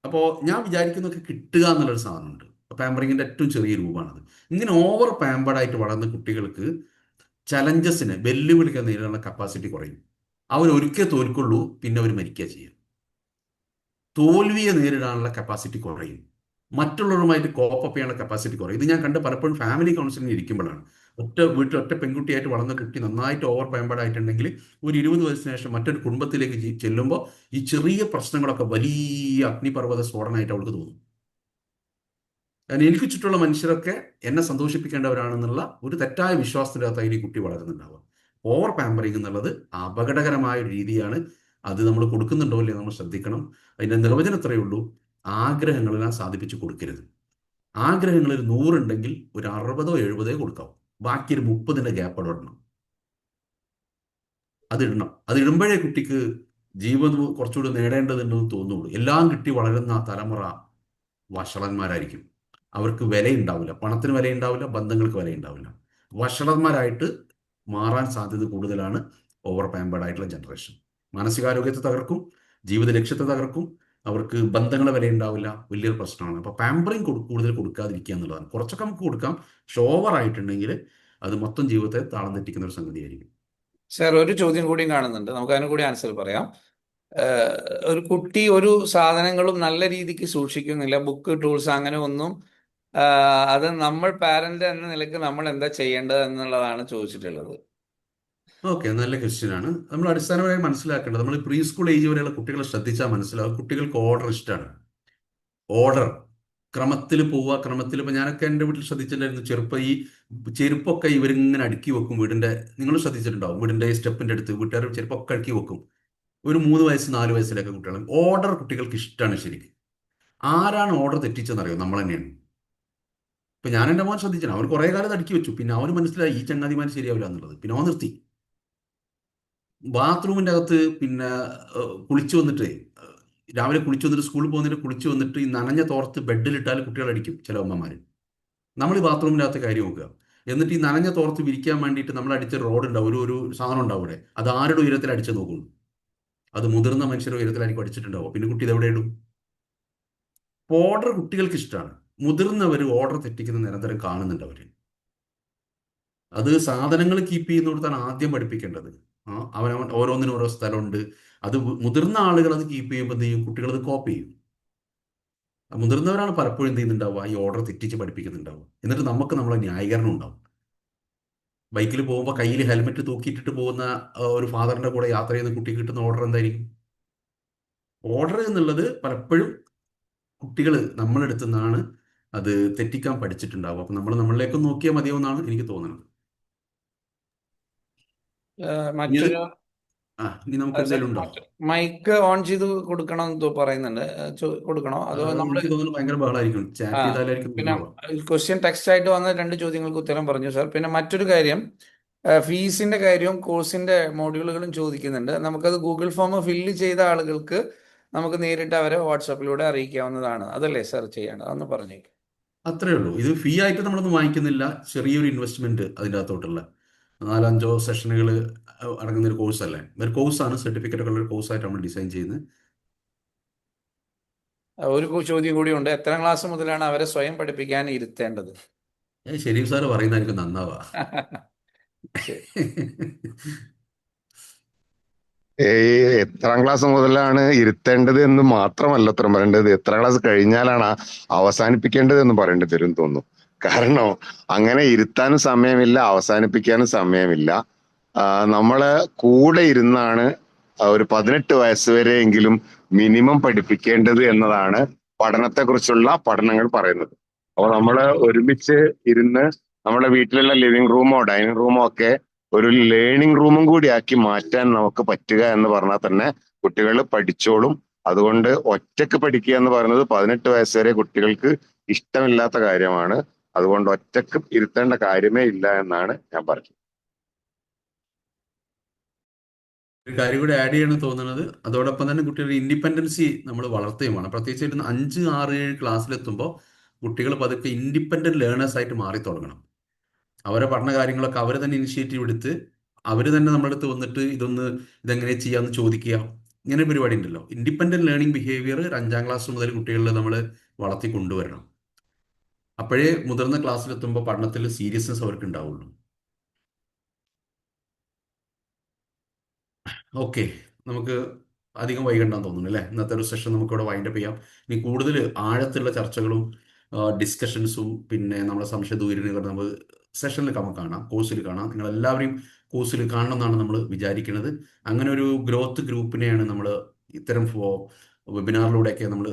അപ്പോൾ ഞാൻ വിചാരിക്കുന്നതൊക്കെ കിട്ടുക എന്നുള്ളൊരു സാധനമുണ്ട്. പാമ്പറിങ്ങിൻ്റെ ഏറ്റവും ചെറിയ രൂപമാണത്. ഇങ്ങനെ ഓവർ പാമ്പേർഡായിട്ട് വളർന്ന കുട്ടികൾക്ക് ചലഞ്ചസിന്, വെല്ലുവിളിക്കാൻ നേരിടാനുള്ള കപ്പാസിറ്റി കുറയും. അവർ ഒരിക്കൽ തോൽക്കുള്ളൂ, പിന്നെ അവർ മരിക്കുക ചെയ്യും. തോൽവിയെ നേരിടാനുള്ള കപ്പാസിറ്റി കുറയും. മറ്റുള്ളവരുമായിട്ട് കോപ്പപ്പ് ചെയ്യാനുള്ള കപ്പാസിറ്റി കുറയും. ഇത് ഞാൻ കണ്ട് പലപ്പോഴും ഫാമിലി കൗൺസിലിംഗ് ഇരിക്കുമ്പോഴാണ്. വീട്ടിൽ ഒറ്റ പെൺകുട്ടിയായിട്ട് വളർന്ന കുട്ടി നന്നായിട്ട് ഓവർ പാമ്പേർഡ് ആയിട്ടുണ്ടെങ്കിൽ ഒരു 20 വയസ്സിന് ശേഷം മറ്റൊരു കുടുംബത്തിലേക്ക് ചെല്ലുമ്പോൾ ഈ ചെറിയ പ്രശ്നങ്ങളൊക്കെ വലിയ അഗ്നിപർവ്വത സ്ഫോടനമായിട്ട് അവൾക്ക് തോന്നും. കാരണം എനിക്ക് ചുറ്റുമുള്ള മനുഷ്യരൊക്കെ എന്നെ സന്തോഷിപ്പിക്കേണ്ടവരാണെന്നുള്ള ഒരു തെറ്റായ വിശ്വാസത്തിനകത്തായി ഈ കുട്ടി വളരുന്നുണ്ടാവുക. ഓവർ പാമ്പറിങ് എന്നുള്ളത് അപകടകരമായ ഒരു രീതിയാണ്. അത് നമ്മൾ കൊടുക്കുന്നുണ്ടോ ഇല്ലേ നമ്മൾ ശ്രദ്ധിക്കണം. അതിൻ്റെ നിർവചനം എത്രയേ ഉള്ളൂ, ആഗ്രഹങ്ങളെല്ലാം സാധിപ്പിച്ച് കൊടുക്കരുത്. ആഗ്രഹങ്ങളിൽ 100 ഉണ്ടെങ്കിൽ ഒരു 60ഓ 70ഓ കൊടുക്കാവും. ബാക്കി ഒരു 30ൻ്റെ ഗ്യാപ്പ് അവിടെ ഇടണം. അത് ഇടുമ്പോഴേ കുട്ടിക്ക് ജീവിതം കുറച്ചുകൂടി നേടേണ്ടതുണ്ടെന്ന് തോന്നുള്ളൂ. എല്ലാം കിട്ടി വളരുന്ന തലമുറ വഷളന്മാരായിരിക്കും. അവർക്ക് വിലയുണ്ടാവില്ല, പണത്തിന് വിലയുണ്ടാവില്ല, ബന്ധങ്ങൾക്ക് വിലയുണ്ടാവില്ല. വഷളന്മാരായിട്ട് മാറാൻ സാധ്യത കൂടുതലാണ് ഓവർ പാമ്പേർഡ് ആയിട്ടുള്ള ജനറേഷൻ. മാനസികാരോഗ്യത്തെ തകർക്കും, ജീവിത ലക്ഷ്യത്തെ തകർക്കും, അവർക്ക് ബന്ധങ്ങളെ വിലയുണ്ടാവില്ല. വലിയൊരു പ്രശ്നമാണ്. അപ്പോൾ പാമ്പറിങ് കൂടുതൽ കൊടുക്കാതിരിക്കുക എന്നുള്ളതാണ്. കുറച്ചൊക്കെ നമുക്ക് കൊടുക്കാം, പക്ഷെ ഓവർ ആയിട്ടുണ്ടെങ്കിൽ അത് മൊത്തം ജീവിതത്തെ താളം തെറ്റിക്കുന്ന ഒരു സംഗതിയായിരിക്കും. സാർ, ഒരു ചോദ്യം കൂടിയും കാണുന്നുണ്ട്, നമുക്ക് അതിന് കൂടി ആൻസർ പറയാം. ഒരു കുട്ടി ഒരു സാധനങ്ങളും നല്ല രീതിക്ക് സൂക്ഷിക്കുന്നില്ല, ബുക്ക്, ടൂൾസ് അങ്ങനെ ഒന്നും. അത് നമ്മൾ പാരന്റ് എന്ന നിലയ്ക്ക് നമ്മൾ എന്താ ചെയ്യേണ്ടത് എന്നുള്ളതാണ് ചോദിച്ചിട്ടുള്ളത്. ഓക്കെ, നല്ല ക്വസ്റ്റ്യനാണ്. നമ്മൾ അടിസ്ഥാനപരമായി മനസ്സിലാക്കേണ്ടത്, നമ്മൾ പ്രീ സ്കൂൾ ഏജ് വരെയുള്ള കുട്ടികളെ ശ്രദ്ധിച്ചാൽ മനസ്സിലാവും, കുട്ടികൾക്ക് ഓർഡർ ഇഷ്ടമാണ്. ഓർഡർ, ക്രമത്തിൽ പോവുക, ക്രമത്തിൽ. ഇപ്പോൾ ഞാനൊക്കെ എൻ്റെ വീട്ടിൽ ശ്രദ്ധിച്ചിട്ടുണ്ടായിരുന്നു, ഈ ചെരുപ്പൊക്കെ ഇവരിങ്ങനെ അടുക്കി വെക്കും വീടിൻ്റെ. നിങ്ങൾ ശ്രദ്ധിച്ചിട്ടുണ്ടാവും, വീടിൻ്റെ സ്റ്റെപ്പിൻ്റെ അടുത്ത് വീട്ടുകാർ ചെരുപ്പൊക്കെ അടുക്കി വെക്കും. ഒരു 3 വയസ്സ് 4 വയസ്സിലൊക്കെ കുട്ടികൾ. ഓർഡർ കുട്ടികൾക്ക് ഇഷ്ടമാണ് ശരിക്കും. ആരാണ് ഓർഡർ തെറ്റിച്ചെന്നറിയോ? നമ്മൾ തന്നെയാണ്. ഇപ്പം ഞാൻ എൻ്റെ മോൻ ശ്രദ്ധിച്ചാണ്, അവൻ കുറേ കാലം അടുക്കി വെച്ചു. പിന്നെ അവന് മനസ്സിലായി ഈ ചങ്ങാതിമാർ ശരിയാവില്ല എന്നുള്ളത്. പിന്നെ അവൻ നിർത്തി. ബാത്റൂമിൻ്റെ അകത്ത് പിന്നെ കുളിച്ചു വന്നിട്ട്, രാവിലെ കുളിച്ചു വന്നിട്ട് സ്കൂളിൽ പോകുന്നതിന് കുളിച്ചു വന്നിട്ട് ഈ നനഞ്ഞ തോർത്ത് ബെഡിലിട്ടാൽ കുട്ടികൾ അടിക്കും ചില അമ്മമാർ. നമ്മൾ ഈ ബാത്റൂമിൻ്റെ അകത്ത് കാര്യം നോക്കുക. എന്നിട്ട് ഈ നനഞ്ഞ തോർത്ത് വിരിക്കാൻ വേണ്ടിയിട്ട് നമ്മൾ അടിച്ച റോഡ് ഉണ്ടാവും, ഒരു സാധനം ഉണ്ടാവും അവിടെ. അത് ആരുടെ ഉയരത്തിൽ അടിച്ചു നോക്കുള്ളൂ? അത് മുതിർന്ന മനുഷ്യരുടെ ഉയരത്തിലായിരിക്കും അടിച്ചിട്ടുണ്ടാവും. പിന്നെ കുട്ടി ഇതെവിടെ ഇടും? ഓർഡർ കുട്ടികൾക്ക് ഇഷ്ടമാണ്. മുതിർന്നവർ ഓർഡർ തെറ്റിക്കുന്ന നിരന്തരം കാണുന്നുണ്ട് അവർ. അത് സാധനങ്ങൾ കീപ്പ് ചെയ്യുന്നിടത്താണ് ആദ്യം പഠിപ്പിക്കേണ്ടത്. അവനവൻ ഓരോന്നിനും ഓരോ സ്ഥലമുണ്ട്. അത് മുതിർന്ന ആളുകൾ അത് കീപ്പ് ചെയ്യുമ്പോൾ എന്ത് ചെയ്യും? കുട്ടികൾ അത് കോപ്പി ചെയ്യും. മുതിർന്നവരാണ് പലപ്പോഴും എന്ത് ചെയ്യുന്നുണ്ടാവുക, ഈ ഓർഡർ തെറ്റിച്ച് പഠിപ്പിക്കുന്നുണ്ടാവുക. എന്നിട്ട് നമുക്ക് നമ്മളെ ന്യായീകരണം ഉണ്ടാവും. ബൈക്കിൽ പോകുമ്പോൾ കയ്യിൽ ഹെൽമെറ്റ് തൂക്കിയിട്ടിട്ട് പോകുന്ന ഒരു ഫാദറിന്റെ കൂടെ യാത്ര ചെയ്യുന്ന കുട്ടിക്ക് കിട്ടുന്ന ഓർഡർ എന്തായിരിക്കും? ഓർഡർ എന്നുള്ളത് പലപ്പോഴും കുട്ടികൾ നമ്മളെടുത്തു നിന്നാണ് അത് തെറ്റിക്കാൻ പഠിച്ചിട്ടുണ്ടാവും. അപ്പം നമ്മൾ നമ്മളിലേക്ക് നോക്കിയാൽ മതിയെന്നാണ് എനിക്ക് തോന്നുന്നത്. ഇനി മറ്റൊരു ഇനി നമുക്ക് എന്തെങ്കിലും ഉണ്ടോ? മൈക്ക് ഓൺ ചെയ്ത് കൊടുക്കണം എന്ന് പറയുന്നുണ്ട്. കൊടുക്കണോ അതോ നമ്മൾ എനിക്ക് തോന്നുന്നു ഭയങ്കര ബഹളമായിരിക്കും. ആ ചാറ്റ് ചെയ്താലായിരിക്കും പിന്നെ ബഹളം. ക്വസ്റ്റ്യൻ ടെക്സ്റ്റ് ആയിട്ട് വന്ന 2 ചോദ്യങ്ങൾക്ക് ഉത്തരം പറഞ്ഞു സാർ. പിന്നെ മറ്റൊരു കാര്യം, ഫീസിന്റെ കാര്യവും കോഴ്സിന്റെ മോഡ്യൂളുകളും ചോദിക്കുന്നുണ്ട്. നമുക്കത് ഗൂഗിൾ ഫോം ഫില്ല് ചെയ്ത ആളുകൾക്ക് നമുക്ക് നേരിട്ട് അവരെ വാട്സാപ്പിലൂടെ അറിയിക്കാവുന്നതാണ്. അതല്ലേ സാർ ചെയ്യേണ്ടത്? അതൊന്ന് പറഞ്ഞേക്ക്. അത്രേ ഉള്ളൂ. ഇത് ഫീ ആയിട്ട് നമ്മളൊന്നും വാങ്ങിക്കുന്നില്ല. ചെറിയൊരു ഇൻവെസ്റ്റ്മെന്റ് അതിൻ്റെ അകത്തോട്ടുള്ള 4-5 സെഷനുകൾ അടങ്ങുന്ന ഒരു കോഴ്സല്ലേ. ഒരു കോഴ്സാണ്, സർട്ടിഫിക്കറ്റ് ഒക്കെ ഉള്ള ഒരു കോഴ്സായിട്ട് നമ്മൾ ഡിസൈൻ ചെയ്യുന്നത്. ഒരു ചോദ്യം കൂടി ഉണ്ട്. എത്രാം ക്ലാസ് മുതലാണ് അവരെ സ്വയം പഠിപ്പിക്കാൻ ഇരുത്തേണ്ടത്? ഷെരീഫ് സാറ് പറയുന്നത് എനിക്ക് നന്നാവാ. ശരി. എത്രാം ക്ലാസ് മുതലാണ് ഇരുത്തേണ്ടത് എന്ന് മാത്രമല്ല ഉത്തരം പറയേണ്ടത്, എത്രാം ക്ലാസ് കഴിഞ്ഞാലാണ് അവസാനിപ്പിക്കേണ്ടത് എന്ന് പറയേണ്ടി വരും തോന്നുന്നു. കാരണം അങ്ങനെ ഇരുത്താനും സമയമില്ല, അവസാനിപ്പിക്കാനും സമയമില്ല. നമ്മള് കൂടെ ഇരുന്നാണ് ഒരു 18 വയസ്സ് വരെയെങ്കിലും മിനിമം പഠിപ്പിക്കേണ്ടത് എന്നതാണ് പഠനത്തെക്കുറിച്ചുള്ള പഠനങ്ങൾ പറയുന്നത്. അപ്പോൾ നമ്മള് ഒരുമിച്ച് ഇരുന്ന് നമ്മുടെ വീട്ടിലുള്ള ലിവിംഗ് റൂമോ ഡൈനിങ് റൂമോ ഒക്കെ ഒരു ലേണിംഗ് റൂമും കൂടി ആക്കി മാറ്റാൻ നമുക്ക് പറ്റുക എന്ന് പറഞ്ഞാൽ തന്നെ കുട്ടികൾ പഠിച്ചോളും. അതുകൊണ്ട് ഒറ്റക്ക് പഠിക്കുക എന്ന് പറയുന്നത് 18 വയസ്സ് വരെ കുട്ടികൾക്ക് ഇഷ്ടമില്ലാത്ത കാര്യമാണ്. അതുകൊണ്ട് ഒറ്റക്ക് ഇരുത്തേണ്ട കാര്യമേ ഇല്ല എന്നാണ് ഞാൻ പറഞ്ഞത്. ഒരു കാര്യം കൂടി ആഡ് ചെയ്യണമെന്ന് തോന്നുന്നത്, അതോടൊപ്പം തന്നെ കുട്ടികളുടെ ഇൻഡിപെൻഡൻസി നമ്മൾ വളർത്തുകയും വേണം. പ്രത്യേകിച്ച് 5, 6, 7 ക്ലാസ്സിലെത്തുമ്പോൾ കുട്ടികൾ പതുക്കെ ഇൻഡിപെൻഡന്റ് ലേണേഴ്സ് ആയിട്ട് മാറി തുടങ്ങണം. അവരെ പഠന കാര്യങ്ങളൊക്കെ അവർ തന്നെ ഇനിഷ്യേറ്റീവ് എടുത്ത് അവർ തന്നെ നമ്മുടെ അടുത്ത് വന്നിട്ട് ഇതെങ്ങനെ ചെയ്യാമെന്ന് ചോദിക്കുക. ഇങ്ങനെ പരിപാടി ഉണ്ടല്ലോ. ഇൻഡിപെൻഡന്റ് ലേണിംഗ് ബിഹേവിയർ 5-ാം ക്ലാസ് മുതൽ കുട്ടികളിൽ നമ്മൾ വളർത്തി കൊണ്ടുവരണം. അപ്പോഴേ മുതിർന്ന ക്ലാസ്സിലെത്തുമ്പോൾ പഠനത്തിൽ സീരിയസ്നെസ് അവർക്ക് ഉണ്ടാവുള്ളൂ. ഓക്കെ, നമുക്ക് അധികം വൈകണ്ടെന്ന് തോന്നുന്നു അല്ലേ? ഇന്നത്തെ ഒരു സെഷൻ നമുക്കിവിടെ വൈൻഡപ്പ് ചെയ്യാം. ഇനി കൂടുതൽ ആഴത്തുള്ള ചർച്ചകളും ഡിസ്കഷൻസും പിന്നെ നമ്മുടെ സംശയ ദൂരീകരണം നമ്മൾ സെഷനിൽ നമുക്ക് കാണാം, കോഴ്സിൽ കാണാം. നിങ്ങളെല്ലാവരെയും കോഴ്സിൽ കാണണം എന്നാണ് നമ്മൾ വിചാരിക്കുന്നത്. അങ്ങനെ ഒരു ഗ്രോത്ത് ഗ്രൂപ്പിനെയാണ് നമ്മൾ ഇത്തരം വെബിനാറിലൂടെയൊക്കെ നമ്മൾ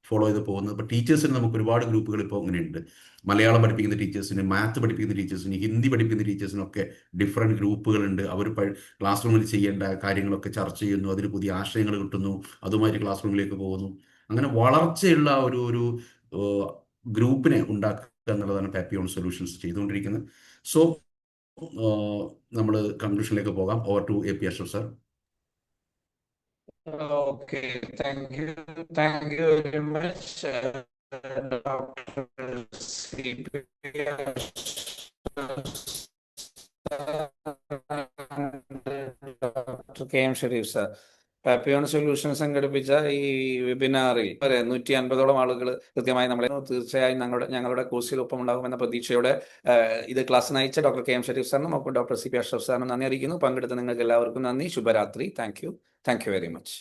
ഫോളോ ചെയ്ത് പോകുന്നത്. ഇപ്പോൾ ടീച്ചേഴ്സിന് നമുക്ക് ഒരുപാട് ഗ്രൂപ്പുകൾ ഇപ്പോൾ ഇങ്ങനെയുണ്ട്. മലയാളം പഠിപ്പിക്കുന്ന ടീച്ചേഴ്സിന്, മാത്ത് പഠിപ്പിക്കുന്ന ടീച്ചേഴ്സിന്, ഹിന്ദി പഠിപ്പിക്കുന്ന ടീച്ചേഴ്സിനൊക്കെ ഡിഫറെൻറ്റ് ഗ്രൂപ്പുകളുണ്ട്. അവർ ക്ലാസ് റൂമിൽ ചെയ്യേണ്ട കാര്യങ്ങളൊക്കെ ചർച്ച ചെയ്യുന്നു, അതിന് പുതിയ ആശയങ്ങൾ കിട്ടുന്നു, അതുമായിട്ട് ക്ലാസ് റൂമിലേക്ക് പോകുന്നു. അങ്ങനെ വളർച്ചയുള്ള ഒരു ഗ്രൂപ്പിനെ ഉണ്ടാക്കുക എന്നുള്ളതാണ് പാപ്പിയോൺ സൊല്യൂഷൻസ് ചെയ്തുകൊണ്ടിരിക്കുന്നത്. സോ നമ്മൾ കൺക്ലൂഷനിലേക്ക് പോകാം. Over to AP Ashraf sir. Okay, thank you very much, Dr. CP Dr. KM Sherif sir. Papion solution സംഘടിപ്പിച്ച ഈ വെബിനാറിൽ 150ഓളം ആളുകൾ കൃത്യമായി നമ്മളെ തീർച്ചയായും ഞങ്ങളുടെ കോഴ്സിൽ ഒപ്പം ഉണ്ടാകുമെന്ന പ്രതീക്ഷയോടെ ഇത് ക്ലാസ് നയിച്ച ഡോക്ടർ KM ഷെരീഫ് സാറിനും ഒപ്പം ഡോക്ടർ CP അഷ്റഫ് സാറിനും നന്ദി അറിയിക്കുന്നു. പങ്കെടുത്ത നിങ്ങൾക്ക് എല്ലാവർക്കും നന്ദി. ശുഭരാത്രി. Thank you very much.